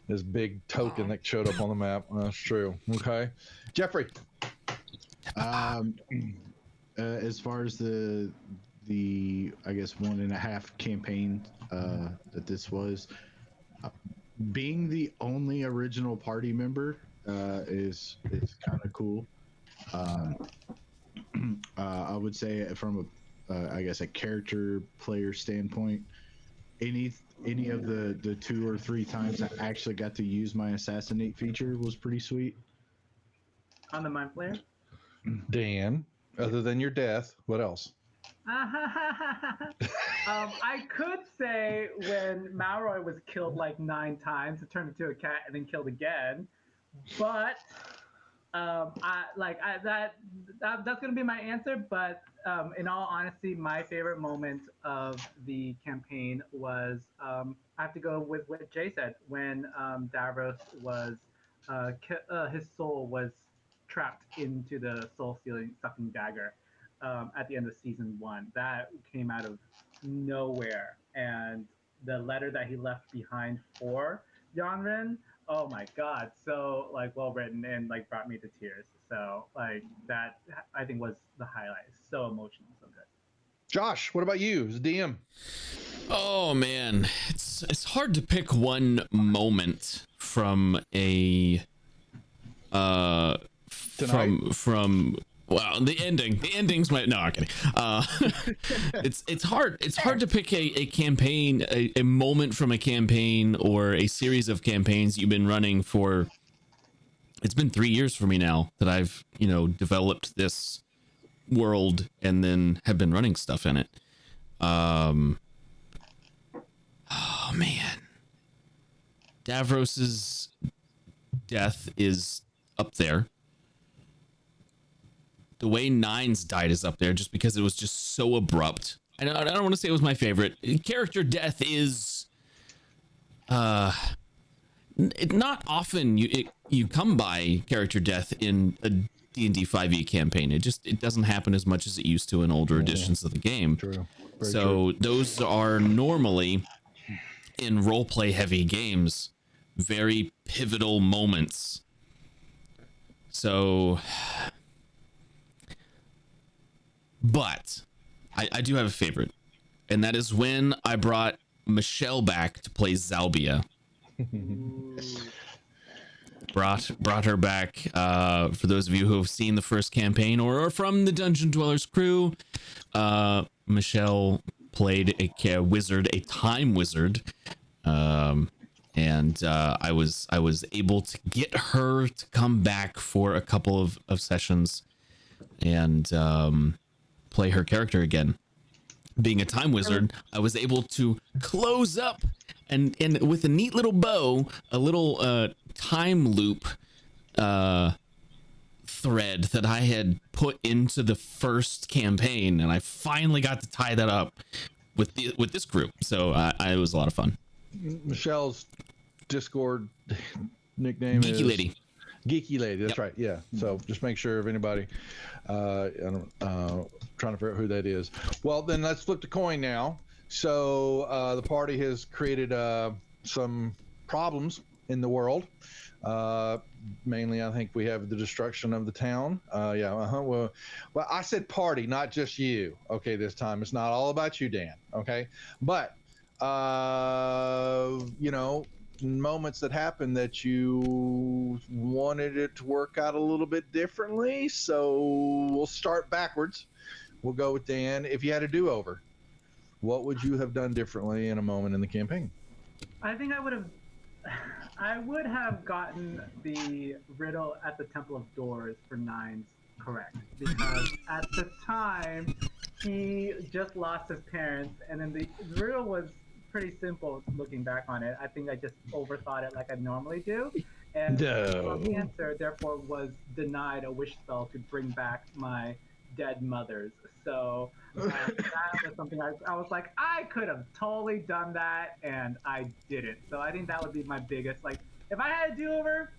This big token that showed up on the map. That's true. Okay. Jeffrey. As far as the I guess 1.5 campaign that this was, being the only original party member is kind of cool. I would say from a I guess a character player standpoint, any of the 2 or 3 times I actually got to use my assassinate feature was pretty sweet. On the mind player? Dan, other than your death, what else? I could say when Malroy was killed like 9 times, it turned into a cat and then killed again. But that's gonna be my answer. But in all honesty, my favorite moment of the campaign was I have to go with what Jay said when Davros was his soul was trapped into the soul-stealing sucking dagger at the end of season 1. That came out of nowhere, and the letter that he left behind for Yanren, oh my god, so like well written and like brought me to tears. So like that I think was the highlight. So emotional, so good. Josh, what about you as DM? Oh man, it's hard to pick one moment from a from well, the ending's my no, I'm kidding. It's hard to pick a campaign, a moment from a campaign or a series of campaigns you've been running for. It's been 3 years for me now that I've developed this world and then have been running stuff in it. Oh man, Davros's death is up there. The way Nines died is up there just because it was just so abrupt. I don't want to say it was my favorite. Character death is not often you come by character death in a D&D 5e campaign. It doesn't happen as much as it used to in older editions of the game. True. So those are normally in roleplay heavy games very pivotal moments. So but I do have a favorite, and that is when I brought Mech⁴ back to play Zalbia. brought her back. For those of you who have seen the first campaign or are from the Dungeon Dwellers crew, Mech⁴ played a wizard, a time wizard, and I was able to get her to come back for a couple of sessions and play her character again. Being a time wizard, I was able to close up and with a neat little bow, a little time loop thread that I had put into the first campaign, and I finally got to tie that up with this group. So it was a lot of fun. Michelle's Discord nickname is Geeky Lady. Geeky Lady, that's right. Yeah. So just make sure if anybody trying to figure out who that is. Well, then let's flip the coin now. So the party has created some problems in the world. Mainly, I think we have the destruction of the town. Well, I said party, not just you. Okay, this time it's not all about you, Dan. Okay, but moments that happened that you wanted it to work out a little bit differently. So we'll start backwards. We'll go with Dan. If you had a do-over, what would you have done differently in a moment in the campaign? I think I would have I would have gotten the riddle at the Temple of Doors for Nines correct, because at the time he just lost his parents, and then the riddle was pretty simple looking back on it. I think I just overthought it like I normally do, and the wrong answer therefore was denied a wish spell to bring back my dead mothers. So that was something I was like, I could have totally done that, and I didn't. So I think that would be my biggest, like, if I had a do-over,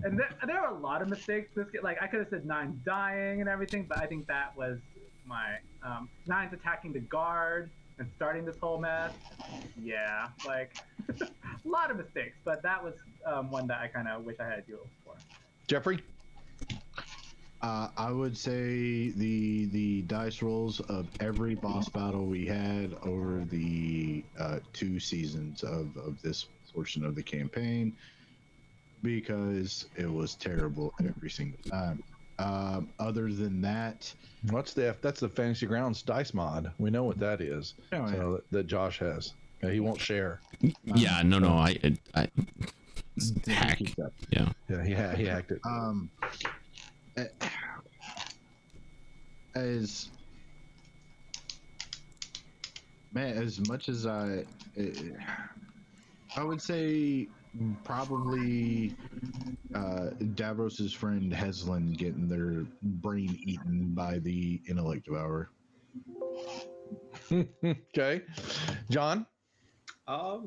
and there were a lot of mistakes. Like, I could have said Nines dying and everything, but I think that was my Nines attacking the guard and starting this whole mess. Yeah, like a lot of mistakes, but that was one that I kind of wish I had a do-over for. Jeffrey? I would say the dice rolls of every boss battle we had over the 2 seasons of this portion of the campaign, because it was terrible every single time. Other than that, that's the Fantasy Grounds dice mod. We know what that is. Oh, so that Josh has. He won't share. Yeah, no, I hack. Yeah, he hacked it. As much as I would say probably Davros's friend Heslin getting their brain eaten by the intellect devourer. Okay, John. I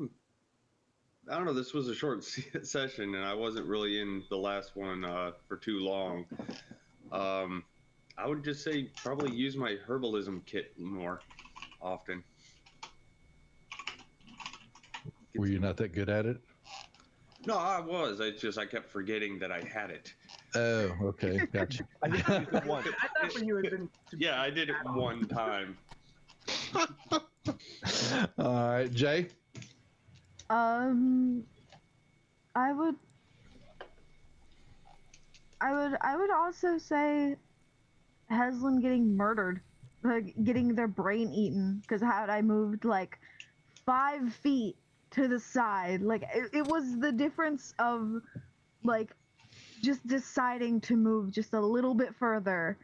don't know. This was a short session, and I wasn't really in the last one for too long. I would just say probably use my herbalism kit more often. Were you not that good at it? No, I was. I kept forgetting that I had it. Oh, okay, gotcha. I thought for you it had been. Yeah, I did it one time. All right, Jay. I would also say Heslin getting murdered, like getting their brain eaten, because had I moved like 5 feet to the side, like it was the difference of like just deciding to move just a little bit further,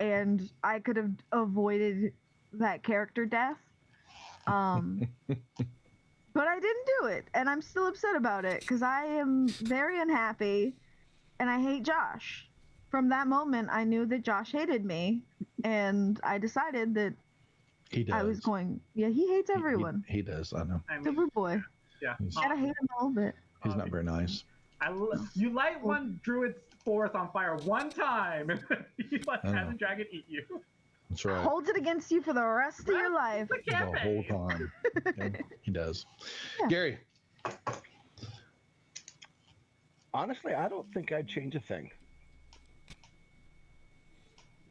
and I could have avoided that character death. But I didn't do it, and I'm still upset about it because I am very unhappy, and I hate Josh. From that moment, I knew that Josh hated me, and I decided that he does. I was going. Yeah, he hates everyone. He does. I know. Super boy. Yeah. You gotta hate him a little bit. He's not very nice. You light one druid's forest on fire one time, and you let I know. Chasm Dragon eat you. That's right. Holds it against you for the rest of your life. The whole time. Yeah, he does. Yeah. Gary. Honestly, I don't think I'd change a thing.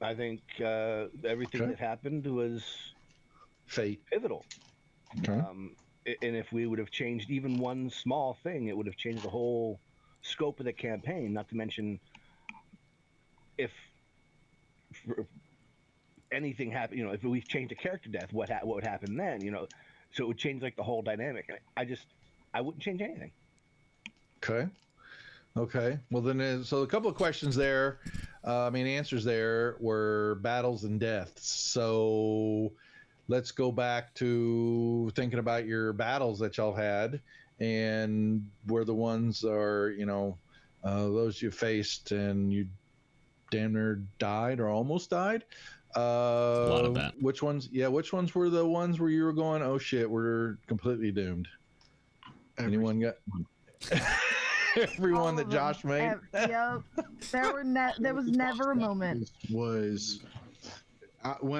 I think everything that happened was fate, pivotal. Okay. And if we would have changed even one small thing, it would have changed the whole scope of the campaign. Not to mention, if anything happened, if we changed a character death, what would happen then? So it would change like the whole dynamic. I wouldn't change anything. Okay. Well, then, so a couple of questions there. Answers there were battles and deaths. So let's go back to thinking about your battles that y'all had, and where the ones are, those you faced and you damn near died or almost died. A lot of that. Which ones? Yeah, which ones were the ones where you were going, oh shit, we're completely doomed? Anyone got? Everyone that Josh made. Yep. There was never a moment. When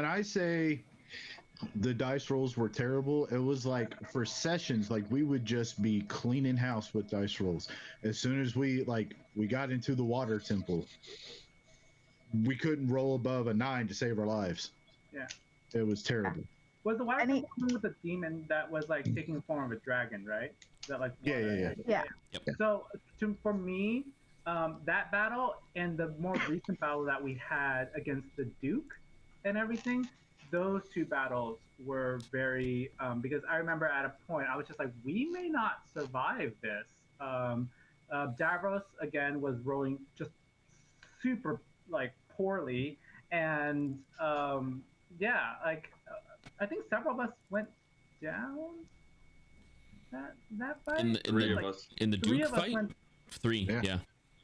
I say the dice rolls were terrible, it was like for sessions, like we would just be cleaning house with dice rolls. As soon as we got into the water temple, we couldn't roll above a 9 to save our lives. Yeah. It was terrible. Was the water temple with a demon that was like taking the form of a dragon, right? Is that like Yeah. Yep. So for me, that battle and the more recent battle that we had against the Duke and everything, those 2 battles were very because I remember at a point I was just like, we may not survive this. Davros again was rolling just super like poorly, and yeah, like I think several of us went down that fight. In the three Duke of us fight? went. 3, yeah.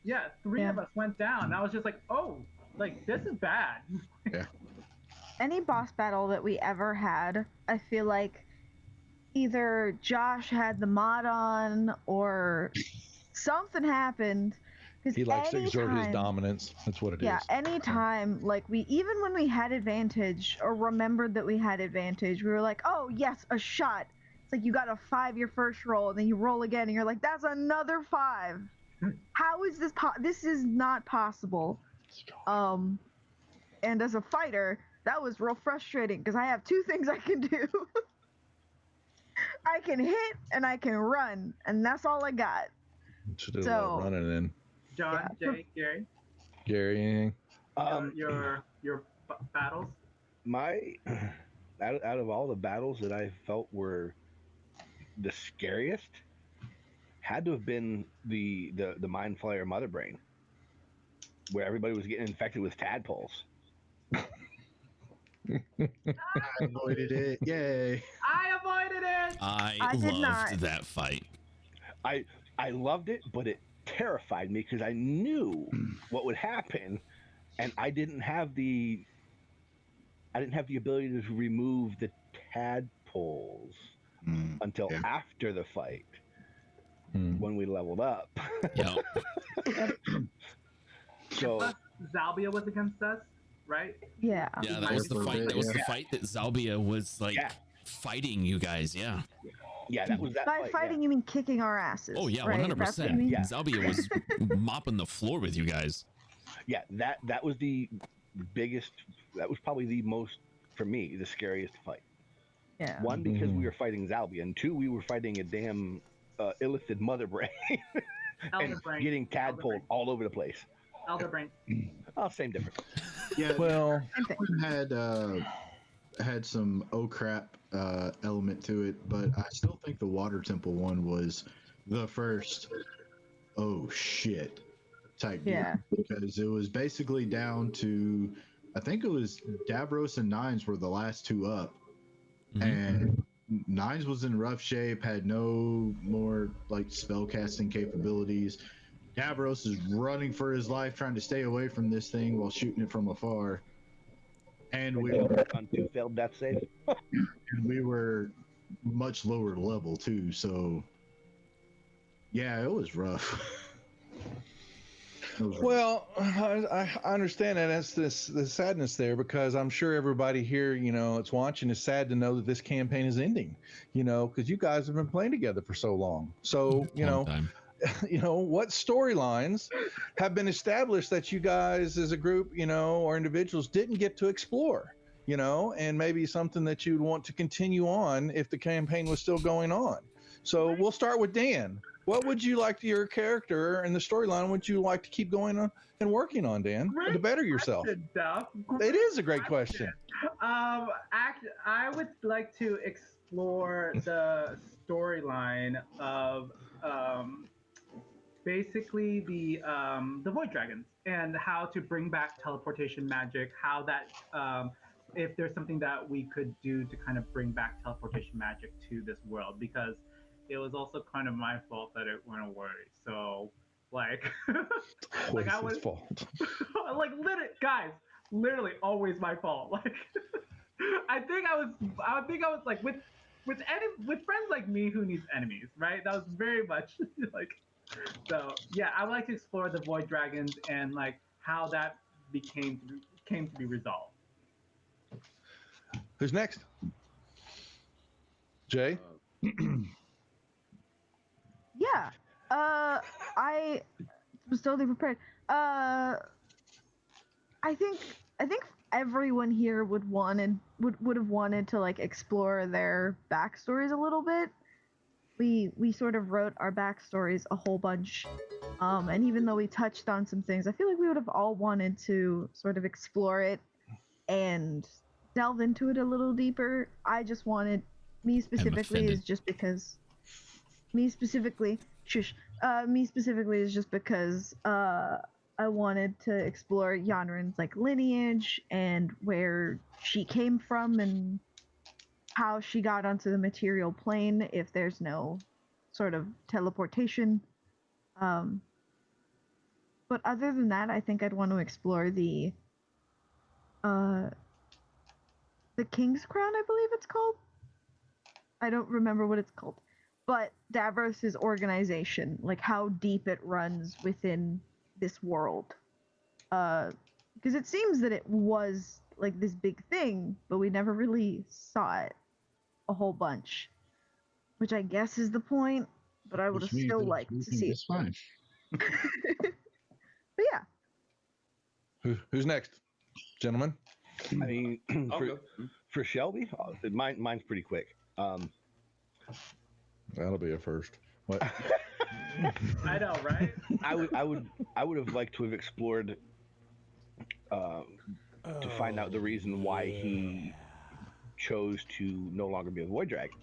Yeah, three of us went down. And I was just like, oh, like this is bad. Yeah. Any boss battle that we ever had, I feel like either Josh had the mod on or something happened. He likes to exert his dominance. That's what it is. Yeah, anytime, like even when we had advantage or remembered that we had advantage, we were like, oh yes, a shot. It's like you got a 5 your first roll, and then you roll again, and you're like, that's another 5. How is this? This is not possible. And as a fighter, that was real frustrating because I have 2 things I can do. I can hit and I can run, and that's all I got. Should have a lot of running in. John, Jay, Gary. Gary, anything? Your battles. Out of all the battles that I felt were the scariest, had to have been the Mind Flayer Mother Brain, where everybody was getting infected with tadpoles. I avoided it. Yay. I avoided it. I loved that fight. I loved it, but it terrified me because I knew what would happen, and I didn't have the ability to remove the tadpoles until after the fight when we leveled up. Yep. So Zalbia was against us, right? Yeah. Yeah, that was the fight. That was the fight that Zalbia was like fighting you guys. Yeah. Yeah, that was that. By fighting, you mean kicking our asses? Oh yeah, right? 100%. That's what you mean? Zalbia was mopping the floor with you guys. Yeah, that was the biggest. That was probably the most, for me, the scariest fight. Yeah. 1, because we were fighting Zalbia, and 2, we were fighting a damn illithid Mother Brain and getting tadpoled all over the place. Elder Brain. Oh, same difference. Yeah. Well, had some oh crap element to it, but I still think the Water Temple one was the first oh shit type deal, because it was basically down to, I think it was Davros and Nines were the last 2 up, and Nines was in rough shape, had no more like spell casting capabilities. Davros is running for his life, trying to stay away from this thing while shooting it from afar. And we were on 2 failed death saves. We were much lower level too, so yeah, it was rough. Well, I understand that. That's the sadness there, because I'm sure everybody here, it's watching, is sad to know that this campaign is ending. Because you guys have been playing together for so long. So what storylines have been established that you guys as a group, or individuals didn't get to explore, and maybe something that you'd want to continue on if the campaign was still going on. So we'll start with Dan. What would you like your character and the storyline would you like to keep going on and working on, Dan, to better yourself? It is a great question. I would like to explore the storyline of basically the Void Dragons and how to bring back teleportation magic, how that if there's something that we could do to kind of bring back teleportation magic to this world, because it was also kind of my fault that it went away. So like I was fault. Like literally always my fault. Like I think I was like with friends like me who needs enemies, right? That was very much like. So yeah, I would like to explore the Void Dragons and like how that came to be resolved. Who's next? Jay? Yeah. I was totally prepared. I think everyone here would have wanted to like explore their backstories a little bit. We sort of wrote our backstories a whole bunch, and even though we touched on some things, I feel like we would have all wanted to sort of explore it and delve into it a little deeper. I just wanted, me specifically, is just because me specifically, Shush. Me specifically is just because I wanted to explore Yanrin's like lineage and where she came from and how she got onto the material plane if there's no sort of teleportation. But other than that, I think I'd want to explore the King's Crown, I believe it's called. I don't remember what it's called. But Davros's organization, like how deep it runs within this world. Because it seems that it was like this big thing, but we never really saw it a whole bunch. Which I guess is the point, but I would have still liked to see it. It's fine. But yeah. Who's next, gentlemen? I mean, for Shelby, mine's pretty quick. That'll be a first. What? I know, right? I would have liked to have explored to find out the reason why he chose to no longer be a void dragon.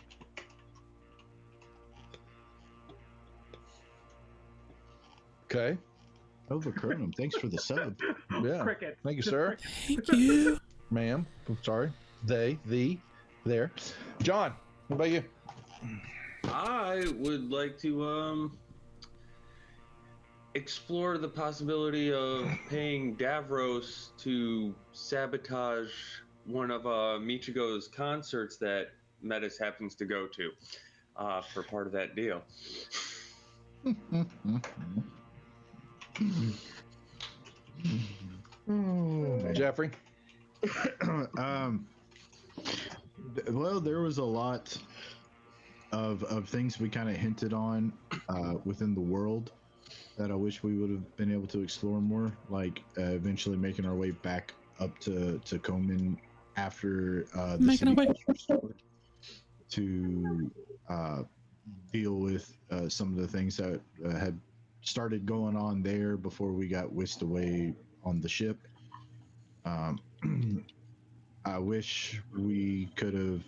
Okay. Overcronum, thanks for the sub. Yeah. Cricket. Thank you, sir. Thank you. Ma'am. I'm sorry. There. John, what about you? I would like to explore the possibility of paying Davros to sabotage one of Michigo's concerts that Metis happens to go to for part of that deal. Jeffrey? Well, there was a lot of things we kind of hinted on within the world that I wish we would have been able to explore more, like eventually making our way back up to Komen after the Making our way was restored to deal with some of the things that had started going on there before we got whisked away on the ship. I wish we could have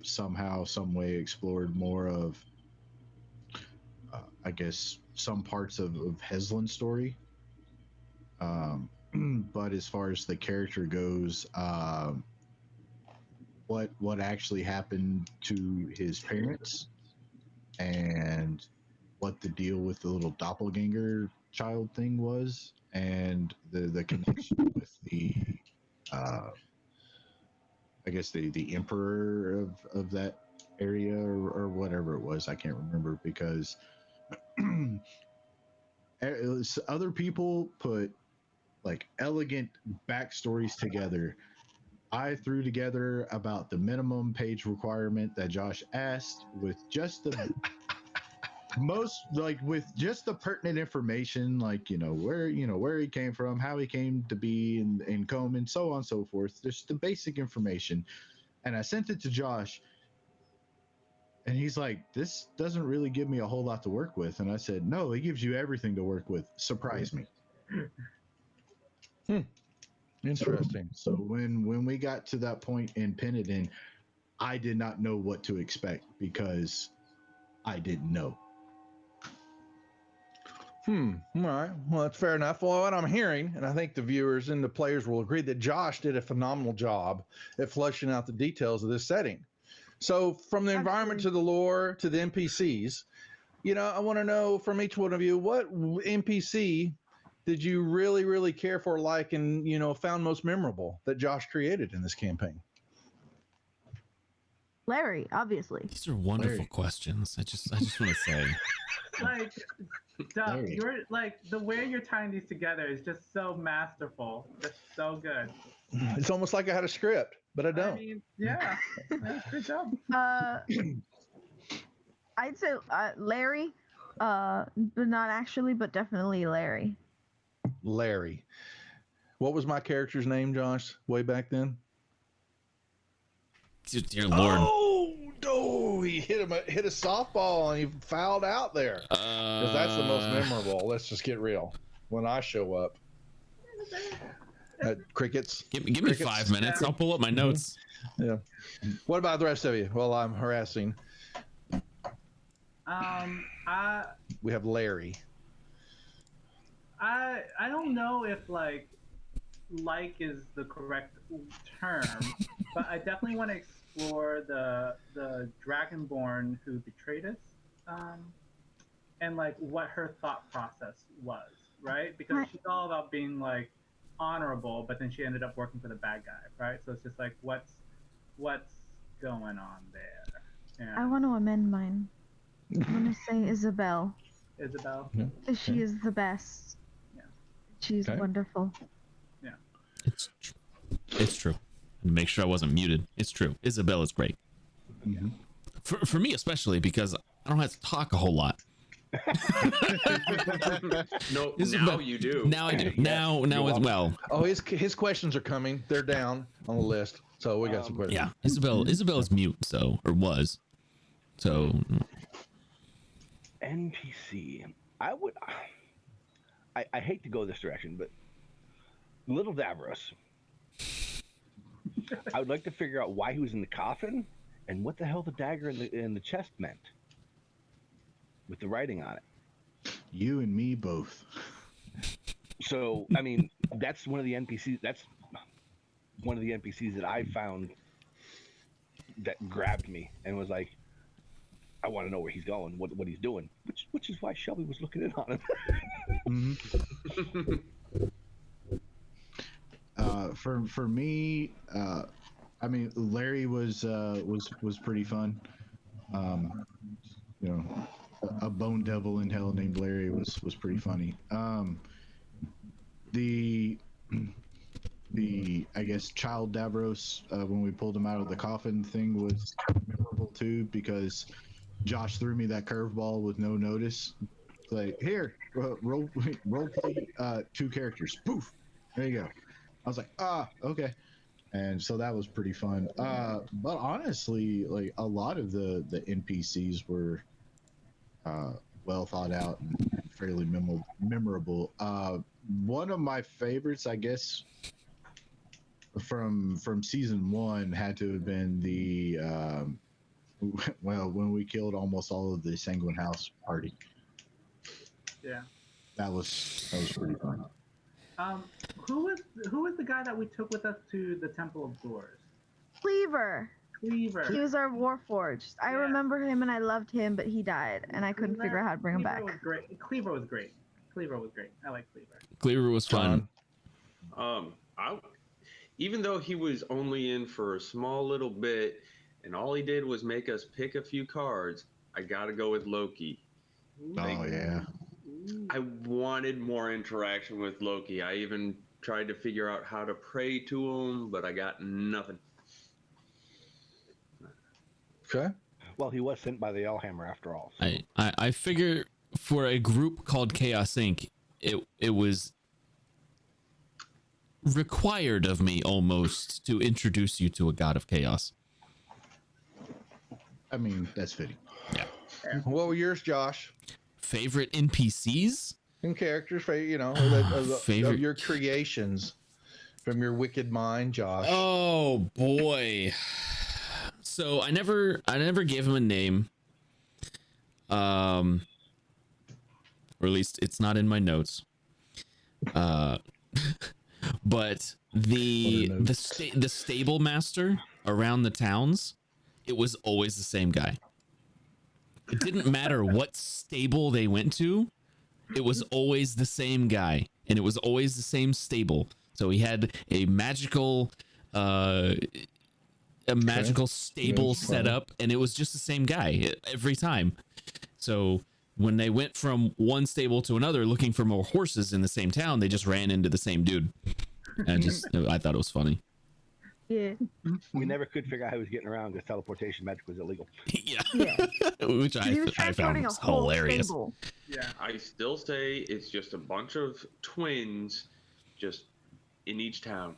somehow, some way explored more of, I guess, some parts of Heslin's story. But as far as the character goes, what actually happened to his parents and what the deal with the little doppelganger child thing was, and the connection with the I guess the emperor of that area or whatever it was. I can't remember because other people put like elegant backstories together. I threw together about the minimum page requirement that Josh asked with just the with just the pertinent information, like where he came from, how he came to be in Komen, and so on and so forth. Just the basic information, and I sent it to Josh, and he's like, "This doesn't really give me a whole lot to work with." And I said, "No, it gives you everything to work with. Surprise me." Interesting. So when we got to that point in Penidin, I did not know what to expect because I didn't know. All right. Well, that's fair enough. Well, what I'm hearing, and I think the viewers and the players will agree, that Josh did a phenomenal job at fleshing out the details of this setting. So from the environment to the lore to the NPCs, I want to know from each one of you, what NPC did you really, really care for, like, and, found most memorable that Josh created in this campaign? Larry, obviously. These are wonderful questions. I just want to say. Like, Doug, you're like, the way you're tying these together is just so masterful. Just so good. It's almost like I had a script, but I don't. I mean, yeah. Good job. I'd say Larry, but not actually, but definitely Larry. Larry. What was my character's name, Josh, way back then? Dear Lord. Oh, he hit a softball and he fouled out there. Because that's the most memorable. Let's just get real. When I show up. Crickets. Give me 5 minutes. I'll pull up my notes. Yeah. What about the rest of you? Well, I'm harassing. We have Larry. I don't know if like is the correct term, but I definitely want to explore the Dragonborn who betrayed us, and like what her thought process was, right? Because she's all about being like honorable, but then she ended up working for the bad guy, right? So it's just like what's going on there? Yeah. I want to amend mine. I'm gonna say Isabel. Isabel. Yeah. She is the best. Yeah. She's wonderful. Yeah. It's true. Make sure I wasn't muted. It's true. Isabel is great. Mm-hmm. For me especially, because I don't have to talk a whole lot. No, Isabel, now you do. Now I do. Now as well. Oh, his questions are coming. They're down on the list, so we got some questions. Yeah, Isabel is mute, so or was, so. NPC. I hate to go this direction, but Little Davros. I would like to figure out why he was in the coffin and what the hell the dagger in the chest meant with the writing on it. You and me both. So, I mean, that's one of the NPCs. That's one of the NPCs that I found that grabbed me and was like, I want to know where he's going, what he's doing, which is why Shelby was looking in on him. For me, I mean, Larry was pretty fun. You know, a bone devil in hell named Larry was pretty funny. The I guess Child Davros, when we pulled him out of the coffin thing, was memorable too, because Josh threw me that curveball with no notice. Like, here, role play 2 characters. Poof, there you go. I was like, okay. And so that was pretty fun. But honestly, like a lot of the NPCs were well thought out and fairly memorable. One of my favorites, I guess, from season 1 had to have been the well, when we killed almost all of the Sanguine House party. Yeah. That was pretty fun. Who was the guy that we took with us to the Temple of Doors? Cleaver. He was our warforged. I remember him and I loved him, but he died, and I couldn't figure out how to bring him back. Cleaver was great. I like Cleaver. Cleaver was fun. Even though he was only in for a small little bit, and all he did was make us pick a few cards, I gotta go with Loki. Oh yeah. I wanted more interaction with Loki. I even tried to figure out how to pray to him, but I got nothing. Okay. Well, he was sent by the Elhammer after all. So. I figure for a group called Chaos Inc., it was required of me almost to introduce you to a god of chaos. I mean, that's fitting. Yeah. What were yours, Josh? Favorite NPCs and characters, you know, favorite of your creations from your wicked mind, Josh. Oh boy. So I never gave him a name. Or at least it's not in my notes. But the stable master around the towns, it was always the same guy. It didn't matter what stable they went to, it was always the same guy, and it was always the same stable. So he had a magical stable set up, and it was just the same guy every time. So when they went from one stable to another looking for more horses in the same town, they just ran into the same dude. And I thought it was funny. Yeah. We never could figure out how he was getting around because teleportation magic was illegal. Yeah. Which I found was hilarious. Yeah. I still say it's just a bunch of twins just in each town.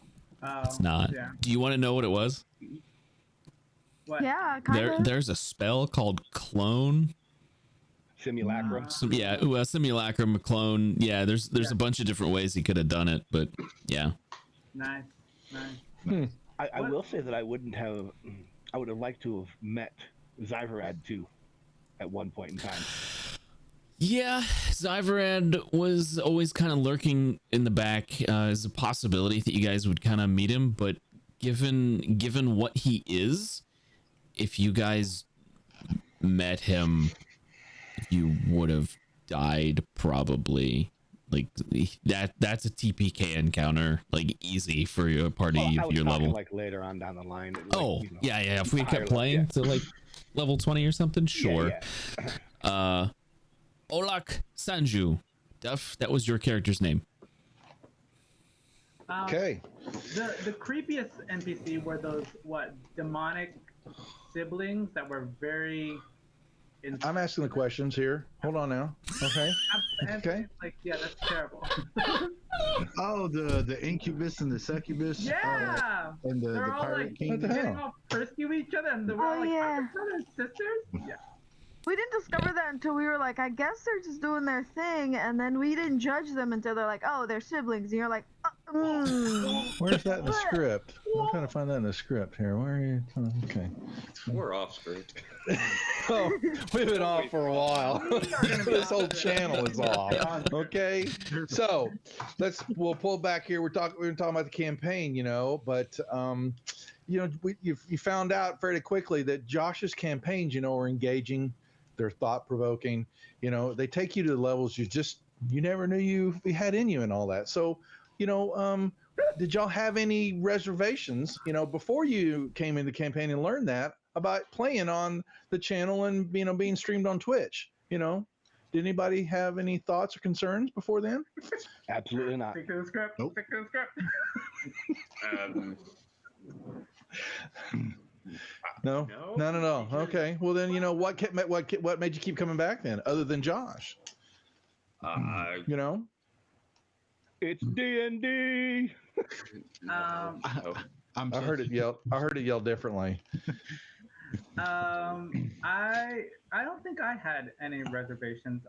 It's not. Yeah. Do you want to know what it was? What? Yeah, kind of. There's a spell called Clone. Simulacrum. Simulacrum, clone. Yeah, there's a bunch of different ways he could have done it, but yeah. Nice. I will say that I would have liked to have met Zyverad too at one point in time. Yeah, Zyverad was always kind of lurking in the back as a possibility that you guys would kind of meet him, but given what he is, if you guys met him, you would have died probably. Like that's a TPK encounter, like easy for your party I was your talking level. like later on down the line. Like, Oh, you know, yeah. If we higher kept level, playing yeah. to like level 20 or something, sure. Yeah. Olak Sanju. Duff, that was your character's name. Okay. The creepiest NPC were those demonic siblings that were very. I'm asking the questions here. Hold on now. Okay. Okay. Like, yeah, that's terrible. Oh, the incubus and the succubus. Yeah. And the They're all pirate like king. getting all frisky with each other, and they're all like, yeah. "Are they brothers and sisters?" Yeah. We didn't discover that until we were like, I guess they're just doing their thing, and then we didn't judge them until they're like, oh, they're siblings, and you're like, Where's that in the script? I'm trying to find that in the script here. Where are you? Oh, okay. We're off script. Oh, we've been off for a while. This whole channel is off. Okay, so we'll pull back here. We're talking about the campaign, but you found out fairly quickly that Josh's campaigns, are engaging, they're thought provoking. They take you to the levels you never knew you had in you and all that. So, did y'all have any reservations, before you came in the campaign and learned that about playing on the channel and being streamed on Twitch? Did anybody have any thoughts or concerns before then? Absolutely not. Stick to the script. Nope. Stick to the script. No. Okay. Well, then what made you keep coming back then, other than Josh? It's D&D. I heard it yelled differently. I don't think I had any reservations.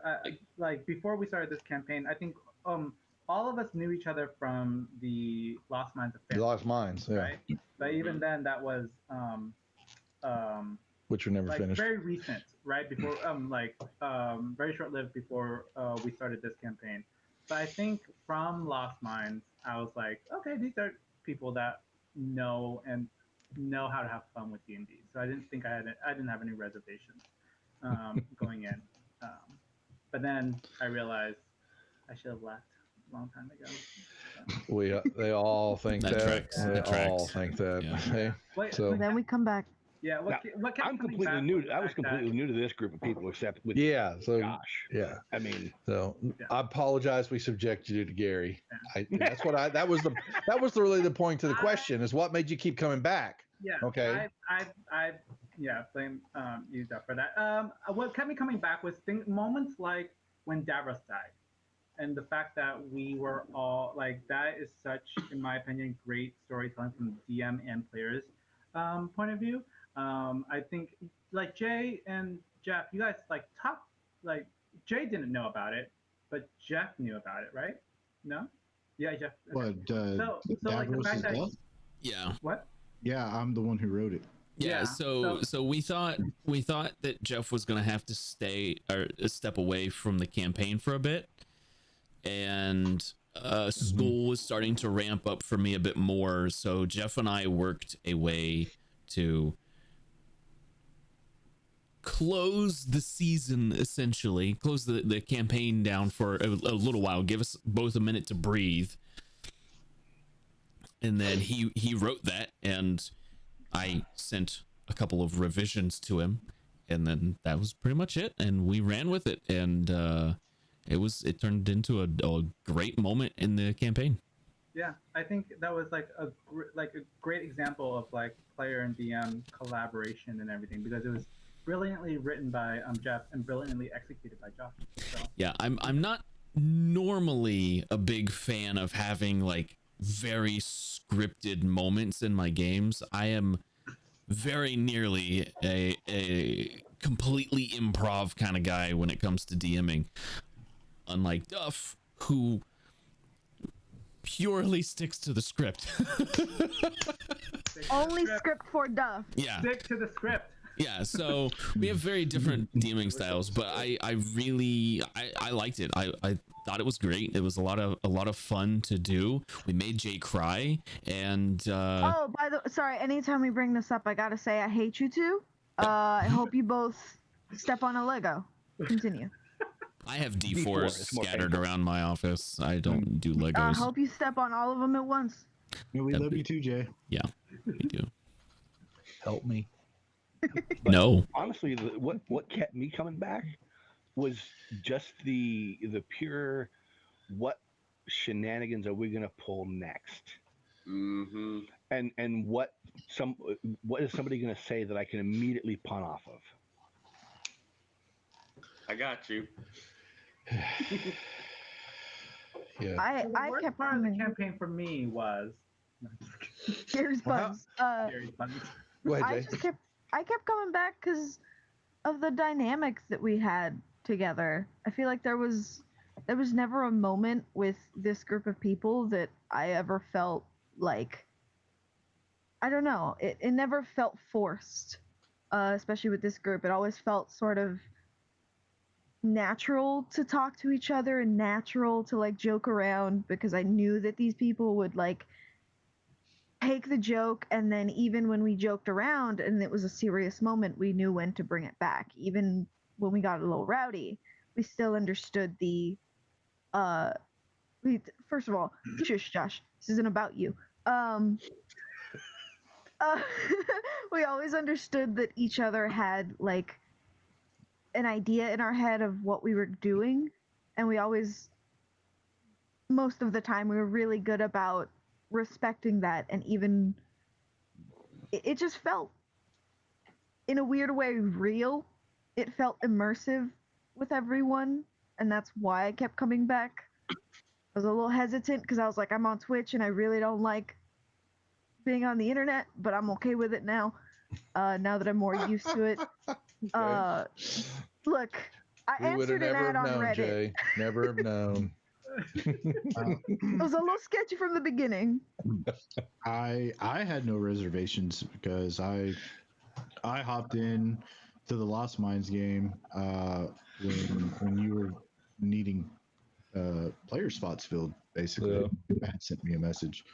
Like before we started this campaign, I think all of us knew each other from the Lost Mines of Faith. Lost Mines, yeah. Right? But even then, that was which were never finished. Very recent, right? Before very short-lived before we started this campaign. But I think from Lost Mines, I was like, okay, these are people that know how to have fun with D&D. So I didn't think I didn't have any reservations going in. But then I realized I should have left a long time ago. So. They all think that. They all think that. Yeah. Hey, so then we come back. Yeah, I'm completely new. I was completely new to this group of people, except with so Josh. Yeah, I mean, I apologize. We subjected you to Gary. That was really the point to the question: is what made you keep coming back? Yeah. Okay. I blame you for that. What kept me coming back was moments like when Davros died, and the fact that we were all like, that is such, in my opinion, great storytelling from DM and players' point of view. I think like Jay and Jeff, you guys Jay didn't know about it, but Jeff knew about it, right? No? Yeah, Jeff. Okay. What? So like the fact that Yeah. What? Yeah, I'm the one who wrote it. Yeah, so we thought that Jeff was gonna have to step away from the campaign for a bit, and school was starting to ramp up for me a bit more. So Jeff and I worked a way to close the season, essentially close the campaign down for a little while, give us both a minute to breathe, and then he wrote that, and I sent a couple of revisions to him, and then that was pretty much it, and we ran with it, and it turned into a great moment in the campaign. Yeah, I think that was like a great example of like player and DM collaboration and everything, because it was brilliantly written by Jeff and brilliantly executed by Josh. So. Yeah, I'm not normally a big fan of having like very scripted moments in my games. I am very nearly a completely improv kind of guy when it comes to DMing, unlike Duff, who purely sticks to the script. Only script for Duff. Yeah. Stick to the script. Yeah, so we have very different DMing styles, but I really liked it. I thought it was great. It was a lot of fun to do. We made Jay cry, and Oh, sorry. Anytime we bring this up, I gotta say I hate you two. I hope you both step on a Lego. Continue. I have D4s scattered around my office. I don't do Legos. I hope you step on all of them at once. Yeah, we love you too, Jay. Yeah, we do. Help me. But No. honestly, what kept me coming back was just the pure what shenanigans are we gonna pull next, and what is somebody gonna say that I can immediately pawn off of. I got you. Yeah. The worst part of the campaign for me was Gary's buns. Gary's buns. Go ahead, Jay. I kept coming back because of the dynamics that we had together. I feel like there was never a moment with this group of people that I ever felt like, I don't know, it never felt forced, especially with this group. It always felt sort of natural to talk to each other and natural to like joke around, because I knew that these people would like take the joke, and then even when we joked around and it was a serious moment, we knew when to bring it back. Even when we got a little rowdy, we still understood the first of all, shush, Josh, this isn't about you. We always understood that each other had like an idea in our head of what we were doing, and we always, most of the time, we were really good about respecting that. And even it just felt in a weird way real. It felt immersive with everyone, and that's why I kept coming back. I was a little hesitant because I was like, I'm on Twitch and I really don't like being on the internet, but I'm okay with it now. Now that I'm more used to it. Look, I answered an ad on Reddit. Jay. Never have known. It was a little sketchy from the beginning. I had no reservations because I hopped in to the Lost Mines game when you were needing player spots filled. Basically, Matt sent me a message.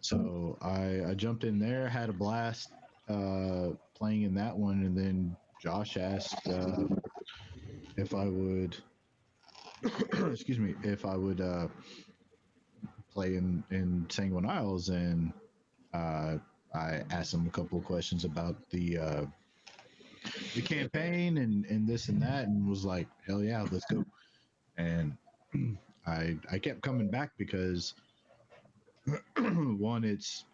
So I jumped in there, had a blast playing in that one, and then Josh asked if I would excuse me, if I would play in Sanguine Isles, and I asked him a couple of questions about the campaign and this and that, and was like, hell yeah, let's go. And I kept coming back because one, it's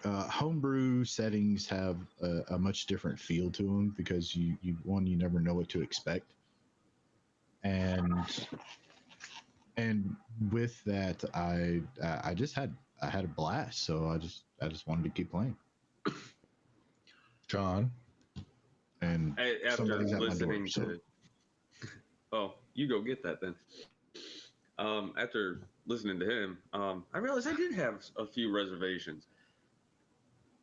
homebrew settings have a much different feel to them because you never know what to expect. And with that, I had a blast. So I just wanted to keep playing. John, and after listening to, oh, you go get that then. After listening to him, I realized I did have a few reservations.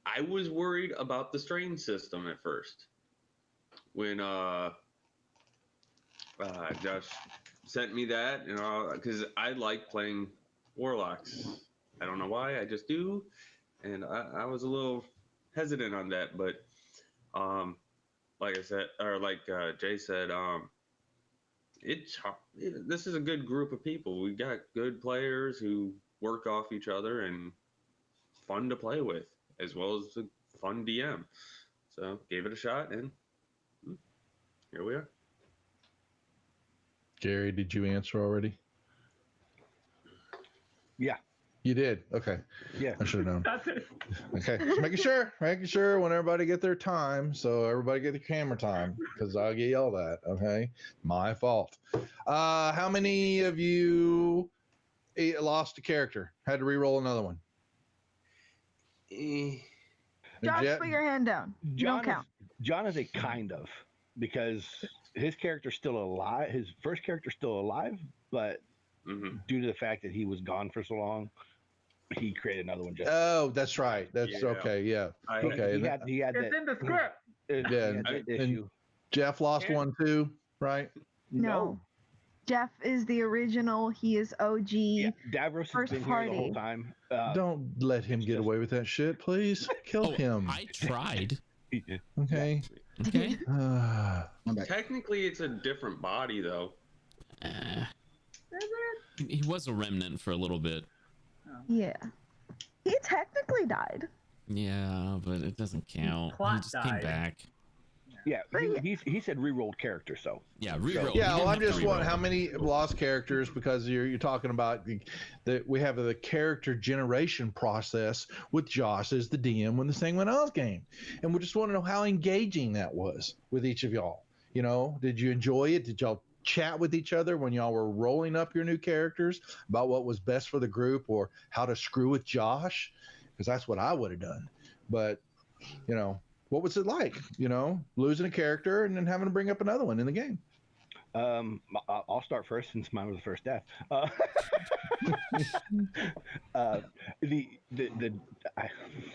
I was worried about the strain system at first when Josh sent me that, because I like playing warlocks. I don't know why, I just do, and I was a little hesitant on that. But like I said, or like Jay said, this is a good group of people. We got good players who work off each other and fun to play with, as well as a fun DM. So gave it a shot, and here we are. Gary, did you answer already? Yeah. You did? Okay. Yeah. I should have known. That's it. Okay. Just making sure when everybody get their time, so everybody get their camera time, because I'll get yelled at. Okay. My fault. How many of you lost a character? Had to re-roll another one? Josh, put your hand down. Don't count. John is a kind of, because his character's still alive. His first character's still alive, but due to the fact that he was gone for so long, he created another one. Oh, that's right. That's okay. Yeah. Okay. He had It's that. in the script. Yeah, and Jeff lost one too, right? No. Jeff is the original. He is OG. Davros first has been party. here the whole time. Don't let him get away with that shit, please. Kill him. I tried. Okay. Okay. Technically, it's a different body, though. He was a remnant for a little bit. Yeah. He technically died. Yeah, but it doesn't count. He Plot just came died. back. Yeah, he said re-rolled character, so. Yeah, re-roll. Yeah, well, I'm just wondering how many lost characters, because you're talking about we have the character generation process with Josh as the DM when this thing went on game, and we just want to know how engaging that was with each of y'all. You know, did you enjoy it? Did y'all chat with each other when y'all were rolling up your new characters about what was best for the group or how to screw with Josh? Because that's what I would have done. But you know, what was it like, you know, losing a character and then having to bring up another one in the game? I'll start first since mine was the first death.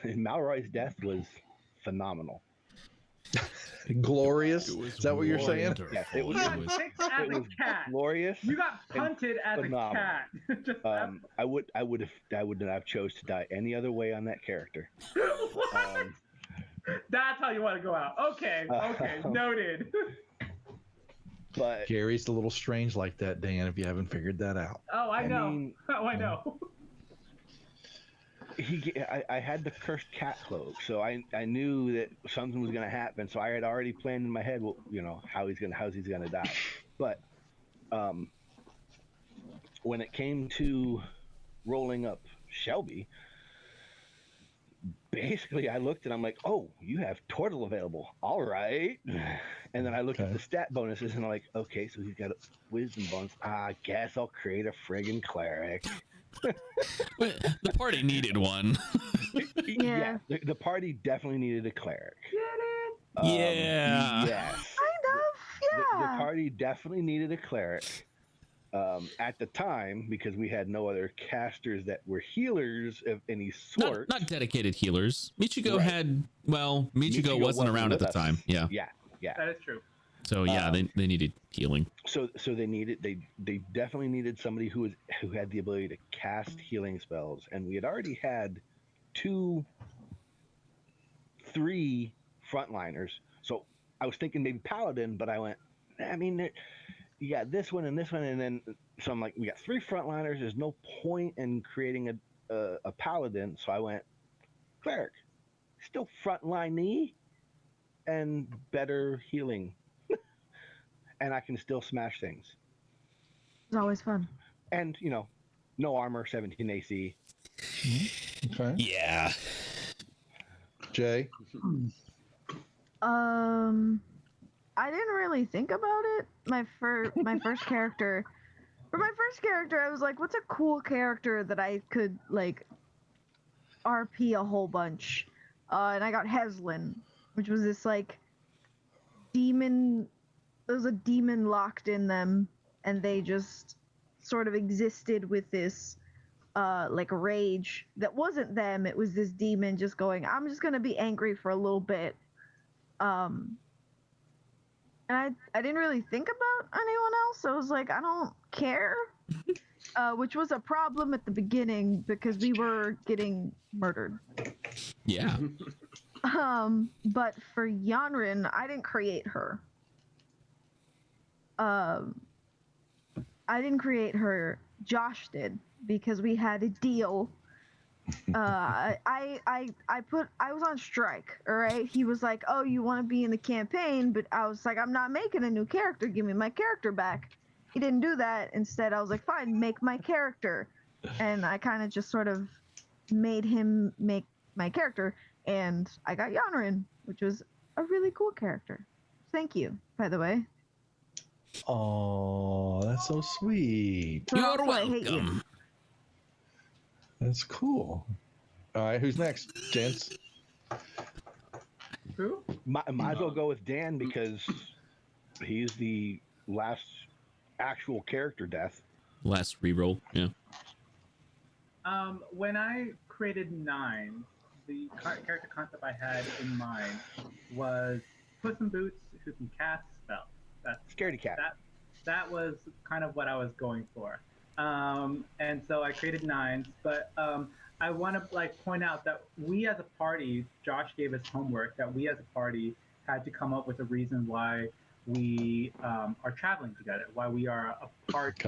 Malroy's death was phenomenal. Glorious? Is that what you're saying? Yes, it was. You got picked as a cat. Glorious. You got punted as phenomenal. a cat. Just I would not have chose to die any other way on that character. That's how you want to go out. Okay, noted. But Gary's a little strange like that, Dan, if you haven't figured that out. Oh, I know. I know. I had the cursed cat cloak, so I knew that something was going to happen. So I had already planned in my head, well, you know, how's he's gonna die. But when it came to rolling up Shelby, basically I looked and I'm like, oh, you have Turtle available. All right. And then I looked at the stat bonuses and I'm like, okay, so he's got a wisdom bonus. I guess I'll create a friggin' cleric. The party needed one. Yeah, the party definitely needed a cleric. Yeah. Yes. Kind of. The party definitely needed a cleric. At the time, because we had no other casters that were healers of any sort. Not dedicated healers. Michigo Right. had, well, Michigo wasn't around at the with us. time. Yeah. Yeah. That is true. So yeah, they needed healing. So they definitely needed somebody who had the ability to cast healing spells, and we had already had 3 frontliners. So I was thinking maybe paladin, but I went, I mean, you got this one and this one, and then so I'm like, we got 3 frontliners. There's no point in creating a paladin, so I went cleric, still frontline-y and better healing. And I can still smash things. It's always fun. And, you know, no armor, 17 AC. Okay. Yeah. Jay? I didn't really think about it. My first character. For my first character, I was like, what's a cool character that I could, like, RP a whole bunch? And I got Heslin, which was this, like, demon. There was a demon locked in them, and they just sort of existed with this, like, rage that wasn't them. It was this demon just going, I'm just gonna be angry for a little bit. And I didn't really think about anyone else. I was like, I don't care, which was a problem at the beginning because we were getting murdered. Yeah. But for Yanrin, I didn't create her. I didn't create her. Josh did, because we had a deal. I was on strike. All right. He was like, "Oh, you want to be in the campaign?" But I was like, "I'm not making a new character. Give me my character back." He didn't do that. Instead, I was like, "Fine, make my character," and I kind of just sort of made him make my character, and I got Yanrin, which was a really cool character. Thank you, by the way. Oh, that's so sweet. So also, I hate you. That's cool. All right, who's next, gents? Who? Might as well go with Dan because he's the last actual character death. Last reroll, yeah. When I created 9, the character concept I had in mind was Puss in Boots who can cast spells. That's Scaredy cat. That was kind of what I was going for. And so I created 9s, but I want to point out that we as a party, Josh gave us homework that we as a party had to come up with a reason why we are traveling together, why we are a part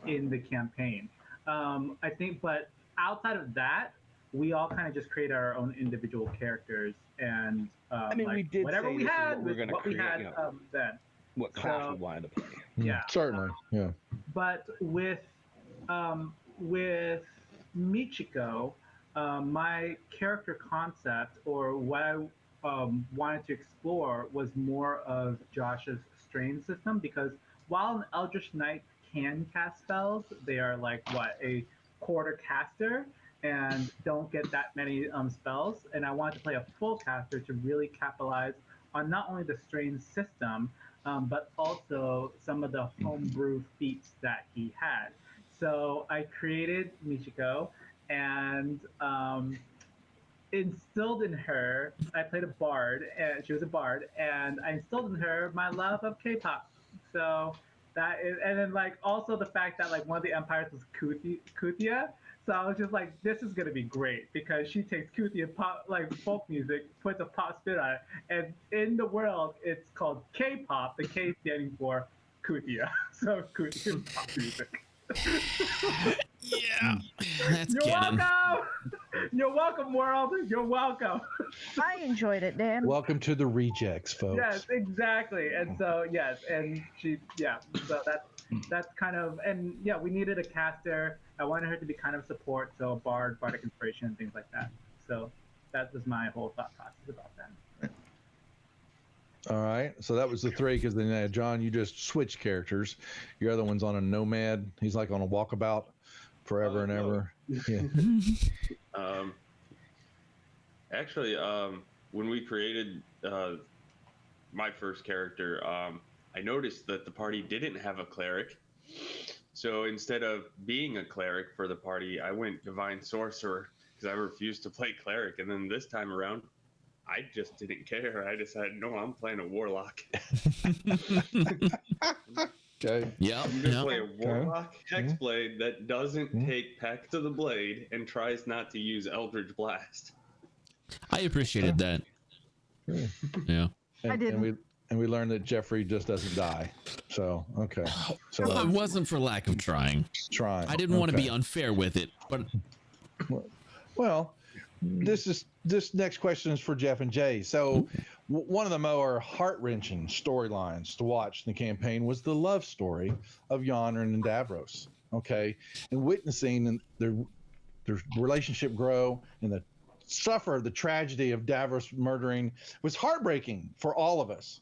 in the campaign. I think, but outside of that, we all kind of just created our own individual characters, and we did whatever say we this is had what we're was gonna what we create, had you know, then. what class So- we wanted to play. Yeah. Certainly. Yeah. But with Michiko, my character concept or what I wanted to explore was more of Josh's strain system, because while an Eldritch Knight can cast spells, they are a quarter caster and don't get that many spells. And I wanted to play a full caster to really capitalize on not only the strain system, but also some of the homebrew feats that he had. So I created Michiko and instilled in her, I played a bard, and she was a bard, and I instilled in her my love of K-pop. So that is, and then also the fact that one of the empires was Kuthia. So I was just like, this is gonna be great because she takes Kuthia pop, folk music, puts a pop spin on it, and in the world it's called K-pop. The K standing for Kuthia. So Kuthia pop music. Yeah, that's You're canon. welcome. You're welcome, world. You're welcome. I enjoyed it, Dan. Welcome to the rejects, folks. Yes, exactly. And so yes, and she so that's kind of, and yeah, we needed a caster. I wanted her to be kind of support, so bardic inspiration and things like that. So that was my whole thought process about that. All right. So that was the 3, because then John, you just switched characters. Your other one's on a nomad. He's like on a walkabout forever and ever. Yeah. Actually, when we created my first character, I noticed that the party didn't have a cleric. So instead of being a cleric for the party, I went divine sorcerer because I refused to play cleric. And then this time around, I just didn't care. I decided, no, I'm playing a warlock. Okay. Yeah. I'm gonna play a warlock hexblade that doesn't take peck to the blade and tries not to use Eldritch Blast. I appreciated that. Yeah. And, I didn't. And we learned that Jeffrey just doesn't die. So okay. So Well, it wasn't for lack of trying. I didn't want to be unfair with it, but well, this next question is for Jeff and Jay. So one of the more heart-wrenching storylines to watch in the campaign was the love story of Yonrin and Davros. Okay, and witnessing their relationship grow and the tragedy of Davros murdering was heartbreaking for all of us.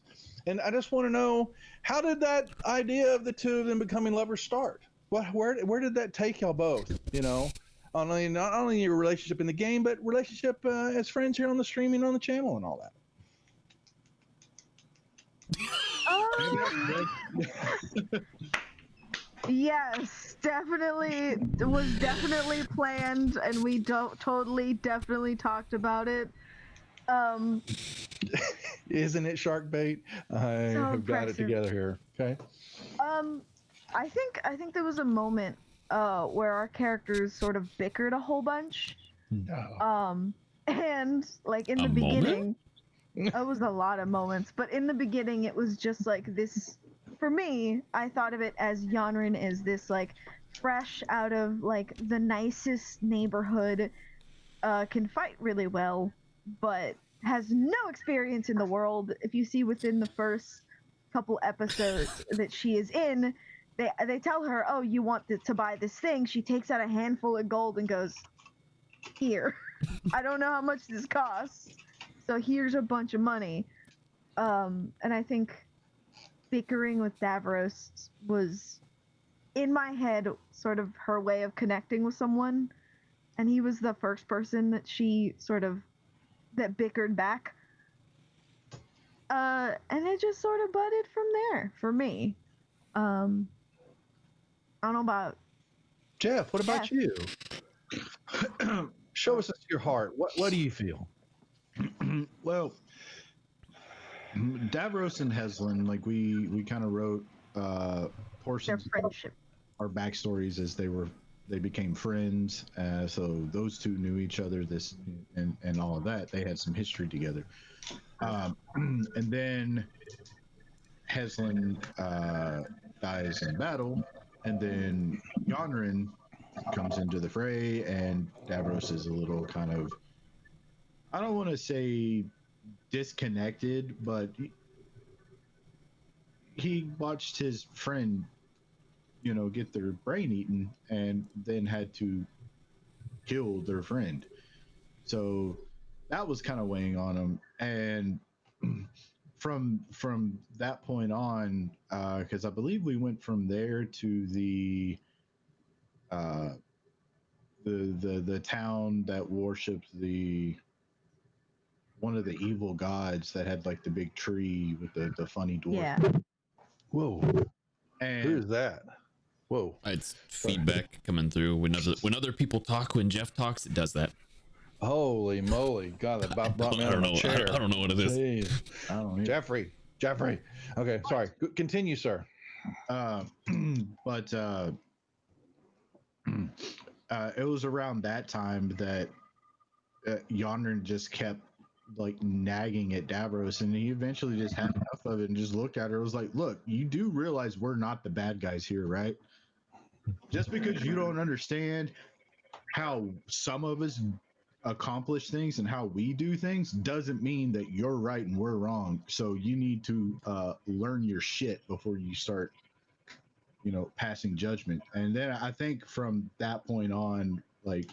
And I just want to know, how did that idea of the two of them becoming lovers start? Where did that take y'all both? You know, not only your relationship in the game, but relationship as friends here on the streaming on the channel and all that. Yes, definitely. It was definitely planned, and we definitely talked about it. Isn't it shark bait? I have got it together here. Okay. I think there was a moment where our characters sort of bickered a whole bunch. No. And in the beginning, it was a lot of moments, but in the beginning it was just this. For me, I thought of it as Yonrin is this fresh out of the nicest neighborhood, can fight really well, but has no experience in the world. If you see within the first couple episodes that she is in, they tell her, oh, you want to buy this thing. She takes out a handful of gold and goes, here. I don't know how much this costs, so here's a bunch of money. And I think bickering with Davros was, in my head, sort of her way of connecting with someone, and he was the first person that bickered back. And it just sort of budded from there for me. I don't know about Jeff. What about you? Show us your heart. What do you feel? Well, Davros and Heslin, like we kind of wrote portions Their friendship, our backstories as they became friends. So those two knew each other. And all of that. They had some history together. And then Heslin dies in battle, and then Yonrin comes into the fray, and Davros is a little kind of, I don't want to say disconnected, but he watched his friend, get their brain eaten, and then had to kill their friend. So that was kind of weighing on him, and from that point on, because I believe we went from there to the town that worshipped one of the evil gods that had like the big tree with the funny dwarf. Yeah. Whoa. And who is that? Whoa. It's feedback coming through. When other people talk, when Jeff talks, it does that. Holy moly! God, that about brought me out of my chair. I don't know what it is. Jeez. I don't know. Jeffrey. Okay, sorry. Continue, sir. But it was around that time that Yonrin just kept like nagging at Davros, and he eventually just had enough of it and just looked at her. It was like, look, you do realize we're not the bad guys here, right? Just because you don't understand how some of us accomplish things and how we do things doesn't mean that you're right and we're wrong. So you need to learn your shit before you start, passing judgment. And then I think from that point on, like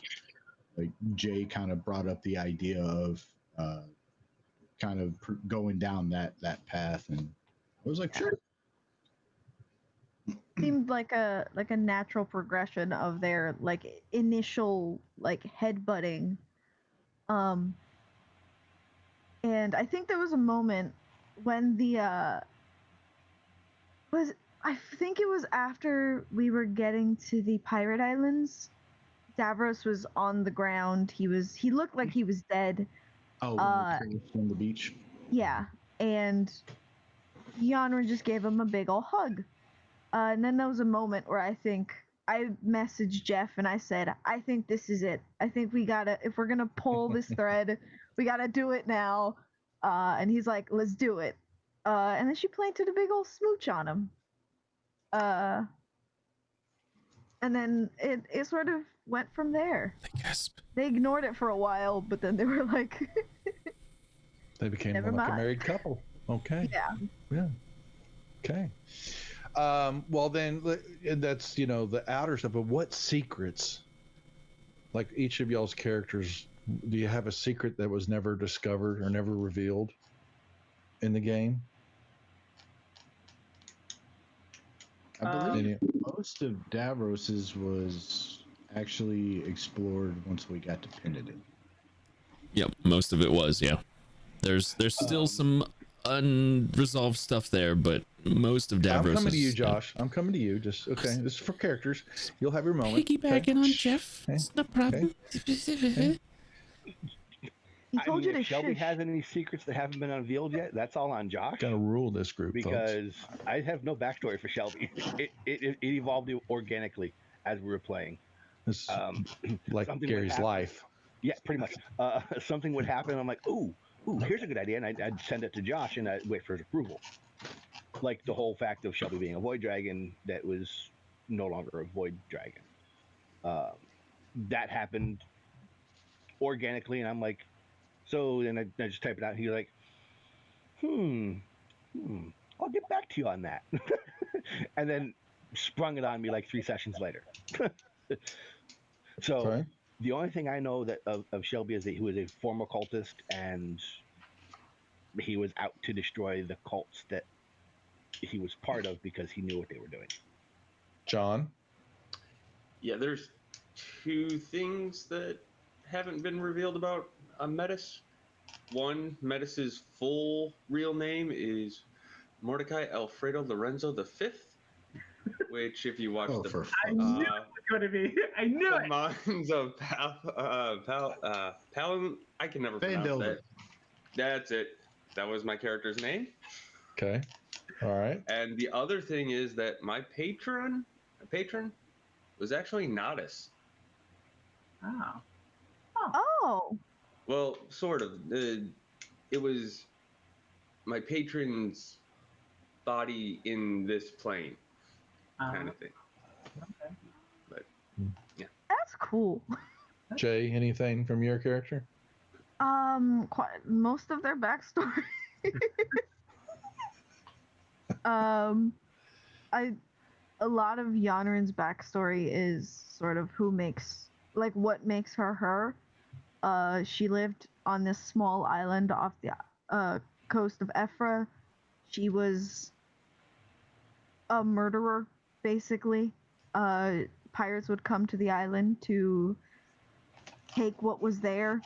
Jay kind of brought up the idea of kind of going down that path, and I was like, sure. Seemed like a natural progression of their like initial like headbutting. And I think there was a moment when I think it was after we were getting to the Pirate Islands. Davros was on the ground. He looked like he was dead. Oh, from the beach. Yeah, and Yonrin just gave him a big ol' hug. And then there was a moment where I think I messaged Jeff and I said, I think this is it. I think we gotta, if we're gonna pull this thread, we gotta do it now. And he's like, let's do it. And then she planted a big old smooch on him. And then it sort of went from there. They ignored it for a while, but then they were like, they became Never like a mind. married couple. Okay. Yeah. Okay. Well, then that's the outer stuff. But what secrets, like each of y'all's characters, do you have a secret that was never discovered or never revealed in the game? I believe most of Davros's was actually explored once we got to Pinedin. Yep, most of it was. Yeah, there's still some unresolved stuff there, but most of Davros. I'm coming to you, is, Josh. I'm coming to you. Just okay. This is for characters. You'll have your moment. Piggybacking on Jeff. It's no problem. He told you to if Shelby shush. has any secrets that haven't been unveiled yet, that's all on Josh. Gotta rule this group, because I have no backstory for Shelby. It evolved organically as we were playing. It's like Gary's life. Yeah, pretty much. Something would happen, and I'm like, ooh, here's a good idea, and I'd send it to Josh, and I'd wait for his approval. Like the whole fact of Shelby being a void dragon that was no longer a void dragon. That happened organically, and I'm like, so then I just type it out, and he's like, I'll get back to you on that. And then sprung it on me like 3 sessions later. So Sorry? The only thing I know that of Shelby is that he was a former cultist, and he was out to destroy the cults that he was part of because he knew what they were doing. John? Yeah, there's 2 things that haven't been revealed about Metis. One, Metis's full real name is Mordecai Alfredo Lorenzo V, which, if you watch I knew it was going to be. I knew it. Minds of Palin, I can never pronounce that. That's it. That was my character's name. Okay. All right. And the other thing is that my patron was actually Nodis. Oh. Oh. Well, sort of. It was my patron's body in this plane, kind of thing. Okay. But yeah. That's cool. Jay, anything from your character? Most of their backstory. A lot of Yonrin's backstory is sort of what makes her her. She lived on this small island off the coast of Ephra. She was a murderer, basically. Pirates would come to the island to take what was there,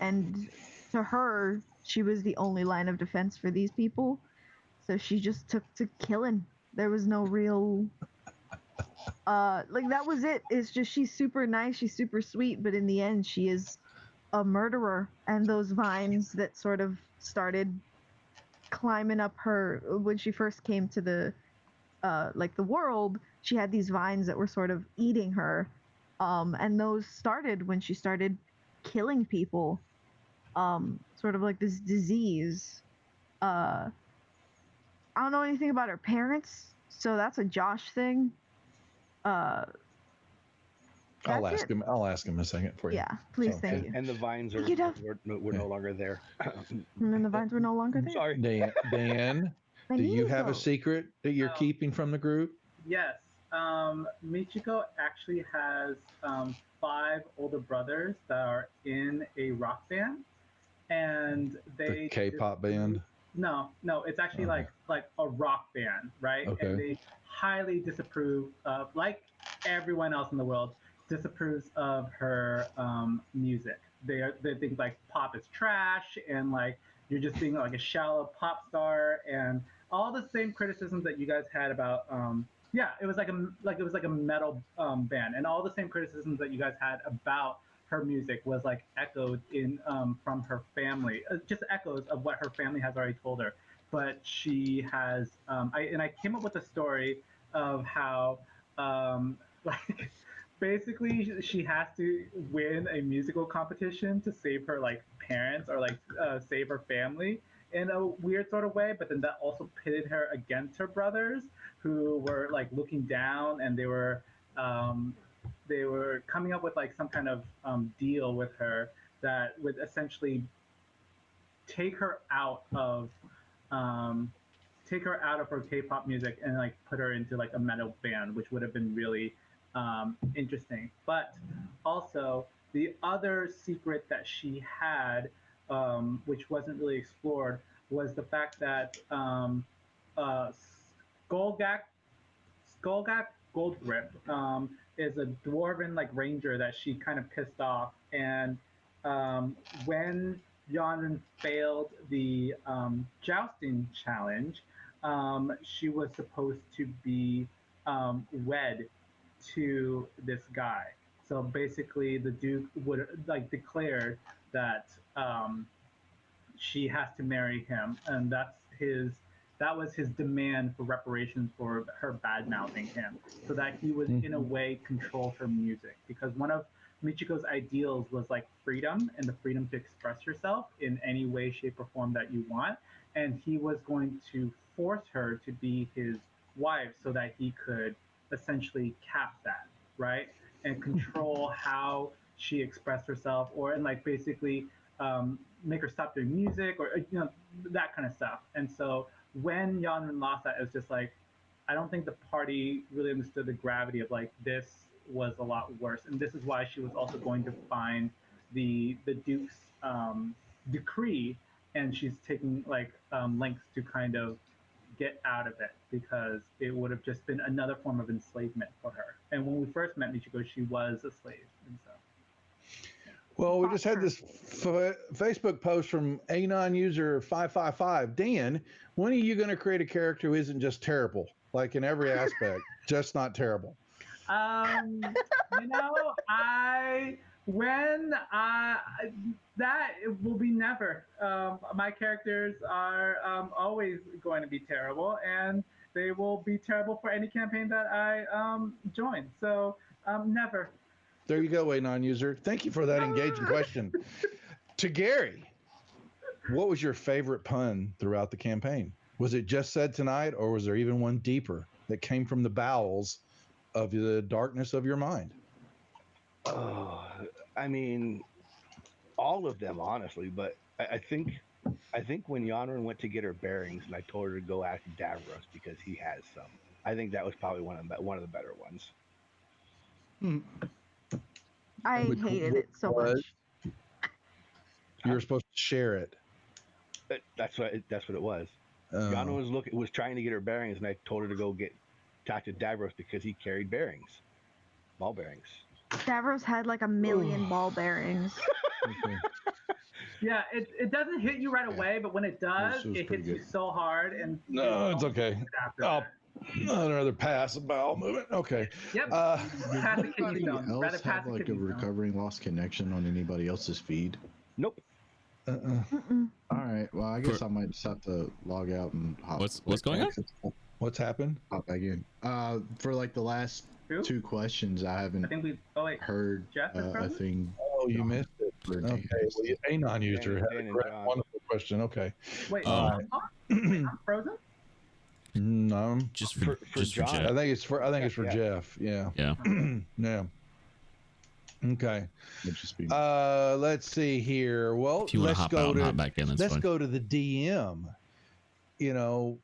and to her, she was the only line of defense for these people. So she just took to killing. There was no real that was it. It's just she's super nice, she's super sweet, but in the end she is a murderer, and those vines that sort of started climbing up her when she first came to the the world, she had these vines that were sort of eating her, and those started when she started killing people, sort of like this disease. I don't know anything about her parents, so that's a Josh thing. I'll ask him in a second for you. Yeah, please, thank you. And the vines Thank you, Duff. were no longer there. And then the vines were no longer there. Sorry. Dan, My do you knees, have a though. secret that you're keeping from the group? Yes. Michiko actually has 5 older brothers that are in a rock band, and The K-pop band? No, it's actually like a rock band, right? Okay. And they highly disapprove of, like everyone else in the world, disapproves of her music. They think like pop is trash, and like you're just being like a shallow pop star, and all the same criticisms that you guys had about it was like a metal band, and all the same criticisms that you guys had about her music was like echoed in from her family, just echoes of what her family has already told her. But she has, I came up with a story of how like basically she has to win a musical competition to save her like parents or like save her family in a weird sort of way, but then that also pitted her against her brothers who were like looking down, and they were coming up with like some kind of deal with her that would essentially take her out of her K-pop music and like put her into like a metal band, which would have been really interesting. But also the other secret that she had, which wasn't really explored, was the fact that Skullgak Goldgrip is a dwarven like ranger that she kind of pissed off, and when Yonrin failed the jousting challenge, she was supposed to be wed to this guy. So basically, the Duke would like declared that she has to marry him, and that was his demand for reparations for her bad mouthing him, so that he would in a way control her music, because one of Michiko's ideals was like freedom and the freedom to express yourself in any way, shape, or form that you want, and he was going to force her to be his wife so that he could essentially cap that, right, and control how she expressed herself, or and like basically make her stop doing music, or that kind of stuff. And so when Yonrin lost that, it was just like, I don't think the party really understood the gravity of like this was a lot worse, and this is why she was also going to find the Duke's decree, and she's taking like lengths to kind of get out of it, because it would have just been another form of enslavement for her. And when we first met Michiko, she was a slave, and so. Well, we just had this Facebook post from Anon user 555. Dan, when are you going to create a character who isn't just terrible, like in every aspect, just not terrible? I When that will be never. My characters are always going to be terrible, and they will be terrible for any campaign that I join. So never. There you go, a non-user. Thank you for that engaging question. To Gary, what was your favorite pun throughout the campaign? Was it just said tonight, or was there even one deeper that came from the bowels of the darkness of your mind? Oh, I mean, all of them, honestly. But I think when Yanran went to get her bearings, and I told her to go ask Davros because he has some. I think that was probably one of the better ones. I hated it so much. You were supposed to share it. That's what it was. Oh. Yanran was trying to get her bearings, and I told her to go talk to Davros because he carried bearings, ball bearings. Davros had like 1 million ball bearings. Yeah, it doesn't hit you right away, but when it does, it hits you so hard. And No, it's okay. I'd rather pass a bowel movement. Okay. Yep. Does anybody else have like a recovering lost connection on anybody else's feed? Nope. All right. Well, I guess I might just have to log out and hop. What's going on? What's happened? Hop back in. For like the last 2 questions, I haven't heard a thing. Oh, you missed it. Okay. Well, a non-user had a great, wonderful question. Okay. Wait, I'm frozen? No, just for Jeff. I think it's for Jeff. Yeah. Yeah. Yeah. Okay. Let's see here. Well, If you want to hop out and hop back in, that's let's fine. go to the DM. You know,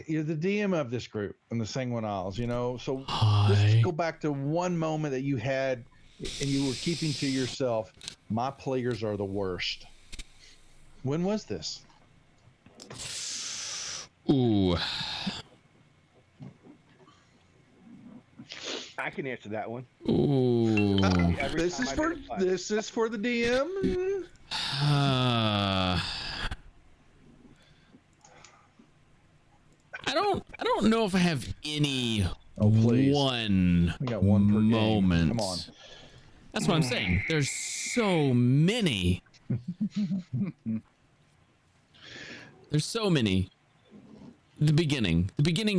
you're the DM of this group in the Sanguine Isles. You know, so let's go back to one moment that you had, and you were keeping to yourself. My players are the worst. When was this? Ooh. I can answer that one. Ooh. This is for the DM. I don't know if I have any one We got one per game. moment. Come on. That's what I'm saying. There's so many. There's so many. The beginning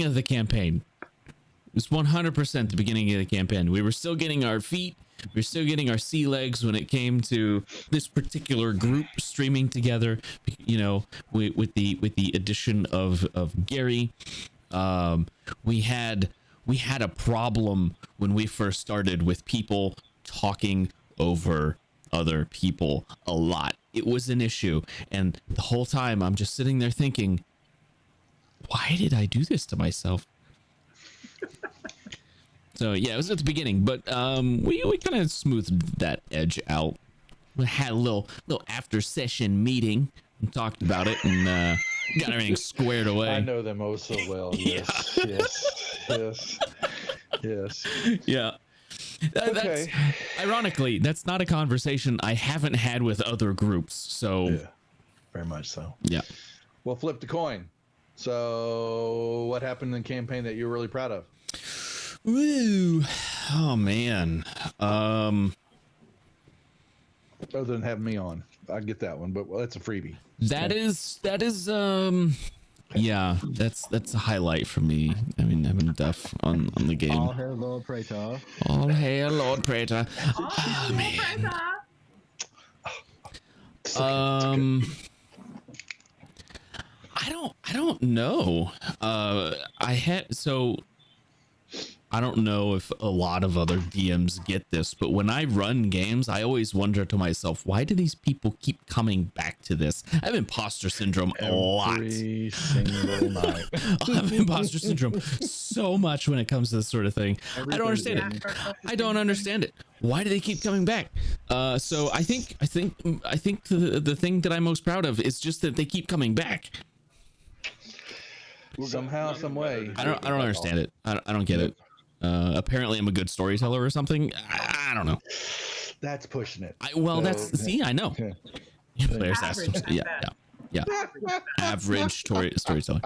of the campaign. It was 100% the beginning of the campaign. We were still getting our feet. We were still getting our sea legs when it came to this particular group streaming together. You know, with the addition of Gary, we had a problem when we first started with people talking over other people a lot. It was an issue, and the whole time I'm just sitting there thinking, why did I do this to myself? So yeah, it was at the beginning, but we kind of smoothed that edge out. We had a little after session meeting and talked about it and got everything squared away. I know them oh so well. Yes, yes. Yeah. That's, ironically, that's not a conversation I haven't had with other groups. So yeah, very much so. Yeah. Well, flip the coin. So what happened in the campaign that you were really proud of? Woo. Oh man. Other than having me on, I get that one, but that's a freebie. That is yeah, that's a highlight for me. I mean, having Duff on the game. All hail Lord Praetor. All hail Lord Praetor. Oh man. I don't know. I don't know if a lot of other DMs get this, but when I run games, I always wonder to myself, why do these people keep coming back to this? I have imposter syndrome a lot. Every single night. I have imposter syndrome so much when it comes to this sort of thing. I don't understand it. I don't understand it. Why do they keep coming back? So I think the thing that I'm most proud of is just that they keep coming back. Somehow, some way. I don't understand it. I don't get it. Apparently I'm a good storyteller or something. I don't know. That's pushing it. I know. Players ask yeah. Average storyteller.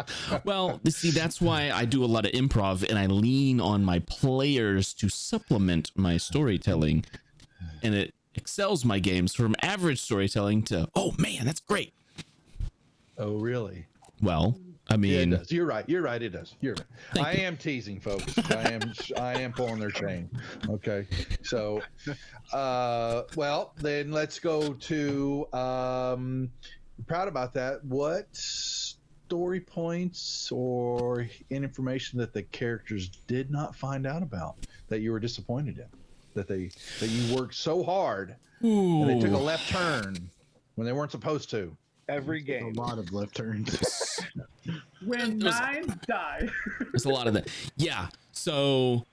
Well, see, that's why I do a lot of improv and I lean on my players to supplement my storytelling, and excels my games from average storytelling to, oh man, that's great. Oh, really? Well, I Yeah, mean, it does. You're right. You're right. It does. You're right. Thank I you. am teasing, folks. I am pulling their chain. Okay. So, well, then let's go to, proud about that. What story points or information that the characters did not find out about that you were disappointed in? That you worked so hard and they took a left turn when they weren't supposed to. Every game. A lot of left turns. When Nine died. There's a lot of that. Yeah. So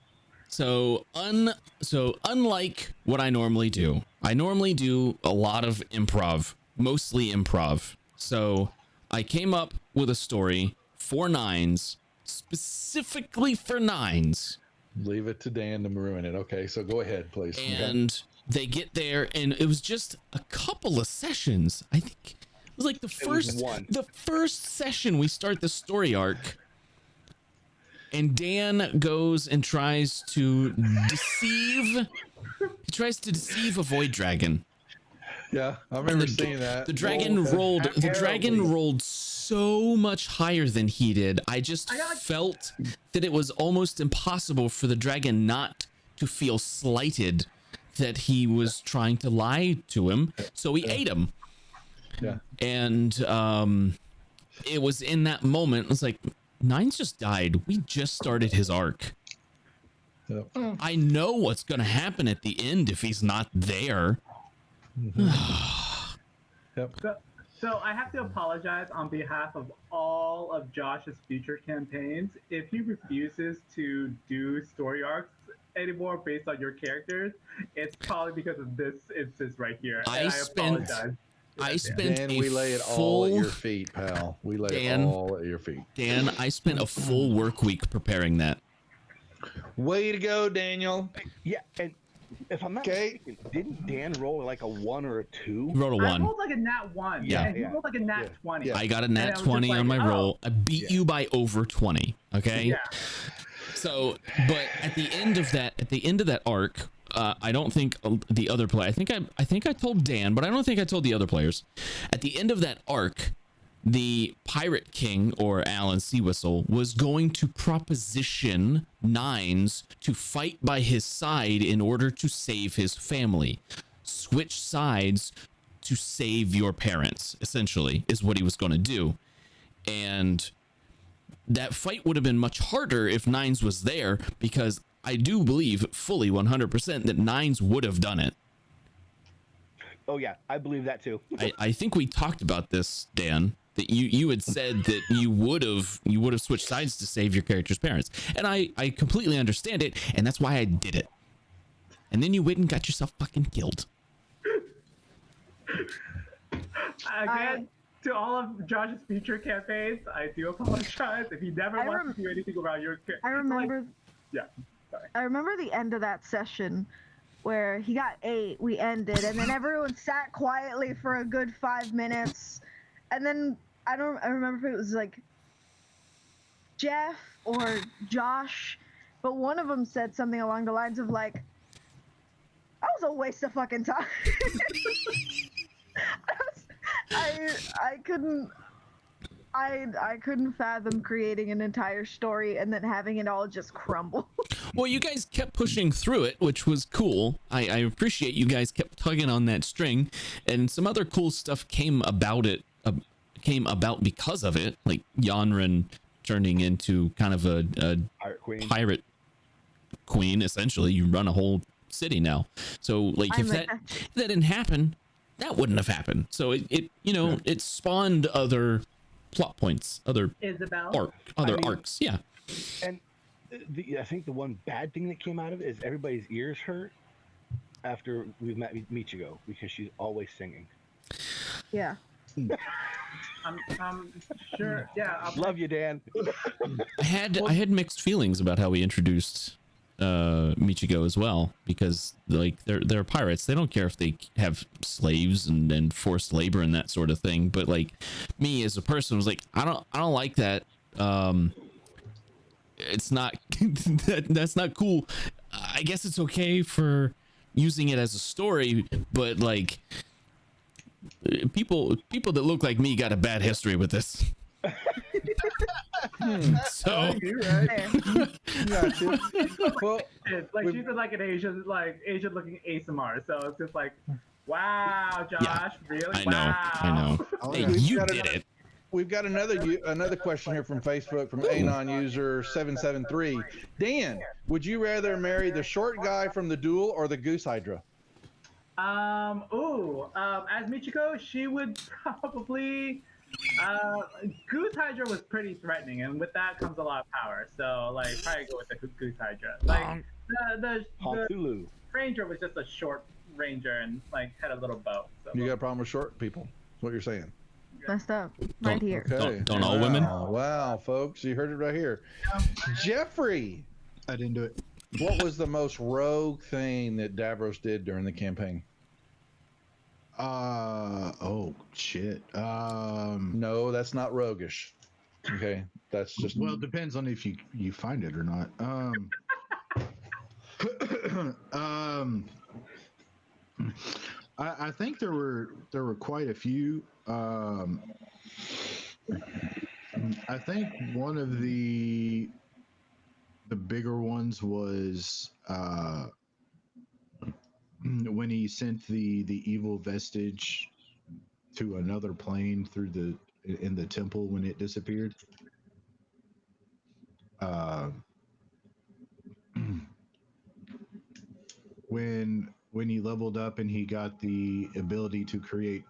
unlike what I normally do a lot of improv, mostly improv. So I came up with a story for nines, specifically for nines. Leave it to Dan to ruin it. Okay, so go ahead, please. And they get there, and it was just a couple of sessions. I think it was like the first session we start the story arc. And Dan goes and tries to deceive a void dragon. Yeah, I remember seeing that. The dragon rolled so much higher than he did. I just felt that it was almost impossible for the dragon not to feel slighted that he was trying to lie to him. So he ate him. Yeah. And it was in that moment, it was like, Nines just died. We just started his arc. Yep. I know what's going to happen at the end if he's not there. Yep. So I have to apologize on behalf of all of Josh's future campaigns. If he refuses to do story arcs anymore based on your characters, it's probably because of this instance right here. And I apologize. Dan, we lay it all at your feet, pal. We lay it all at your feet. Dan, I spent a full work week preparing that. Way to go, Daniel. Yeah, and if I'm not mistaken, didn't Dan roll like a 1 or a 2? He rolled a 1. I rolled like a nat 1. Yeah. And he rolled like a nat 20. I got a nat 20 on my roll. I beat you by over 20. Okay. Yeah. So, but at the end of that arc, I don't think the other player. I think I told Dan, but I don't think I told the other players. At the end of that arc, the Pirate King, or Alan Seawhistle, was going to proposition Nines to fight by his side in order to save his family. Switch sides to save your parents, essentially, is what he was going to do. And that fight would have been much harder if Nines was there, because I do believe fully 100% that Nines would have done it. Oh yeah, I believe that too. I think we talked about this, Dan, that you had said that you would have switched sides to save your character's parents. And I completely understand it, and that's why I did it. And then you went and got yourself fucking killed. Again, to all of Josh's future campaigns, I do apologize if he never wants to do anything around your character. I remember. Yeah, sorry. I remember the end of that session where he got 8, we ended, and then everyone sat quietly for a good 5 minutes, and then I remember if it was like Jeff or Josh, but one of them said something along the lines of like, that was a waste of fucking time. I couldn't fathom creating an entire story and then having it all just crumble. Well, you guys kept pushing through it, which was cool. I appreciate you guys kept tugging on that string, and some other cool stuff came about because of it, like Yanran turning into kind of a pirate queen. Essentially, you run a whole city now. So, like, if that didn't happen, that wouldn't have happened. So it spawned other plot points, other arcs. Yeah. And I think the one bad thing that came out of it is everybody's ears hurt after we've met Michigo, because she's always singing. Yeah. I'm sure. Yeah. Love you, Dan. I had mixed feelings about how we introduced Michigo as well, because like they're pirates. They don't care if they have slaves and forced labor and that sort of thing. But like me as a person was like, I don't like that. It's not that's not cool. I guess it's okay for using it as a story, but like people that look like me got a bad history with this. So you're right. Got you. Well, like she's in like an Asian looking ASMR, so it's just like, wow, Josh, really? I know, wow. I know. Hey, you did it. We've got another question here from Facebook from Anon user 773. Dan, would you rather marry the short guy from the duel or the Goose Hydra? As Michiko, she would probably. Goose Hydra was pretty threatening, and with that comes a lot of power. So, like, probably go with the Goose Hydra. Like, the Ranger was just a short Ranger and like had a little bow. So. You got a problem with short people? That's what you're saying? Messed up. Right here. Okay. Don't all women? Wow, folks, you heard it right here. Jeffrey, I didn't do it. What was the most rogue thing that Davros did during the campaign? Oh shit. No, that's not roguish. Okay, that's just. Well, it depends on if you find it or not. I think there were quite a few. I think one of the bigger ones was when he sent the evil vestige to another plane in the temple when it disappeared. When he leveled up and he got the ability to create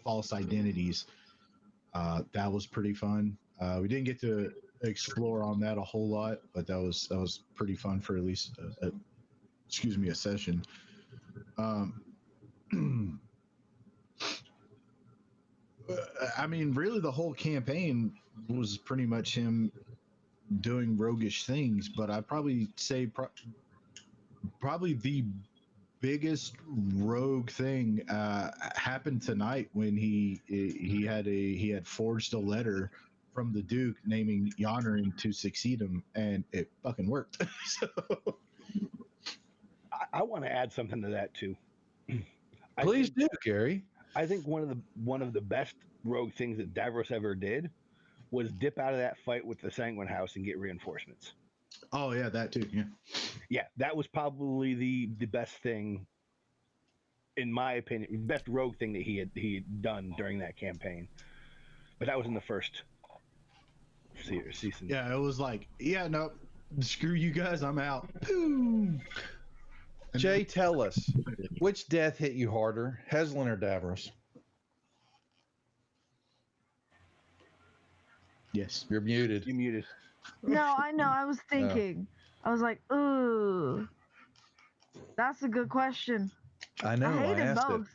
false identities, that was pretty fun. We didn't get to explore on that a whole lot, but that was pretty fun for at least a session. I mean, really, the whole campaign was pretty much him doing roguish things, but I'd probably say probably the biggest rogue thing happened tonight when he had forged a letter from the Duke naming Yonrin to succeed him, and it fucking worked. So I want to add something to that too. Please do, Gary. I think one of the best rogue things that Davros ever did was dip out of that fight with the Sanguine House and get reinforcements. Oh yeah, that too. Yeah, that was probably the best thing, in my opinion, best rogue thing that he had done during that campaign. But that was in the first season. Yeah, it was like, yeah, no, screw you guys, I'm out. Boom. Jay, tell us, which death hit you harder, Heslin or Davros? Yes. You're muted. You're muted. No, I know. I was thinking. I was like, ooh, that's a good question. I know. I hated asked both.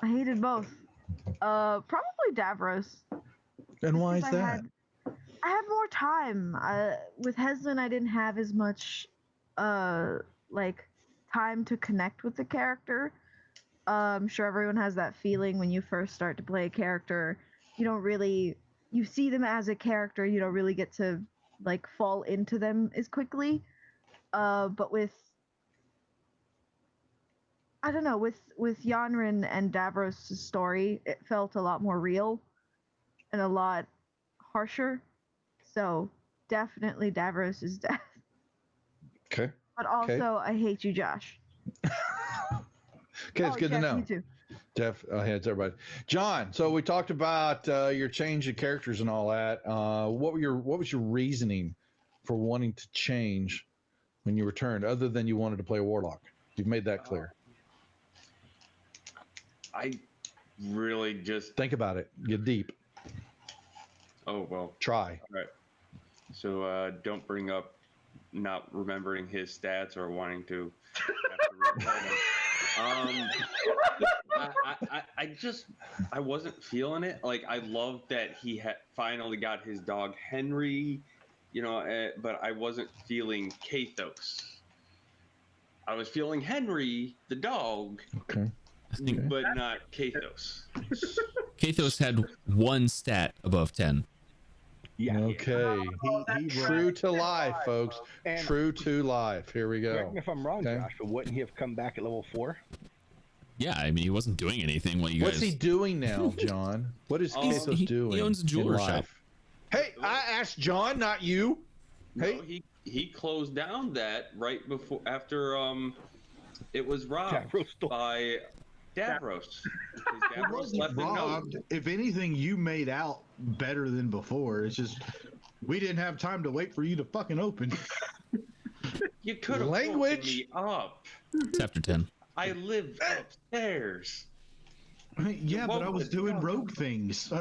I hated both. Probably Davros. And why is that? I had more time. With Heslin, I didn't have as much, like, time to connect with the character. I'm sure everyone has that feeling when you first start to play a character. You see them as a character, you don't really get to, like, fall into them as quickly. But with Yonrin and Davros' story, it felt a lot more real and a lot harsher. So definitely Davros' death. Okay. But also, I hate you, Josh. Okay, it's good Jeff, to know. You too. Jeff, it's everybody. John, so we talked about your change of characters and all that. What was your reasoning for wanting to change when you returned, other than you wanted to play a warlock? You've made that clear. I really just think about it. Get deep. Oh well. Try. All right. So don't bring up not remembering his stats or wanting to have to replay them. I wasn't feeling it. Like, I loved that he had finally got his dog Henry, but I wasn't feeling Kathos. I was feeling Henry, the dog, but not Kathos. Kathos had one stat above 10. Yeah. Okay. True to life, folks. And True to life. Here we go. correct me if I'm wrong, Okay. Josh, but wouldn't he have come back at level 4? Yeah, I mean, he wasn't doing anything while you What's guys. he doing now, John? What is Keithos doing? He owns a jeweler in shop. life? Hey, I asked John, not you. Hey, No, he closed down that right before after it was robbed by Davros. It wasn't robbed. If anything, you made out better than before. It's just we didn't have time to wait for you to fucking open. You could have Language. me up. It's after 10. I live upstairs. Yeah, but I was doing rogue things.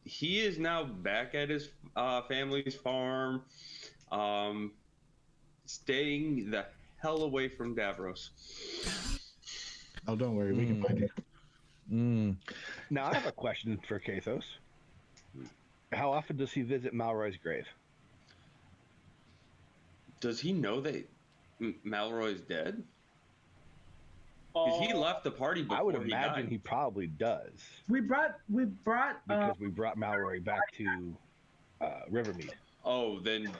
He is now back at his family's farm, staying the hell away from Davros. Oh, don't worry, we can find you. Now, I have a question for Kathos. How often does he visit Malroy's grave? Does he know that Malroy is dead? Because he left the party before I would he imagine died. he probably does. We brought because we brought Malroy back to Rivermead. Oh, then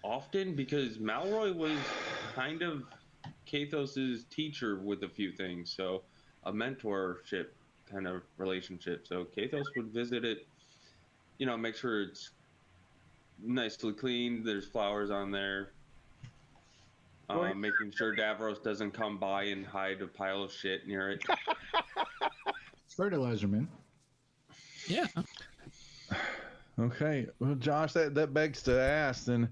often, because Malroy was kind of Kathos's teacher with a few things, so a mentorship kind of relationship. So Kathos would visit it, make sure it's nicely clean, there's flowers on there, making sure Davros doesn't come by and hide a pile of shit near it. Fertilizer, man. Yeah. Okay. Well, Josh, that begs to ask then,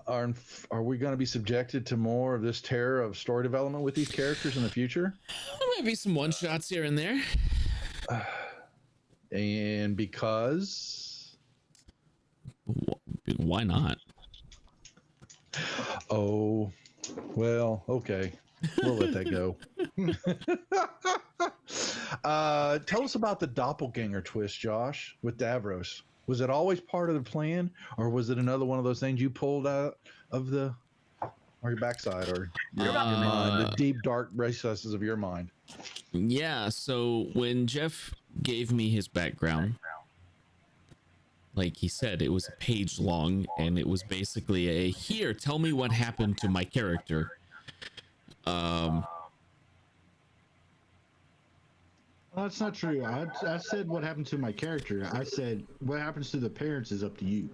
are we going to be subjected to more of this terror of story development with these characters in the future? There might be some one shots here and there. And because? Why not? Oh, well, okay. We'll let that go. Tell us about the doppelganger twist, Josh, with Davros. Was it always part of the plan, or was it another one of those things you pulled out of your backside, or your mind, the deep, dark recesses of your mind? Yeah, so when Jeff gave me his background, like he said, it was a page long, and it was basically here, tell me what happened to my character. Well, that's not true. I said what happened to my character. I said what happens to the parents is up to you.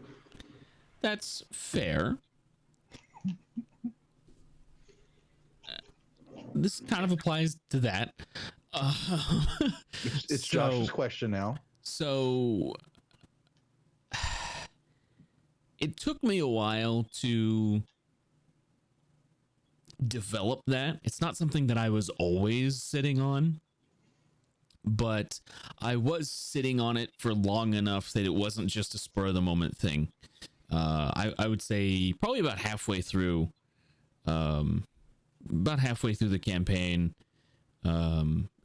That's fair. This kind of applies to that. It's Josh's question now. So it took me a while to develop that. It's not something that I was always sitting on, but I was sitting on it for long enough that it wasn't just a spur of the moment thing. I would say probably about halfway through the campaign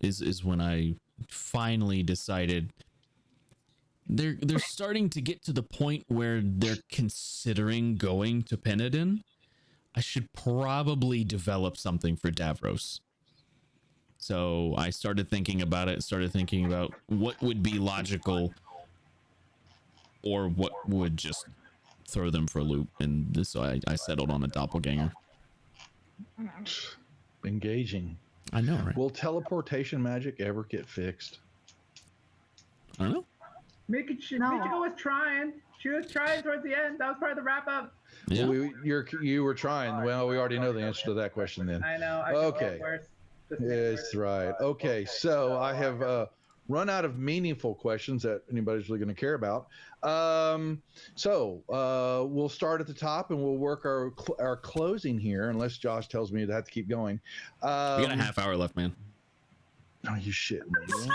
is when I finally decided they're starting to get to the point where they're considering going to Penedin. I should probably develop something for Davros. So I started thinking about it, started thinking about what would be logical or what would just throw them for a loop. And so I settled on a doppelganger. Engaging. I know, right? Will teleportation magic ever get fixed? I don't know. Michiko was trying. She was trying towards the end. That was part of the wrap up. Yeah. You were trying. Well, we already know the answer to that question then. I know. Okay. Yes, right. Okay, so I have run out of meaningful questions that anybody's really going to care about. So we'll start at the top and we'll work our closing here, unless Josh tells me to have to keep going. We got a half hour left, man. Oh, you shitting me?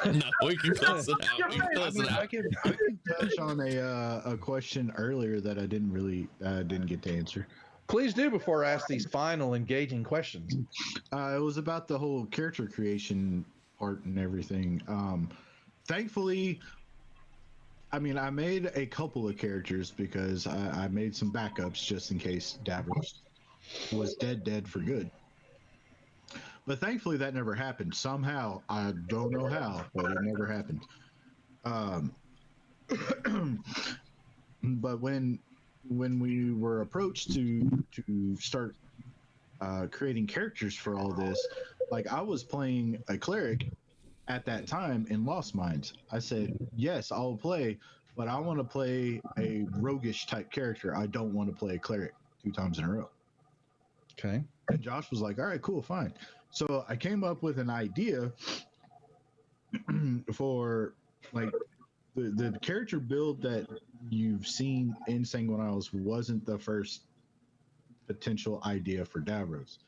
No, we can close it out. We can close it out. I can touch on a question earlier that I didn't get to answer. Please do before I ask these final engaging questions. It was about the whole character creation part and everything. Thankfully, I made a couple of characters because I made some backups just in case Davros was dead for good. But thankfully that never happened. Somehow, I don't know how, but it never happened. But when we were approached to start creating characters for all this, like I was playing a cleric at that time in Lost Minds. I said, yes, I'll play, but I want to play a roguish type character. I don't want to play a cleric 2 times in a row. Okay. And Josh was like, all right, cool, fine. So I came up with an idea for like the character build that you've seen in Sanguine Isles wasn't the first potential idea for Davros.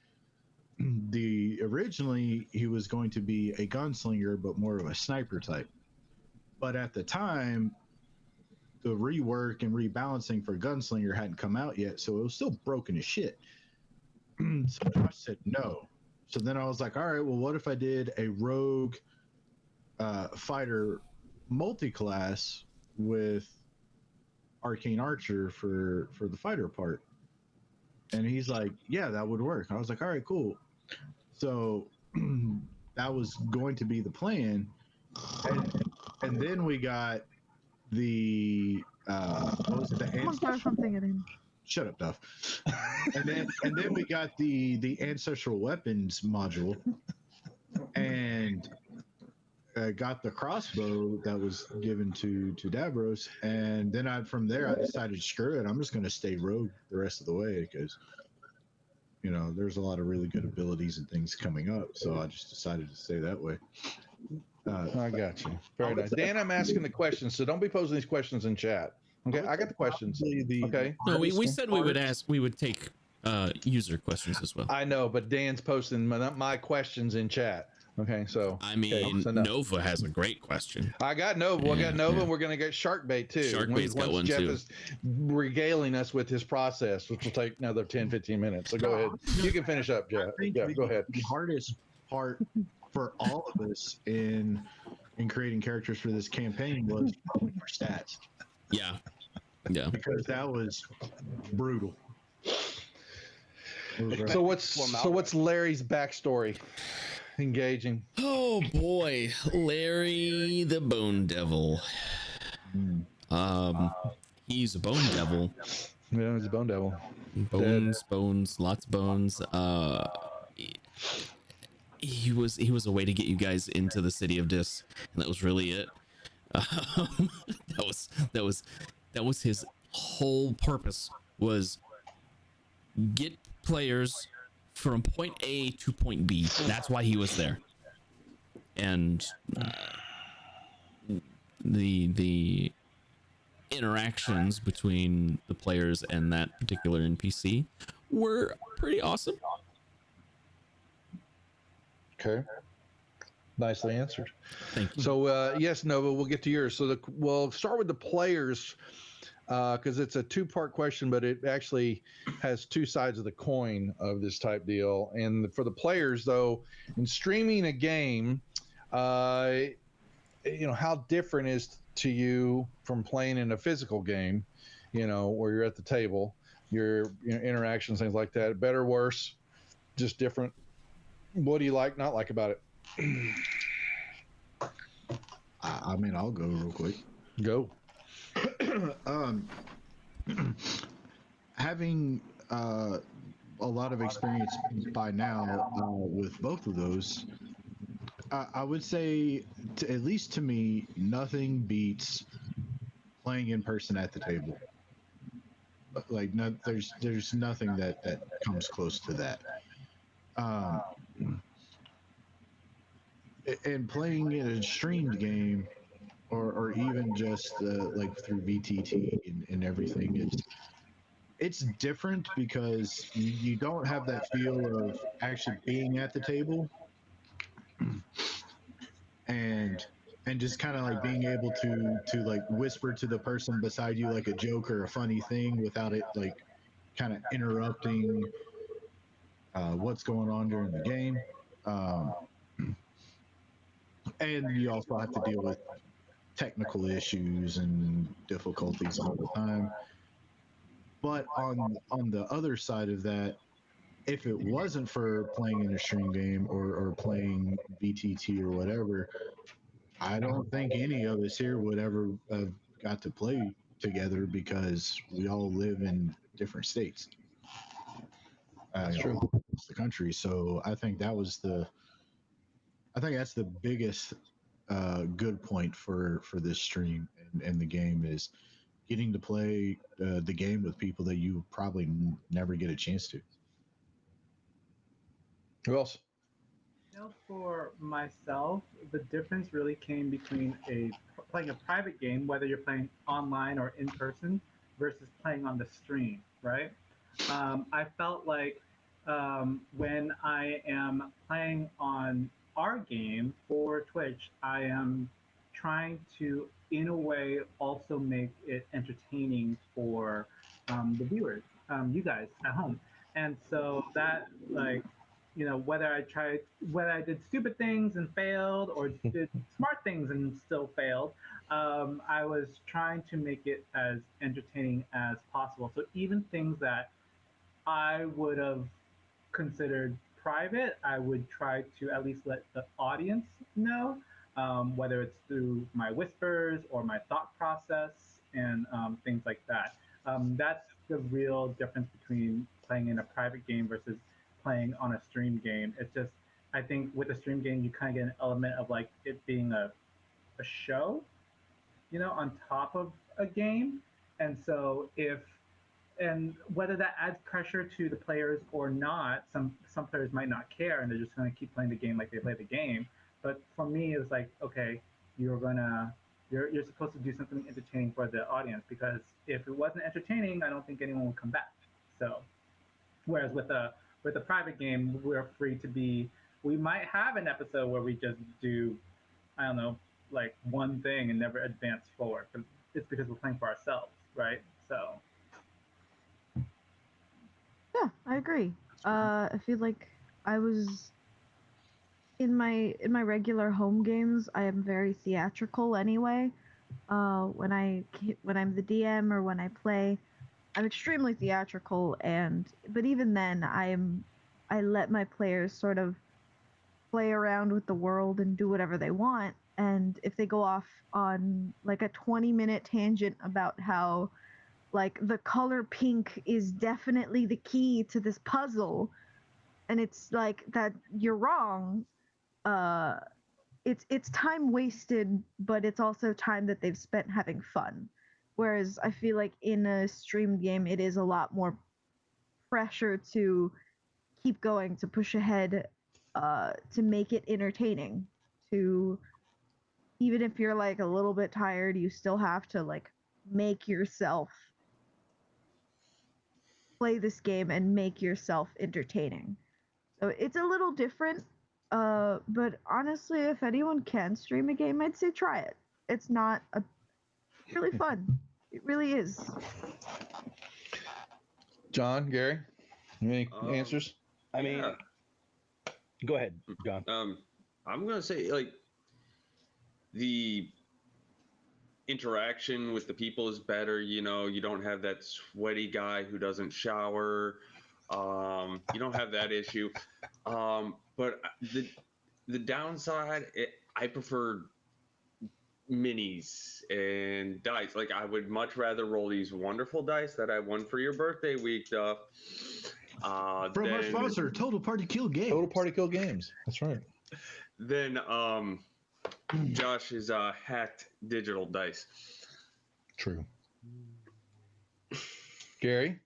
Originally he was going to be a gunslinger, but more of a sniper type. But at the time, the rework and rebalancing for gunslinger hadn't come out yet, so it was still broken as shit. So Josh said no. So then I was like, all right, well, what if I did a rogue fighter multi-class with arcane archer for the fighter part? And he's like, yeah, that would work. I was like, all right, cool. So that was going to be the plan. And then we got the what was it? The Shut up, Duff. and then we got the ancestral weapons module, and got the crossbow that was given to Davros, and then from there I decided, screw it, I'm just going to stay rogue the rest of the way, because there's a lot of really good abilities and things coming up, so I just decided to stay that way. I got you. Very nice. Dan, I'm asking the questions, so don't be posing these questions in chat. Okay, I got the questions. Okay. No, we said we would take user questions as well. I know, but Dan's posting my questions in chat. Okay, so I mean, so Nova has a great question. I got Nova. We got Nova. We're gonna get Sharkbait too. Sharkbait's got one Jeff too. is regaling us with his process, which will take another 10-15 minutes. So go ahead. You can finish up, Jeff. Yeah, go ahead. The hardest part for all of us in creating characters for this campaign was probably for stats. Yeah. Because that was brutal. So what's Larry's backstory? Engaging. Oh boy, Larry the Bone Devil. He's a bone devil. Yeah, he's a bone devil. Bones, lots of bones. He was a way to get you guys into the city of Dis, and that was really it. That was his whole purpose, was get players from point A to point B. That's why he was there. And the interactions between the players and that particular NPC were pretty awesome. Okay. Nicely answered. Thank you. So yes, Nova, we'll get to yours. So we'll start with the players, because it's a 2-part question, but it actually has 2 sides of the coin of this type deal. And for the players, though, in streaming a game, how different is to you from playing in a physical game, where you're at the table, your interactions, things like that, better, worse, just different? What do you like, not like about it? I mean, I'll go real quick. Go. Having a lot of experience by now with both of those, I would say, at least to me, nothing beats playing in person at the table. Like, there's nothing that comes close to that. And playing in a streamed game, or even just like through VTT and everything, it's different because you don't have that feel of actually being at the table, and just kind of like being able to like whisper to the person beside you like a joke or a funny thing without it like kind of interrupting what's going on during the game. And you also have to deal with technical issues and difficulties all the time. But on the other side of that, if it wasn't for playing in a stream game or playing VTT or whatever, I don't think any of us here would ever have got to play together because we all live in different states. That's true. Across the country. So I think that's the biggest good point for this stream and the game is getting to play the game with people that you probably never get a chance to. Who else? For myself, the difference really came between playing a private game, whether you're playing online or in person, versus playing on the stream, right? I felt like when I am playing on our game for Twitch, I am trying to, in a way, also make it entertaining for the viewers, you guys at home. And so that, like, whether I did stupid things and failed or did smart things and still failed, I was trying to make it as entertaining as possible. So even things that I would have considered private, I would try to at least let the audience know, whether it's through my whispers or my thought process and things like that. That's the real difference between playing in a private game versus playing on a stream game. It's just, I think with a stream game, you kind of get an element of like it being a show, on top of a game. And so and whether that adds pressure to the players or not, some players might not care and they're just going to keep playing the game like they play the game. But for me, it was like, okay, you're supposed to do something entertaining for the audience, because if it wasn't entertaining, I don't think anyone would come back. So, whereas with a private game, we're free to be. We might have an episode where we just do, I don't know, like one thing and never advance forward. But it's because we're playing for ourselves, right? So. Yeah, I agree. I feel like I was in my regular home games. I am very theatrical anyway. When I'm the DM or when I play, I'm extremely theatrical. But even then, I let my players sort of play around with the world and do whatever they want. And if they go off on like a 20-minute tangent about how like the color pink is definitely the key to this puzzle, and it's like that you're wrong, it's time wasted, but it's also time that they've spent having fun. Whereas I feel like in a stream game, it is a lot more pressure to keep going, to push ahead, to make it entertaining. To even if you're like a little bit tired, you still have to like make yourself play this game and make yourself entertaining. So it's a little different. But honestly, if anyone can stream a game, I'd say try it. It's really fun. It really is. John, Gary, any answers? I mean, go ahead, John. I'm gonna say like the interaction with the people is better. You don't have that sweaty guy who doesn't shower. You don't have that issue. But the downside, I prefer minis and dice. Like I would much rather roll these wonderful dice that I won for your birthday week, Duff. From our sponsor, Total Party Kill Games. Total Party Kill Games. That's right. Then Josh's hacked digital dice. True. Gary?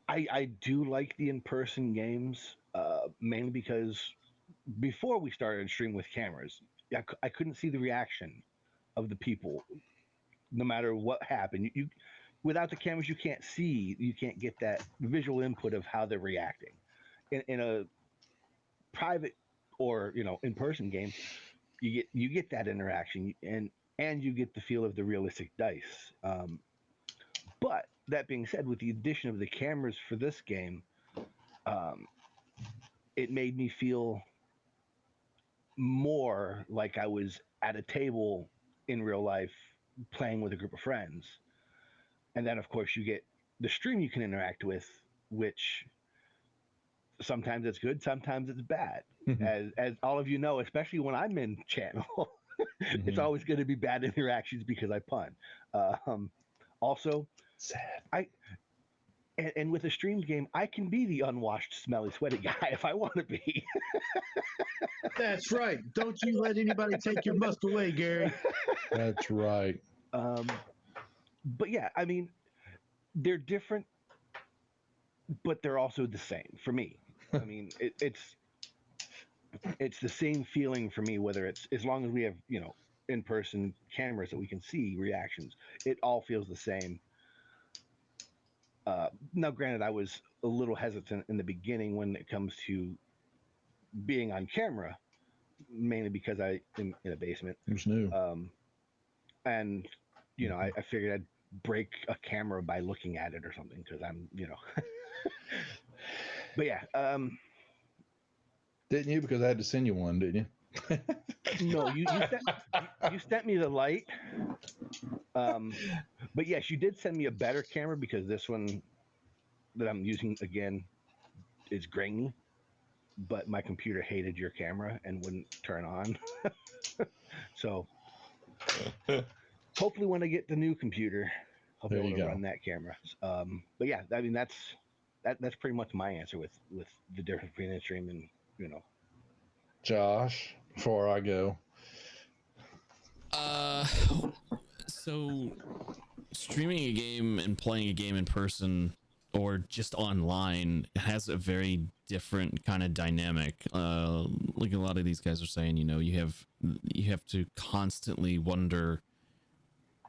I do like the in-person games, mainly because before we started streaming with cameras, I couldn't see the reaction of the people, no matter what happened. You without the cameras, you can't get that visual input of how they're reacting. In a private or in-person game, you get that interaction and you get the feel of the realistic dice. But that being said, with the addition of the cameras for this game, it made me feel more like I was at a table in real life playing with a group of friends. And then, of course, you get the stream you can interact with, which sometimes it's good, sometimes it's bad. As all of you know, especially when I'm in channel, it's always going to be bad interactions because I pun. Also, sad. And with a streamed game, I can be the unwashed, smelly, sweaty guy if I want to be. That's right. Don't you let anybody take your must away, Gary. That's right. But yeah, I mean, they're different, but they're also the same for me. I mean, it's the same feeling for me, whether it's, as long as we have, in-person cameras that we can see reactions, it all feels the same. Now, granted, I was a little hesitant in the beginning when it comes to being on camera, mainly because I am in a basement. It was new. And, I figured I'd break a camera by looking at it or something because I'm, But yeah. Didn't you? Because I had to send you one, didn't you? No, you sent me the light. But yes, you did send me a better camera because this one that I'm using again is grainy. But my computer hated your camera and wouldn't turn on. So hopefully when I get the new computer, I'll be able to run that camera. But yeah, I mean that's pretty much my answer with the difference between a stream and Josh, before I go. So streaming a game and playing a game in person or just online has a very different kind of dynamic. Like a lot of these guys are saying, you have to constantly wonder,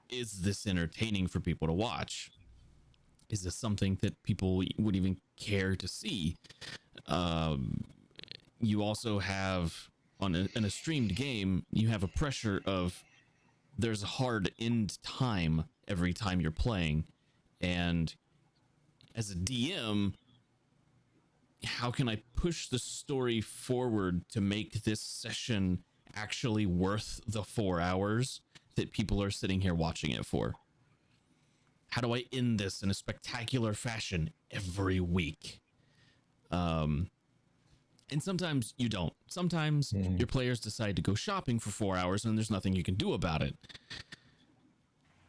is this entertaining for people to watch? Is this something that people would even care to see? You also have in a streamed game, you have a pressure of there's a hard end time every time you're playing. And as a DM, how can I push the story forward to make this session actually worth the 4 hours that people are sitting here watching it for? How do I end this in a spectacular fashion every week? And sometimes you don't. Sometimes your players decide to go shopping for 4 hours and there's nothing you can do about it.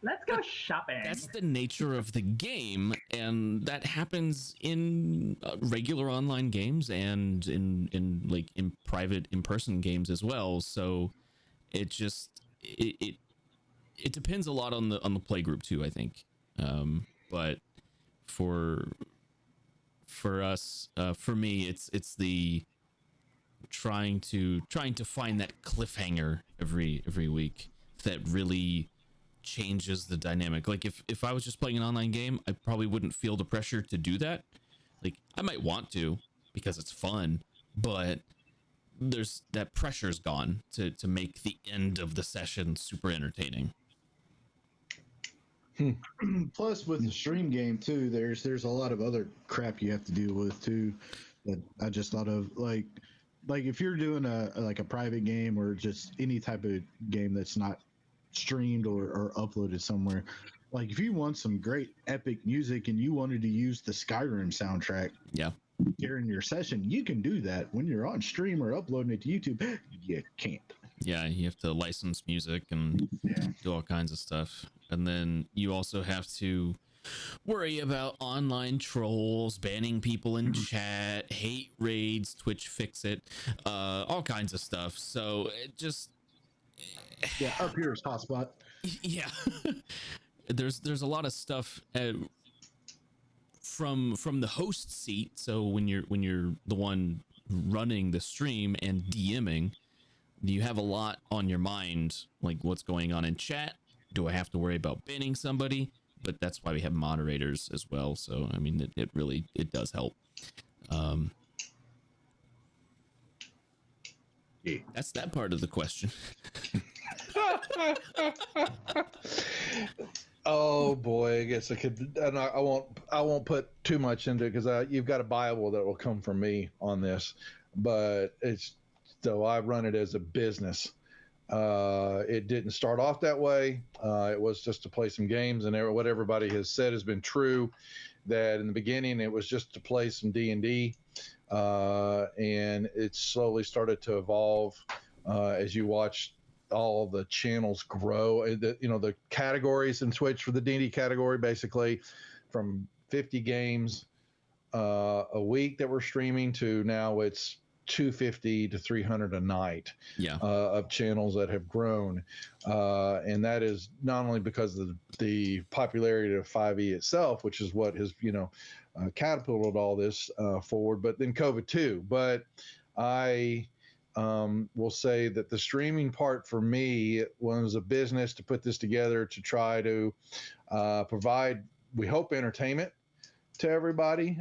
Let's go shopping. That's the nature of the game, and that happens in regular online games and in private in-person games as well. So it depends a lot on the play group too, I think. But for us, for me, it's the trying to find that cliffhanger every week that really changes the dynamic. Like if I was just playing an online game, I probably wouldn't feel the pressure to do that. Like I might want to because it's fun, but there's that pressure's gone to make the end of the session super entertaining. Plus with the stream game too, there's a lot of other crap you have to deal with too that I just thought of, like if you're doing a private game or just any type of game that's not streamed or uploaded somewhere, like if you want some great epic music and you wanted to use the Skyrim soundtrack during your session, you can do that. When you're on stream or uploading it to YouTube, you can't. Yeah, you have to license music and do all kinds of stuff. And then you also have to worry about online trolls, banning people in chat, hate raids, Twitch fix it, all kinds of stuff. So it just... Yeah, up here is hotspot. Yeah. There's a lot of stuff from the host seat. So when you're the one running the stream and DMing, you have a lot on your mind, like what's going on in chat. Do I have to worry about banning somebody? But that's why we have moderators as well. So I mean, it really does help. That's that part of the question. Oh boy, I guess I could, and I won't put too much into it because you've got a Bible that will come from me on this, but it's, so I run it as a business. It didn't start off that way. It was just to play some games, and what everybody has said has been true. That in the beginning it was just to play some D&D, and it slowly started to evolve as you watch all the channels grow. The categories in Twitch for the D&D category, basically from 50 games a week that we're streaming to now it's 250 to 300 a night of channels that have grown, and that is not only because of the popularity of 5e itself, which is what has catapulted all this forward, but then COVID too. But I will say that the streaming part for me was a business to put this together to try to provide, we hope, entertainment to everybody.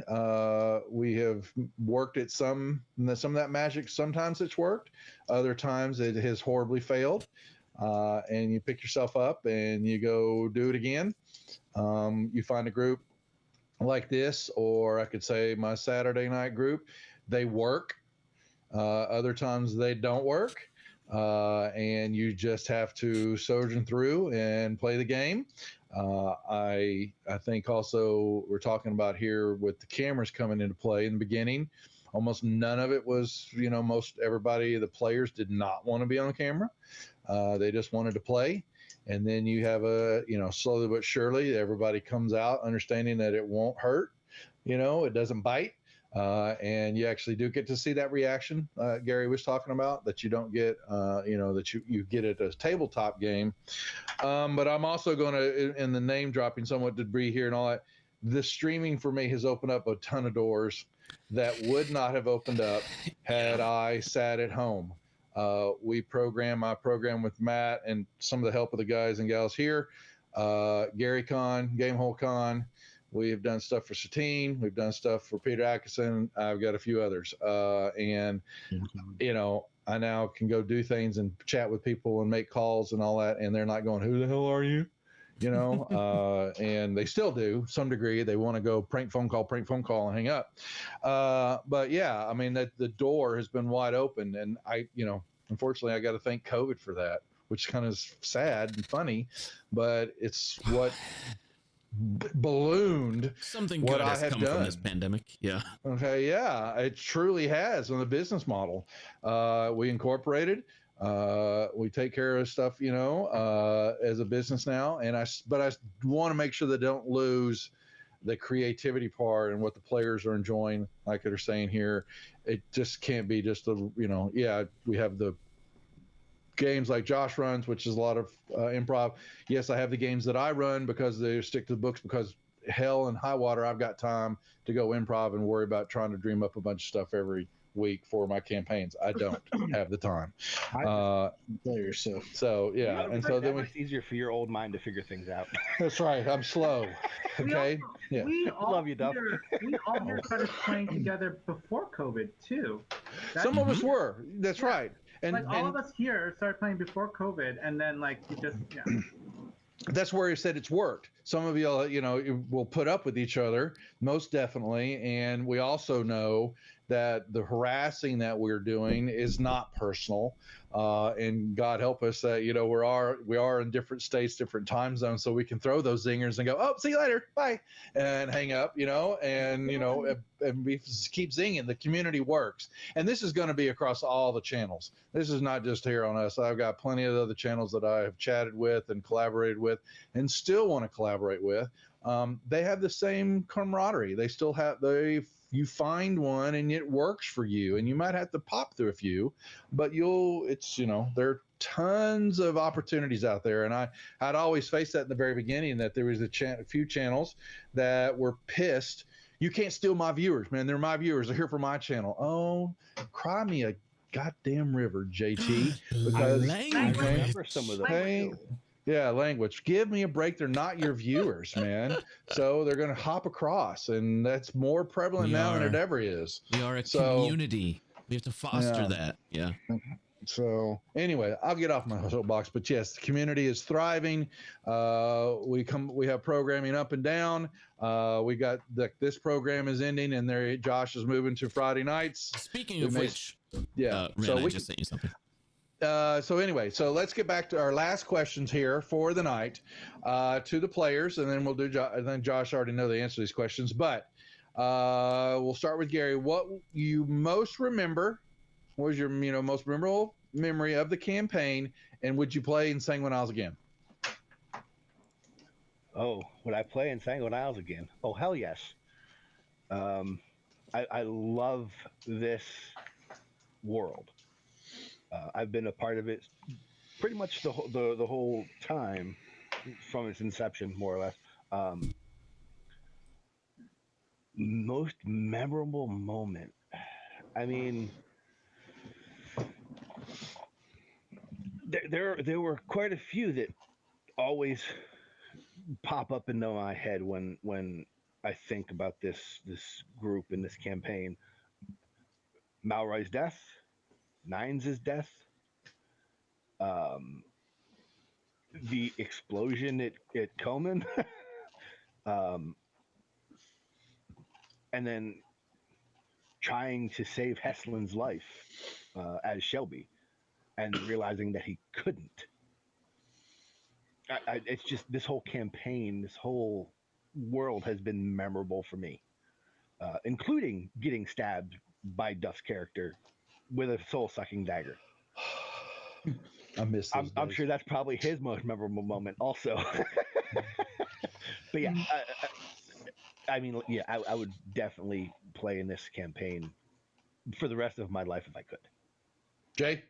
We have worked at some of that magic. Sometimes it's worked, other times it has horribly failed, and you pick yourself up and you go do it again. You find a group like this, or I could say my Saturday night group, they work. Other times they don't work, and you just have to sojourn through and play the game. I think also we're talking about here with the cameras coming into play in the beginning. Almost none of it was, most everybody, the players did not want to be on camera. They just wanted to play. And then you have slowly but surely, everybody comes out understanding that it won't hurt, it doesn't bite. And you actually do get to see that reaction Gary was talking about that you don't get, that you get at a tabletop game. But I'm also going to, in the name dropping somewhat debris here and all that, the streaming for me has opened up a ton of doors that would not have opened up had I sat at home. I program with Matt and some of the help of the guys and gals here, Gary Con, Gamehole Con. We have done stuff for Satine. We've done stuff for Peter Atkinson. I've got a few others. And I now can go do things and chat with people and make calls and all that. And they're not going, who the hell are you? And they still do some degree. They want to go prank phone call and hang up. But yeah, I mean, that the door has been wide open. And unfortunately I got to thank COVID for that, which kind of is sad and funny, but it's what ballooned something what good I has have come done from this pandemic. Yeah. Okay. Yeah, it truly has on the business model. We incorporated. We take care of stuff, as a business now. But I want to make sure they don't lose the creativity part and what the players are enjoying. Like they're saying here, it just can't be just we have the games like Josh runs, which is a lot of improv. Yes, I have the games that I run because they stick to the books, because hell and high water, I've got time to go improv and worry about trying to dream up a bunch of stuff every week for my campaigns. I don't have the time. Players, so yeah, and so then it's easier for your old mind to figure things out. That's right. I'm slow. Okay. We all love you, Duff. We all here started playing together before COVID too. Some of us were. That's right. And all of us here started playing before COVID, and then you just That's where he said it's worked. Some of you, will put up with each other, most definitely, and we also know that the harassing that we're doing is not personal. And God help us that we are in different states, different time zones, so we can throw those zingers and go, oh, see you later, bye, and hang up, and we keep zinging. The community works, and this is going to be across all the channels. This is not just here on us. I've got plenty of other channels that I have chatted with and collaborated with, and still want to collaborate with. They have the same camaraderie. They still have you find one and it works for you, and you might have to pop through a few, but there are tons of opportunities out there. And I'd always faced that in the very beginning, that there was a few channels that were pissed. You can't steal my viewers, man. They're my viewers. They're here for my channel. Oh, cry me a goddamn river, JT. Because I remember some of those. Yeah, language. Give me a break. They're not your viewers, man. So they're going to hop across, and that's more prevalent now than it ever is. We are a community. We have to foster that. Yeah. So anyway, I'll get off my soapbox, but yes, the community is thriving. We have programming up and down. We got this program is ending, and Josh is moving to Friday nights. Speaking of which, yeah. Ren, so I just sent you something. So anyway, so let's get back to our last questions here for the night to the players, and then we'll do. And then Josh already know the answer to these questions, but we'll start with Gary. What you most remember? What was your most memorable memory of the campaign, and would you play in Sanguine Isles again? Oh, would I play in Sanguine Isles again? Oh, hell yes. I love this world. I've been a part of it pretty much the whole time from its inception, more or less. Most memorable moment. I mean, there were quite a few that always pop up into my head when I think about this group in this campaign. Malroy's death, Nines' death, the explosion at Komen, and then trying to save Heslin's life as Shelby, and realizing that he couldn't. It's just this whole campaign, this whole world has been memorable for me, including getting stabbed by Duff's character with a soul-sucking dagger. I miss those I'm sure that's probably his most memorable moment also. But yeah, I mean, yeah, I would definitely play in this campaign for the rest of my life if I could. Jay?